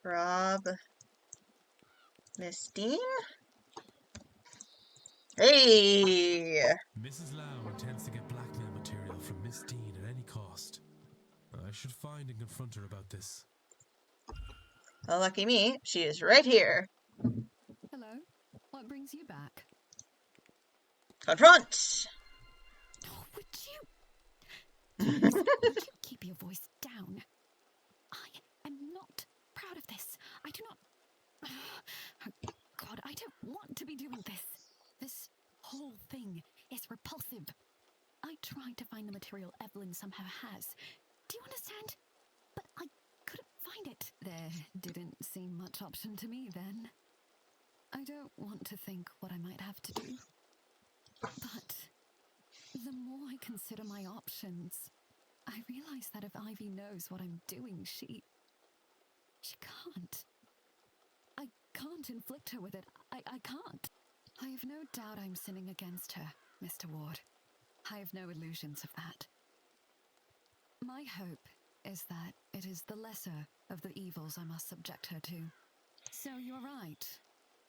rob Miss Dean? Hey! Mrs. Lau intends to get blackmail material from Miss Dean at any cost. I should find and confront her about this. Well, lucky me, she is right here. Hello. What brings you back? Confront! Oh, would you keep your voice down? I am not proud of this. I do not... Oh, God, I don't want to be doing this. This whole thing is repulsive. I I tried to find the material Evelyn somehow has. Do you understand? But I couldn't find it. There didn't seem much option to me then. I don't want to think what I might have to do. But the more I consider my options, I realize that if Ivy knows what I'm doing, she can't. I can't inflict her with it. I can't. I have no doubt I'm sinning against her, Mr. Ward. I have no illusions of that. My hope is that it is the lesser of the evils I must subject her to. So you're right,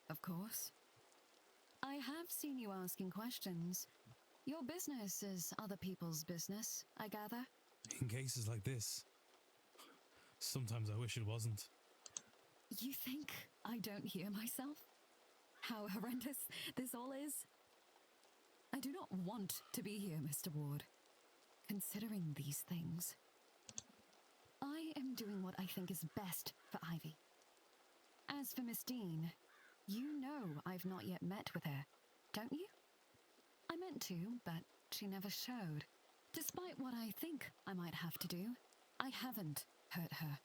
of course. I have seen you asking questions. Your business is other people's business, I gather. In cases like this, sometimes I wish it wasn't. You think I don't hear myself? How horrendous this all is? I do not want to be here, Mr. Ward. Considering these things, I am doing what I think is best for Ivy. As for Miss Dean, you know I've not yet met with her, don't you? I meant to, but she never showed. Despite what I think I might have to do, I haven't hurt her.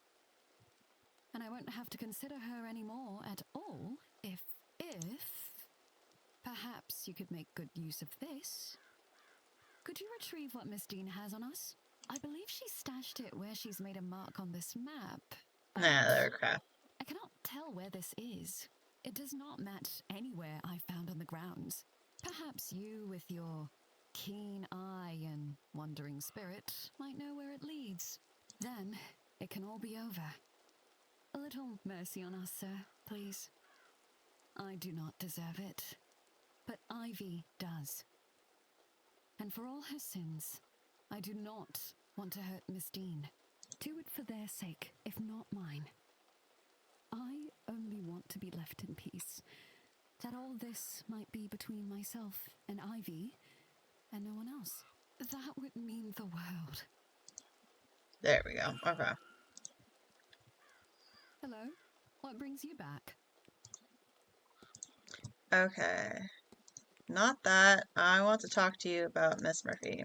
And I won't have to consider her anymore at all if perhaps you could make good use of this. Could you retrieve what Miss Dean has on us? I believe she stashed it where she's made a mark on this map. Nah, they're crap. I cannot tell where this is. It does not match anywhere I found on the grounds. Perhaps you, with your keen eye and wandering spirit, might know where it leads. Then it can all be over. A little mercy on us, sir, please. I do not deserve it, but Ivy does. And for all her sins, I do not want to hurt Miss Dean. Do it for their sake, if not mine. I only want to be left in peace. That all this might be between myself and Ivy, and no one else. That would mean the world. There we go. Okay. Hello? What brings you back? Okay. Not that. I want to talk to you about Miss Murphy.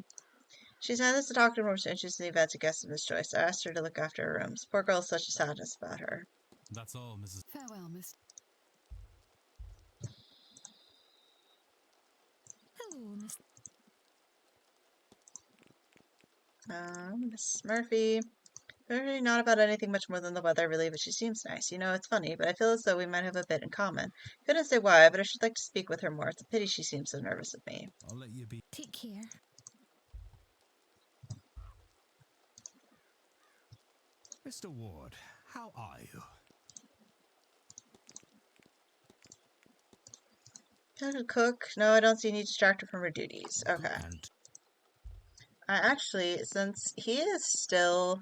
She's had us to talk to her most interested in the events of guest of Miss Joyce. I asked her to look after her rooms. Poor girl has such a sadness about her. That's all, Mrs. Farewell, Miss. Hello, Miss. Miss Murphy. Really not about anything much more than the weather, really, but she seems nice. You know, it's funny, but I feel as though we might have a bit in common. Couldn't say why, but I should like to speak with her more. It's a pity she seems so nervous with me. I'll let you be. Take care. Mr. Ward, how are you? Can I cook? No, I don't see any distractor from her duties. Okay. Actually, since he is still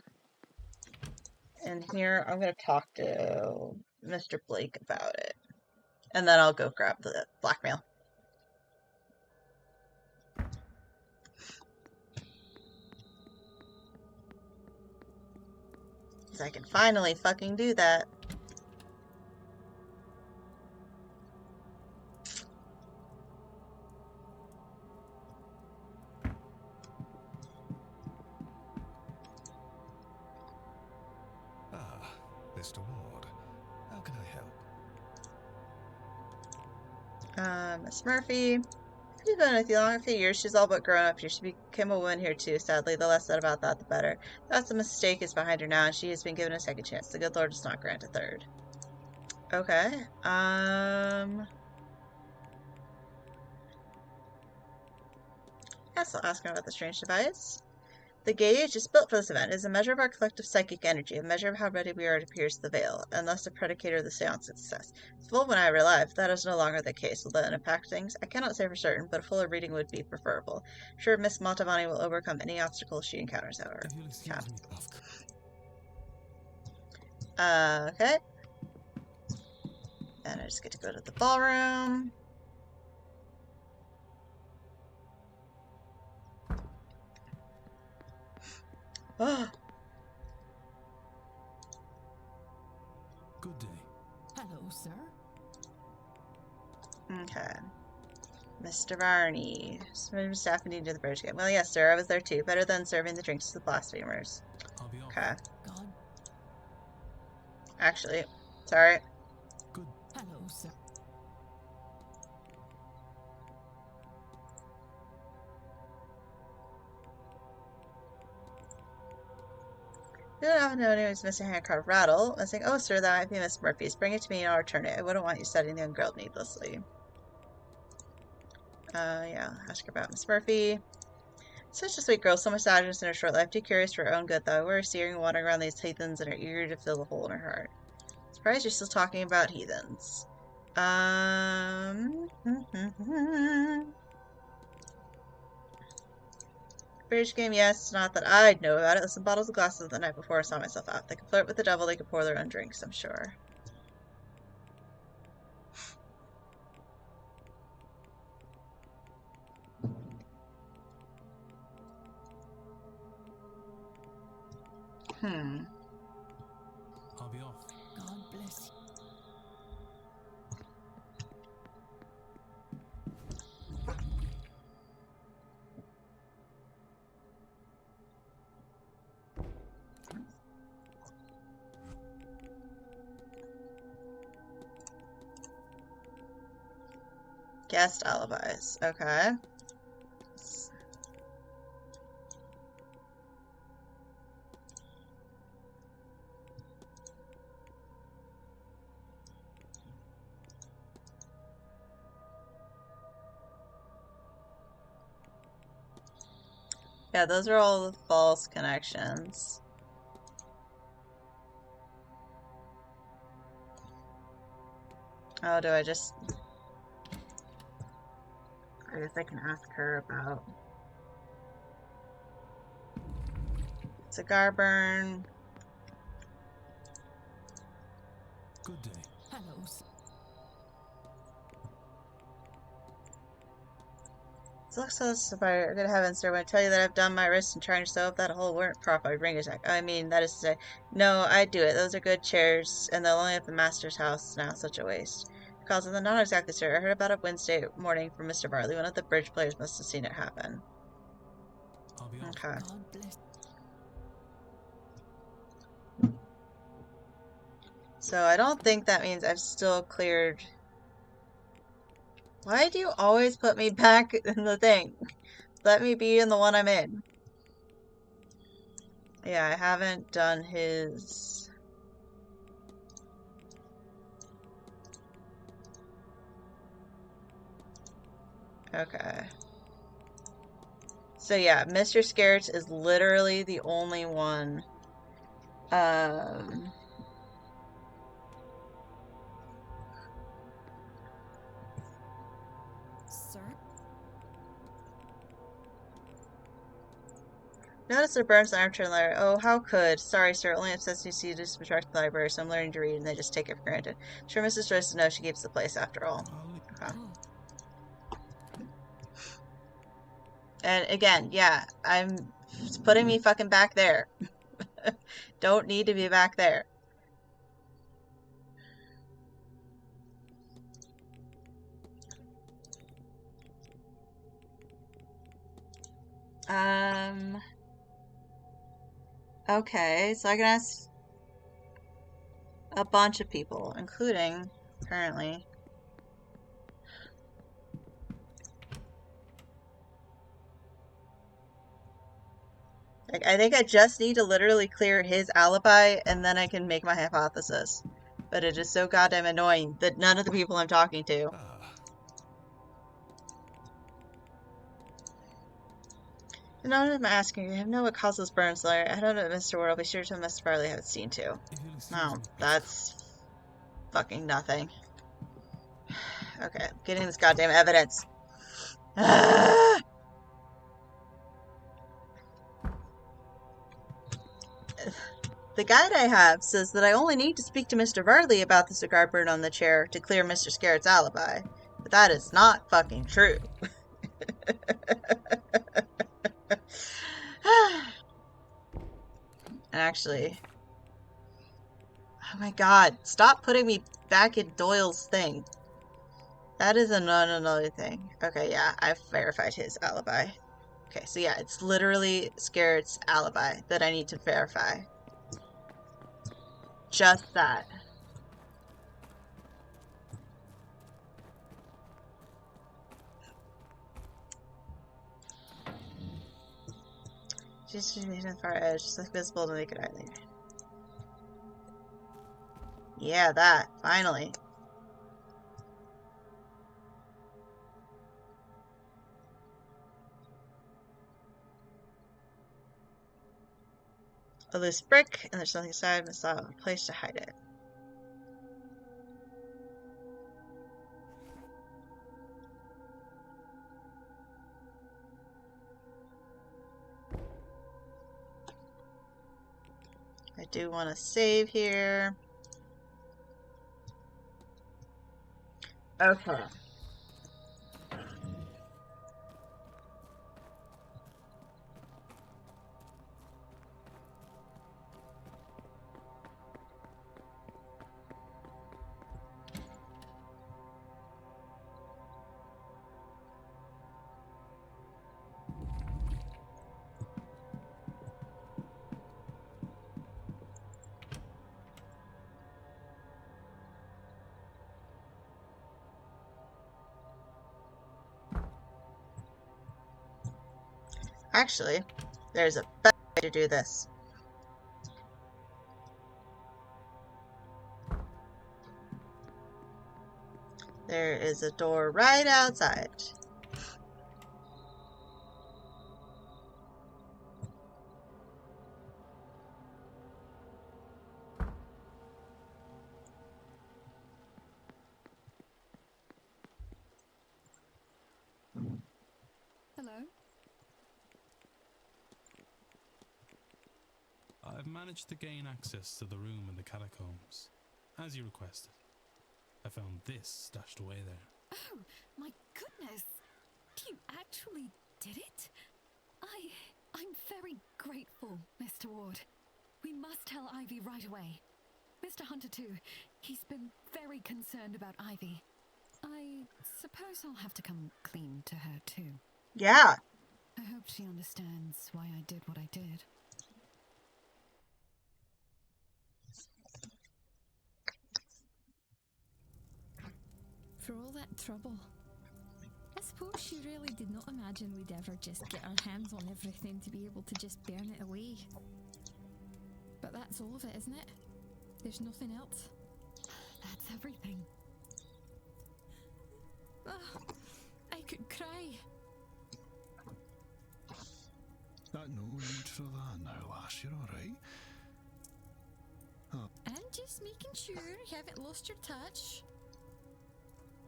in here, I'm going to talk to Mr. Blake about it. And then I'll go grab the blackmail. Because I can finally fucking do that. Mr. Ward, how can I help? Miss Murphy. She's been with you long. A few years. She's all but grown up here. She became a woman here too. Sadly, the less said about that, the better. That's a mistake is behind her now, and she has been given a second chance. The good Lord does not grant a third. Okay. Yes, I'll ask her about the strange device. The gauge is built for this event. It is a measure of our collective psychic energy, a measure of how ready we are to pierce the veil, and thus a predicator of the seance's success. If Wolf and I are alive, that is no longer the case. Will that impact things? I cannot say for certain, but a fuller reading would be preferable. I'm sure Miss Montavani will overcome any obstacles she encounters, however. Okay. And I just get to go to the ballroom. Oh. Good day. Hello, sir. Okay. Mr. Varney. Staff meeting to the bridge game. Well, yes, sir. I was there too. Better than serving the drinks to the blasphemers. I'll be off. Okay. God. Actually, sorry. Hello, sir. You don't often know anyone's missing a handcart rattle. I think, oh, sir, that might be Miss Murphy's. Bring it to me and I'll return it. I wouldn't want you studying the young girl needlessly. Yeah, ask her about Miss Murphy. Such a sweet girl, so much sadness in her short life. Too curious for her own good, though. We're seeing her wandering around these heathens and are eager to fill the hole in her heart. Surprised you're still talking about heathens. Bridge game, yes. Not that I'd know about it. Some bottles of glasses the night before I saw myself out. They could flirt with the devil, they could pour their own drinks, I'm sure. I'll be off. God bless Guest alibis. Okay. Yeah, those are all the false connections. Oh, do I just... I guess I can ask her about... Cigar burn. Good day. Hello, sir. Looks so good heavens, sir. When I tell you that I've done my wrist and trying to sew up that hole weren't proper ring attack. I mean, that is to say, no, I'd do it. Those are good chairs, and they'll only at the master's house now. Such a waste. Because of the not exactly, sir. I heard about it Wednesday morning from Mr. Varley. One of the bridge players must have seen it happen. I'll be off. Okay. God bless. So I don't think that means I've still cleared. Why do you always put me back in the thing? Let me be in the one I'm in. Yeah, I haven't done his... Okay. So yeah, Mr. Scarrett is literally the only one. Sir? Notice there burns the armchair in the library. Oh, how could? Sorry, sir. Only upsets you see to subtract the library, so I'm learning to read and they just take it for granted. Sure, Mrs. Joyce knows she keeps the place after all. Okay. And again, yeah, it's putting me fucking back there. Don't need to be back there. Okay, so I can ask a bunch of people, including, apparently, like, I think I just need to literally clear his alibi, and then I can make my hypothesis. But it is so goddamn annoying that none of the people I'm talking to. And I'm asking you, I know what causes burns, Larry. I don't know, Mr. Ward. I'll be sure to tell Mr. Farley how it's seen to. No, that's fucking nothing. Okay, getting this goddamn evidence. The guide I have says that I only need to speak to Mr. Varley about the cigar burn on the chair to clear Mr. Scarrett's alibi. But that is not fucking true. Actually, oh my god, stop putting me back in Doyle's thing. That is another thing. Okay, yeah, I've verified his alibi. Okay, so yeah, it's literally Scarrett's alibi that I need to verify. Just that. Just on the far edge, just like visible to naked eye later. Yeah, that. Finally. A loose brick, and there's nothing inside, but a place to hide it. I do want to save here. Okay. Actually, there's a better way to do this. There is a door right outside. Hello? I've managed to gain access to the room in the catacombs, as you requested. I found this stashed away there. Oh, my goodness! You actually did it? I'm very grateful, Mr. Ward. We must tell Ivy right away. Mr. Hunter too. He's been very concerned about Ivy. I suppose I'll have to come clean to her too. Yeah. I hope she understands why I did what I did. For all that trouble. I suppose she really did not imagine we'd ever just get our hands on everything to be able to just burn it away. But that's all of it, isn't it? There's nothing else. That's everything. Oh, I could cry. No need for that now, lass. You're alright. I'm just making sure you haven't lost your touch.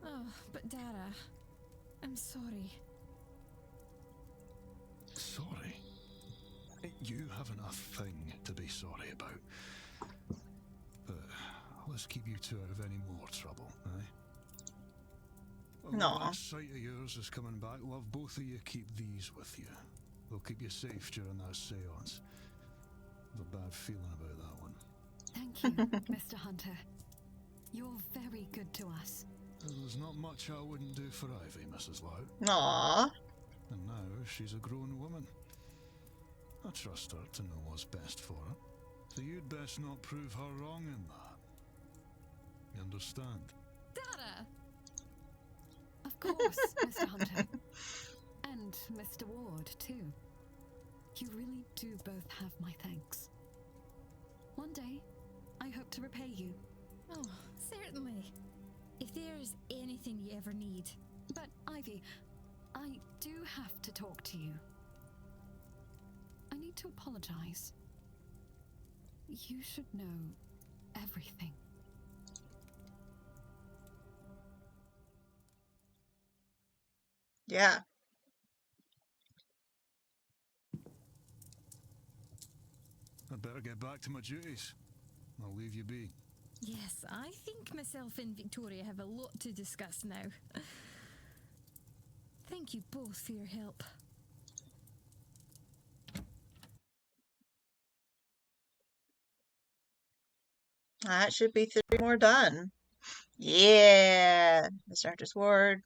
Oh, but Dara, I'm sorry. Sorry? You haven't a thing to be sorry about. But let's keep you two out of any more trouble, eh? No. That sight of yours is coming back. We'll have both of you keep these with you. They'll keep you safe during that seance. I have a bad feeling about that one. Thank you, Mr. Hunter. You're very good to us. There's not much I wouldn't do for Ivy, Mrs. Lowe. Aww. And now she's a grown woman. I trust her to know what's best for her. So you'd best not prove her wrong in that. You understand? Dara! Of course, Mr. Hunter. And Mr. Ward, too. You really do both have my thanks. One day, I hope to repay you. Oh, certainly. If there's anything you ever need. But, Ivy, I do have to talk to you. I need to apologize. You should know everything. Yeah. I'd better get back to my duties. I'll leave you be. Yes, I think myself and Victoria have a lot to discuss now. Thank you both for your help. That should be 3 more done. Yeah! Mr. Hunter's Ward.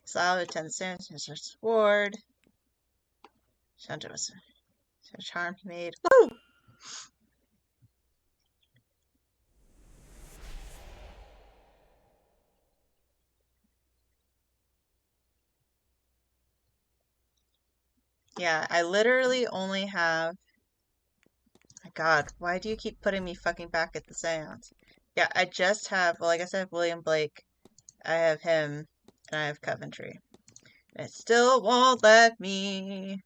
Slough attends Mr. Hunter's Ward. Hunter was a charm he made. Woo! Yeah, I literally only have... My god, why do you keep putting me fucking back at the seance? Yeah, I just have... Well, I guess I have William Blake. I have him. And I have Coventry. And it still won't let me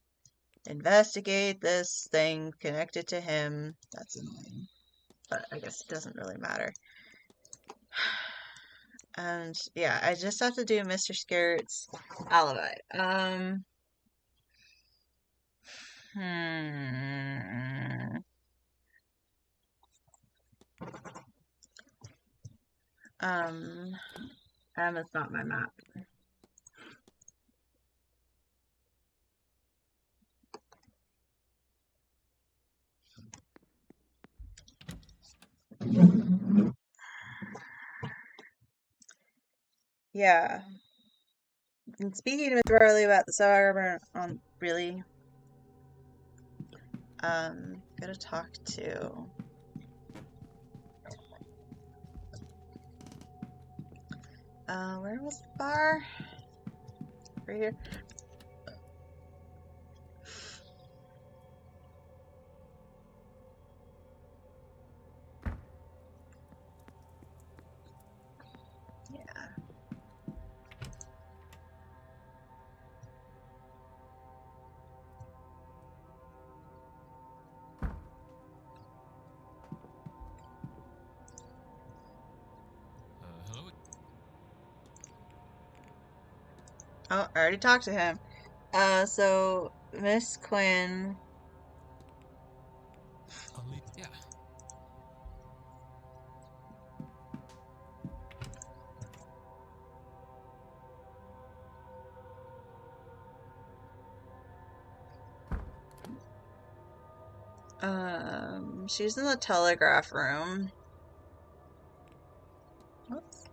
investigate this thing connected to him. That's annoying. But I guess it doesn't really matter. And yeah, I just have to do Mr. Scarrett's alibi. It's not my map. Yeah. And speaking with Riley about the Sour on really gotta talk to where was the bar? Right here. Hello? Oh, I already talked to him. So Miss Quinn. Yeah. She's in the telegraph room. Oops.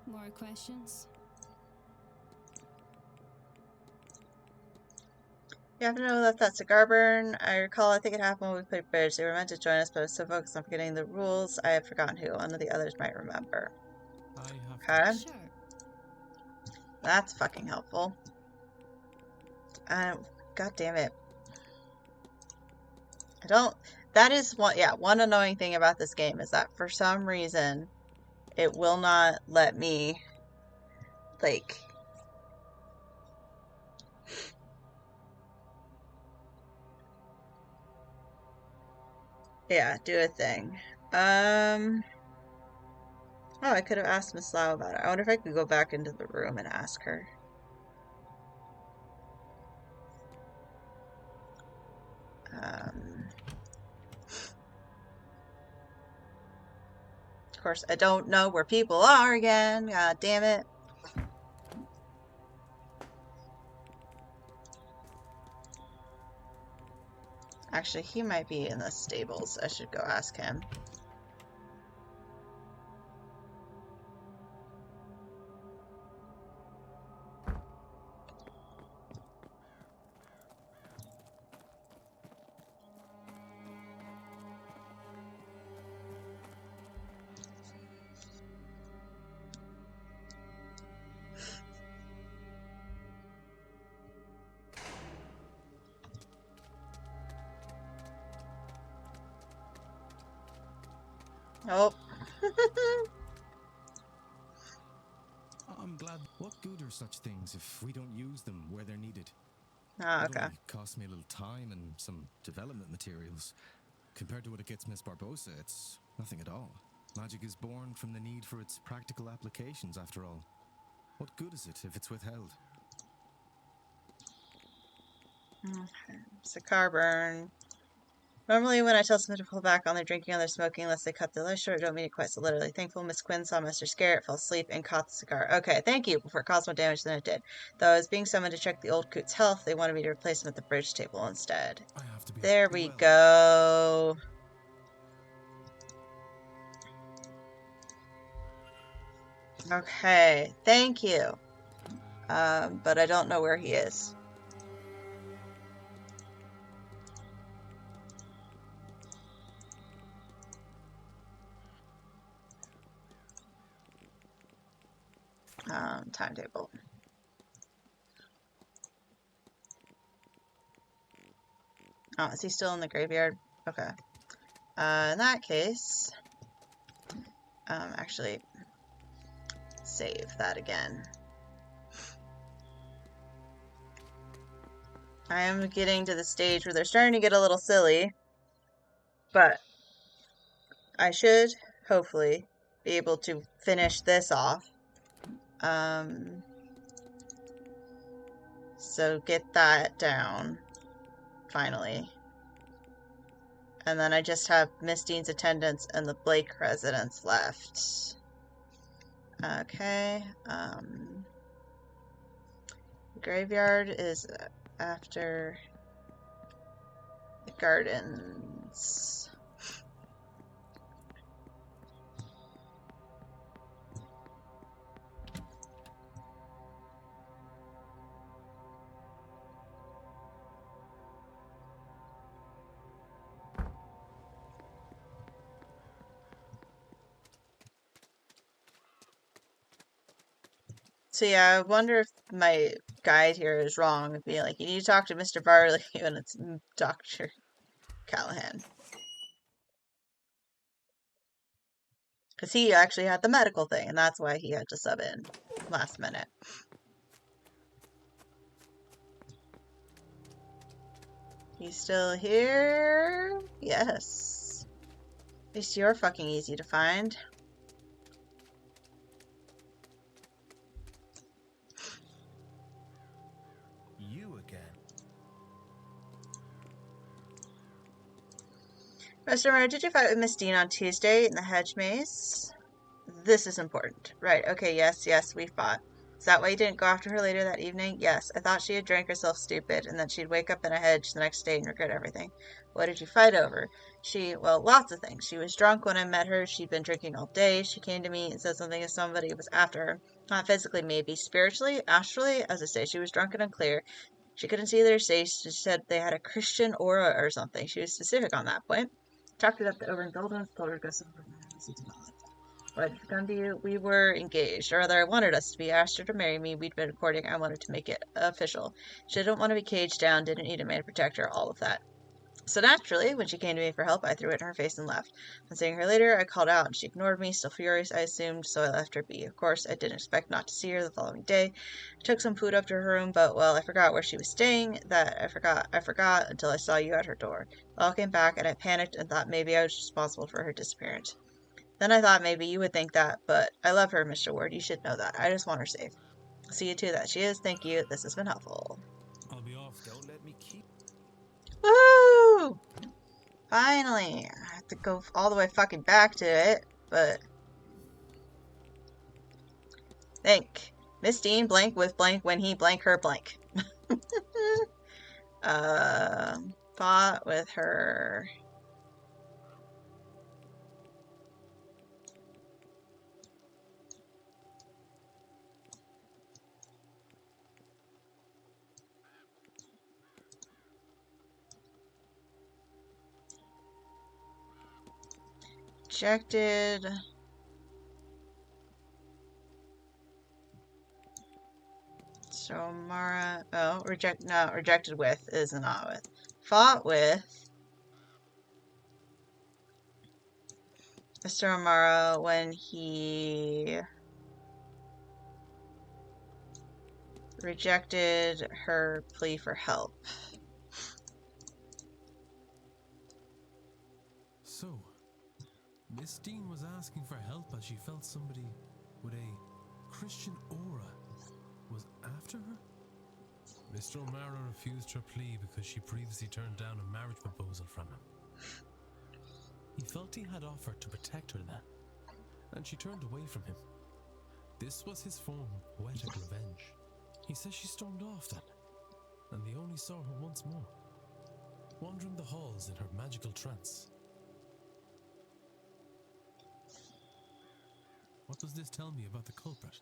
More questions? You have to know that that's a Garburn. I recall, I think it happened when we played bridge. They were meant to join us, but I was so focused on forgetting the rules, I have forgotten who. One of the others might remember. Okay. Sure. That's fucking helpful. God damn it. I don't... That is one... Yeah, one annoying thing about this game is that for some reason, it will not let me, like... Yeah, do a thing. Oh, I could have asked Miss Lau about it. I wonder if I could go back into the room and ask her. Of course, I don't know where people are again. God damn it. Actually, he might be in the stables. I should go ask him. Oh. I'm glad. What good are such things if we don't use them where they're needed? Ah, It okay. only costs me a little time and some development materials. Compared to what it gets Miss Barbosa, it's nothing at all. Magic is born from the need for its practical applications, after all. What good is it if it's withheld? Okay. So car burn. Normally when I tell someone to pull back on their drinking or their smoking unless they cut their life short, I don't mean it quite so literally. Thankful Miss Quinn saw Mr. Scarrett, fell asleep, and caught the cigar. Okay, thank you, before it caused more damage than it did. Though I was being summoned to check the old coot's health, they wanted me to replace him at the bridge table instead. There we go. Okay, thank you. But I don't know where he is. Timetable. Oh, is he still in the graveyard? Okay. In that case, actually, save that again. I am getting to the stage where they're starting to get a little silly, but I should, hopefully, be able to finish this off. So get that down, finally. And then I just have Miss Dean's attendance and the Blake residence left. Okay, graveyard is after the gardens. So yeah, I wonder if my guide here is wrong. Being like, you need to talk to Mr. Barley when it's Dr. Callahan. Because he actually had the medical thing, and that's why he had to sub in last minute. He's still here? Yes. At least you're fucking easy to find. You again. Mr. Murray, did you fight with Miss Dean on Tuesday in the hedge maze? This is important. Right, okay, yes, we fought. Is that why you didn't go after her later that evening? Yes, I thought she had drank herself stupid, and that she'd wake up in a hedge the next day and regret everything. What did you fight over? Well, lots of things. She was drunk when I met her. She'd been drinking all day. She came to me and said something to somebody who was after her. Not physically, maybe. Spiritually, astrally, as I say, she was drunk and unclear. She couldn't see their face. She said they had a Christian aura or something. She was specific on that point. Talked it up to overindulgence, told her to go somewhere. What had come to you? We were engaged, or rather I wanted us to be. I asked her to marry me. We'd been courting. I wanted to make it official. She didn't want to be caged down, didn't need a man to protect her, all of that. So naturally, when she came to me for help, I threw it in her face and left. On seeing her later, I called out and she ignored me, still furious, I assumed, so I left her be. Of course, I didn't expect not to see her the following day. I took some food up to her room, but, well, I forgot where she was staying. I forgot until I saw you at her door. It all came back, and I panicked and thought maybe I was responsible for her disappearance. Then I thought maybe you would think that, but I love her, Mr. Ward. You should know that. I just want her safe. See you too that she is. Thank you. This has been helpful. I'll be off. Don't let me keep. Woo! Finally. I have to go all the way fucking back to it, but... Think. Miss Dean blank with blank when he blank her blank. Fought with her... Rejected. So Mara, rejected with is not with. Fought with Mr. Amara when he rejected her plea for help. So, Miss Dean was asking for help as she felt somebody with a Christian aura was after her? Mr. O'Mara refused her plea because she previously turned down a marriage proposal from him. He felt he had offered to protect her then, and she turned away from him. This was his form of poetic revenge. He says she stormed off then, and they only saw her once more, wandering the halls in her magical trance. What does this tell me about the culprit?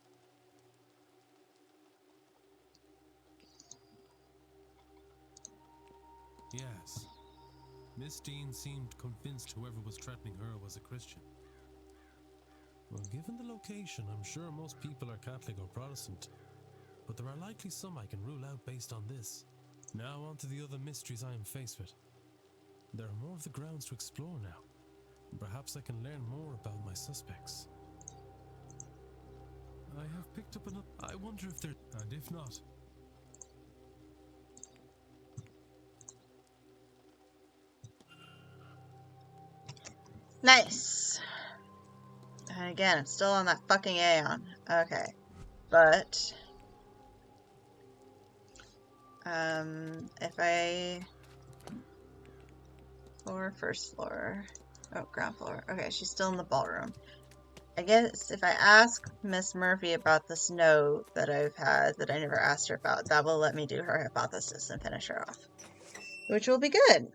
Yes, Miss Dean seemed convinced whoever was threatening her was a Christian. Well, given the location, I'm sure most people are Catholic or Protestant, but there are likely some I can rule out based on this. Now on to the other mysteries I am faced with. There are more of the grounds to explore now, and perhaps I can learn more about my suspects. I have picked up enough. I wonder if they're... And if not... Nice. And again, it's still on that fucking Aeon. Okay. But... if I... First floor. Oh, ground floor. Okay, she's still in the ballroom. I guess if I ask Miss Murphy about this note that I've had that I never asked her about, that will let me do her hypothesis and finish her off. Which will be good.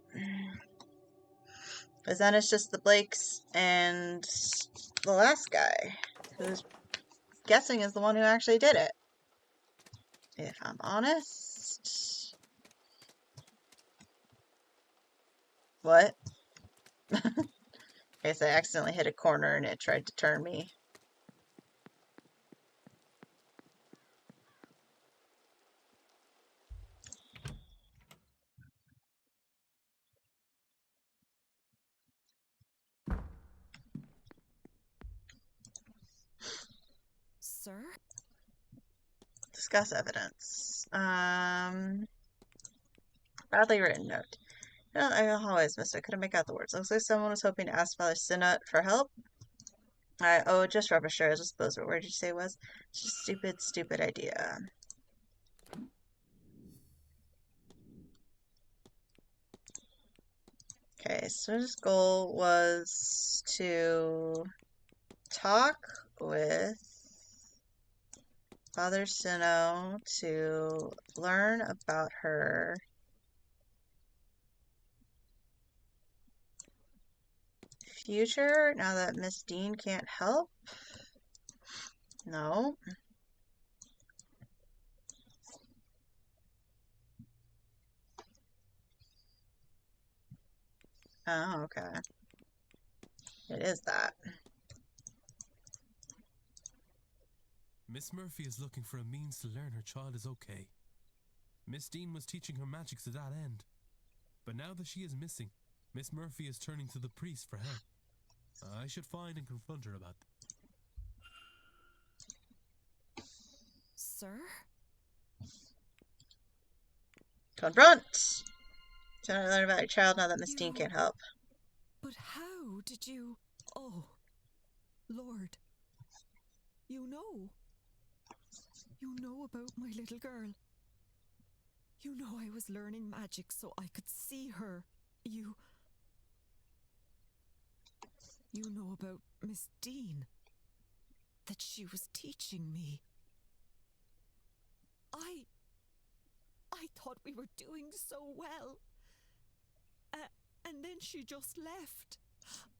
Because then it's just the Blakes and the last guy, who's guessing is the one who actually did it. If I'm honest. What? I guess I accidentally hit a corner and it tried to turn me. Sir? Discuss evidence. Badly written note. I always missed it. Couldn't make out the words. Looks like someone was hoping to ask Father Sinnott for help. Oh, just rubbish. Sure, I suppose. What word did you say it was? It's just a stupid idea. Okay, so his goal was to talk with Father Sinnoh to learn about her future now that Miss Dean can't help? No. Oh, okay. It is that. Miss Murphy is looking for a means to learn her child is okay. Miss Dean was teaching her magic to that end. But now that she is missing, Miss Murphy is turning to the priest for help. I should find and confront her about that. Sir? Confront! Trying to learn about your child now that Miss Dean can't help. But how did you... Oh, Lord. You know. You know about my little girl. You know I was learning magic so I could see her. You know about Miss Dean. That she was teaching me. I thought we were doing so well. And then she just left.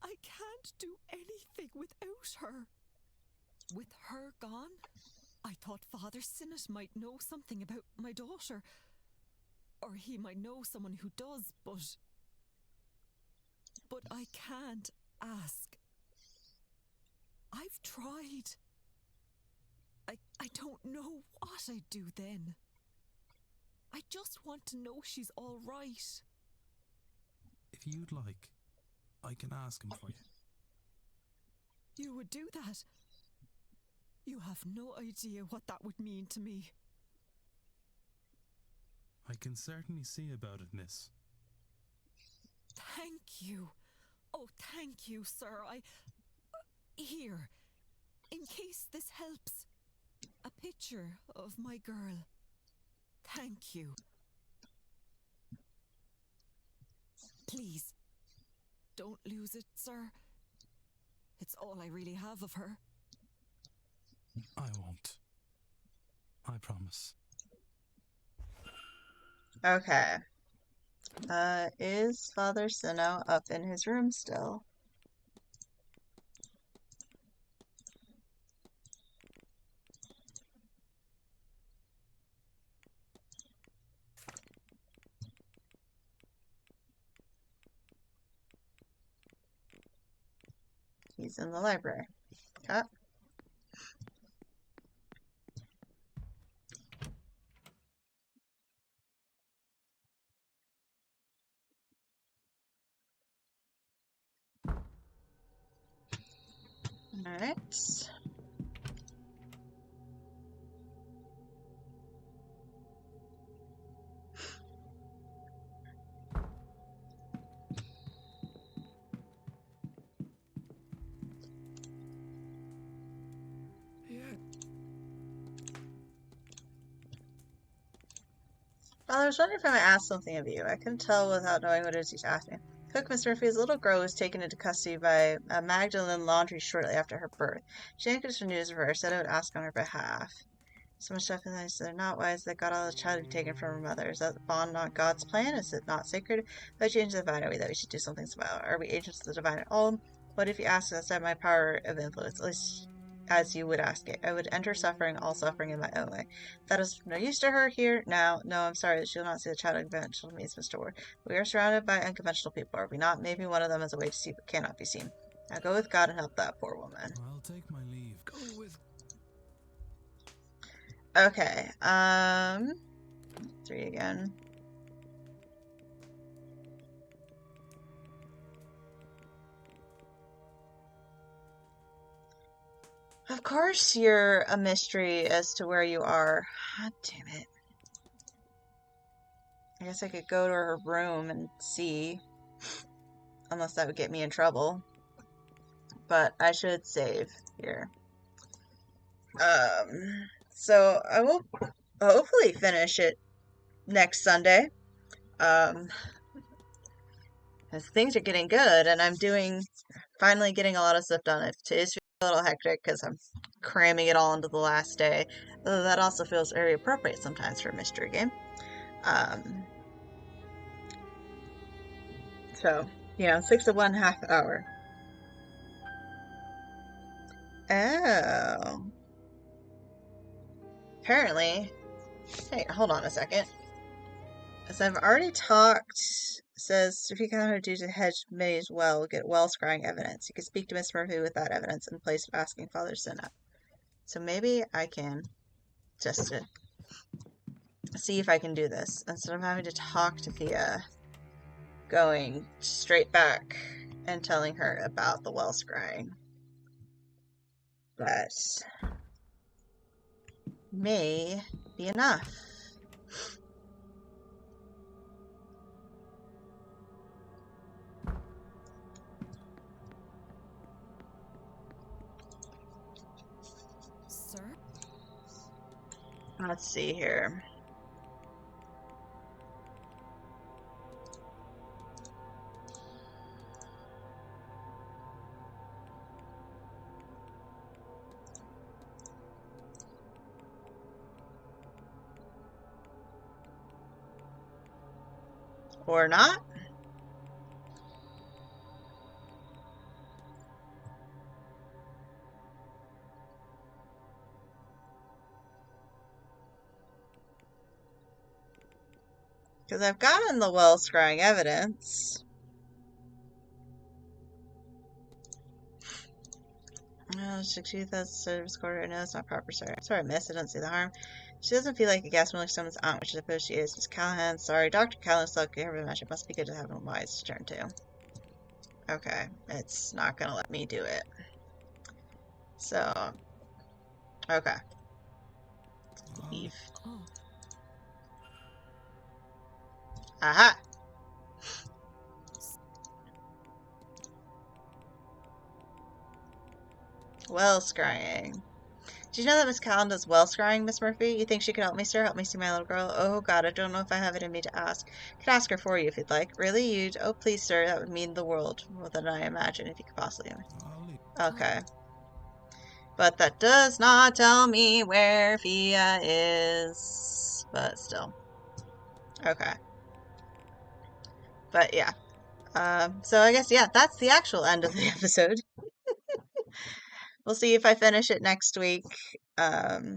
I can't do anything without her. With her gone, I thought Father Sinnott might know something about my daughter. Or he might know someone who does, but I can't ask. I've tried. I don't know what I'd do then. I just want to know she's all right. If you'd like, I can ask him for you. You would do that? You have no idea what that would mean to me. I can certainly see about it, miss. Thank you. Oh, thank you, sir. Here, in case this helps, a picture of my girl. Thank you. Please, don't lose it, sir. It's all I really have of her. I won't. I promise. Okay. Is Father Sinnoh up in his room still? He's in the library. Okay. Alright. Father, I was wondering if I might ask something of you. I couldn't tell without knowing what it is he's asking. Cook Miss Murphy's little girl was taken into custody by Magdalene Laundry shortly after her birth. She anchored for news of her, said I would ask on her behalf. So much stuff in this. They're not wise that God allowed the child to be taken from her mother. Is that the bond not God's plan? Is it not sacred? If I change the divine, are we that we should do something about? Are we agents of the divine at all? What if you ask us outside my power of influence? At least as you would ask it. I would enter suffering, all suffering in my own way. That is no use to her here now. No, I'm sorry that she will not see the child in conventional means, Mr. Ward. We are surrounded by unconventional people, are we not? Maybe one of them is a way to see but cannot be seen. Now go with God and help that poor woman. I'll take my leave. Go with. Okay, 3 again. Of course you're a mystery as to where you are. God damn it. I guess I could go to her room and see. Unless that would get me in trouble. But I should save here. So I will hopefully finish it next Sunday. As things are getting good and I'm finally getting a lot of stuff done. It is a little hectic because I'm cramming it all into the last day. Although that also feels very appropriate sometimes for a mystery game. So, 6 to 1/2 hour. Oh. Apparently. Hey, hold on a second. As I've already talked, says if you can how to do to hedge may as well get well scrying evidence. You can speak to Miss Murphy with that evidence in place of asking Father Sinnoh. So maybe I can just to see if I can do this instead of having to talk to Thea, going straight back and telling her about the well scrying. That may be enough. Sir? Let's see here. Or not. Because I've gotten the well scrying evidence. Oh, 60,000 service quarter. I know it's not proper, sorry. Sorry, miss. I don't see the harm. She doesn't feel like a Gasmiller someone's aunt, which I suppose she is. Miss Callahan, sorry. Dr. Callahan's luck very much. It must be good to have a wise to turn to. Okay, it's not gonna let me do it. So, okay. Leave. Aha! Well scrying. Do you know that Miss Callan does well scrying, Miss Murphy? You think she could help me, sir? Help me see my little girl? Oh, God, I don't know if I have it in me to ask. I could ask her for you if you'd like. Really? You'd? Oh, please, sir. That would mean the world. More than I imagine, if you could possibly. Okay. But that does not tell me where Fia is. But still. Okay. But yeah. So I guess, yeah, that's the actual end of the episode. We'll see if I finish it next week. I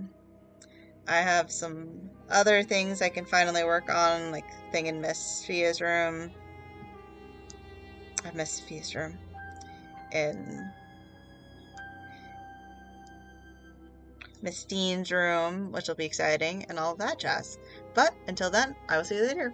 have some other things I can finally work on, like thing in Miss Fia's room. Miss Fia's room. In Miss Dean's room, which will be exciting, and all of that jazz. But until then, I will see you later.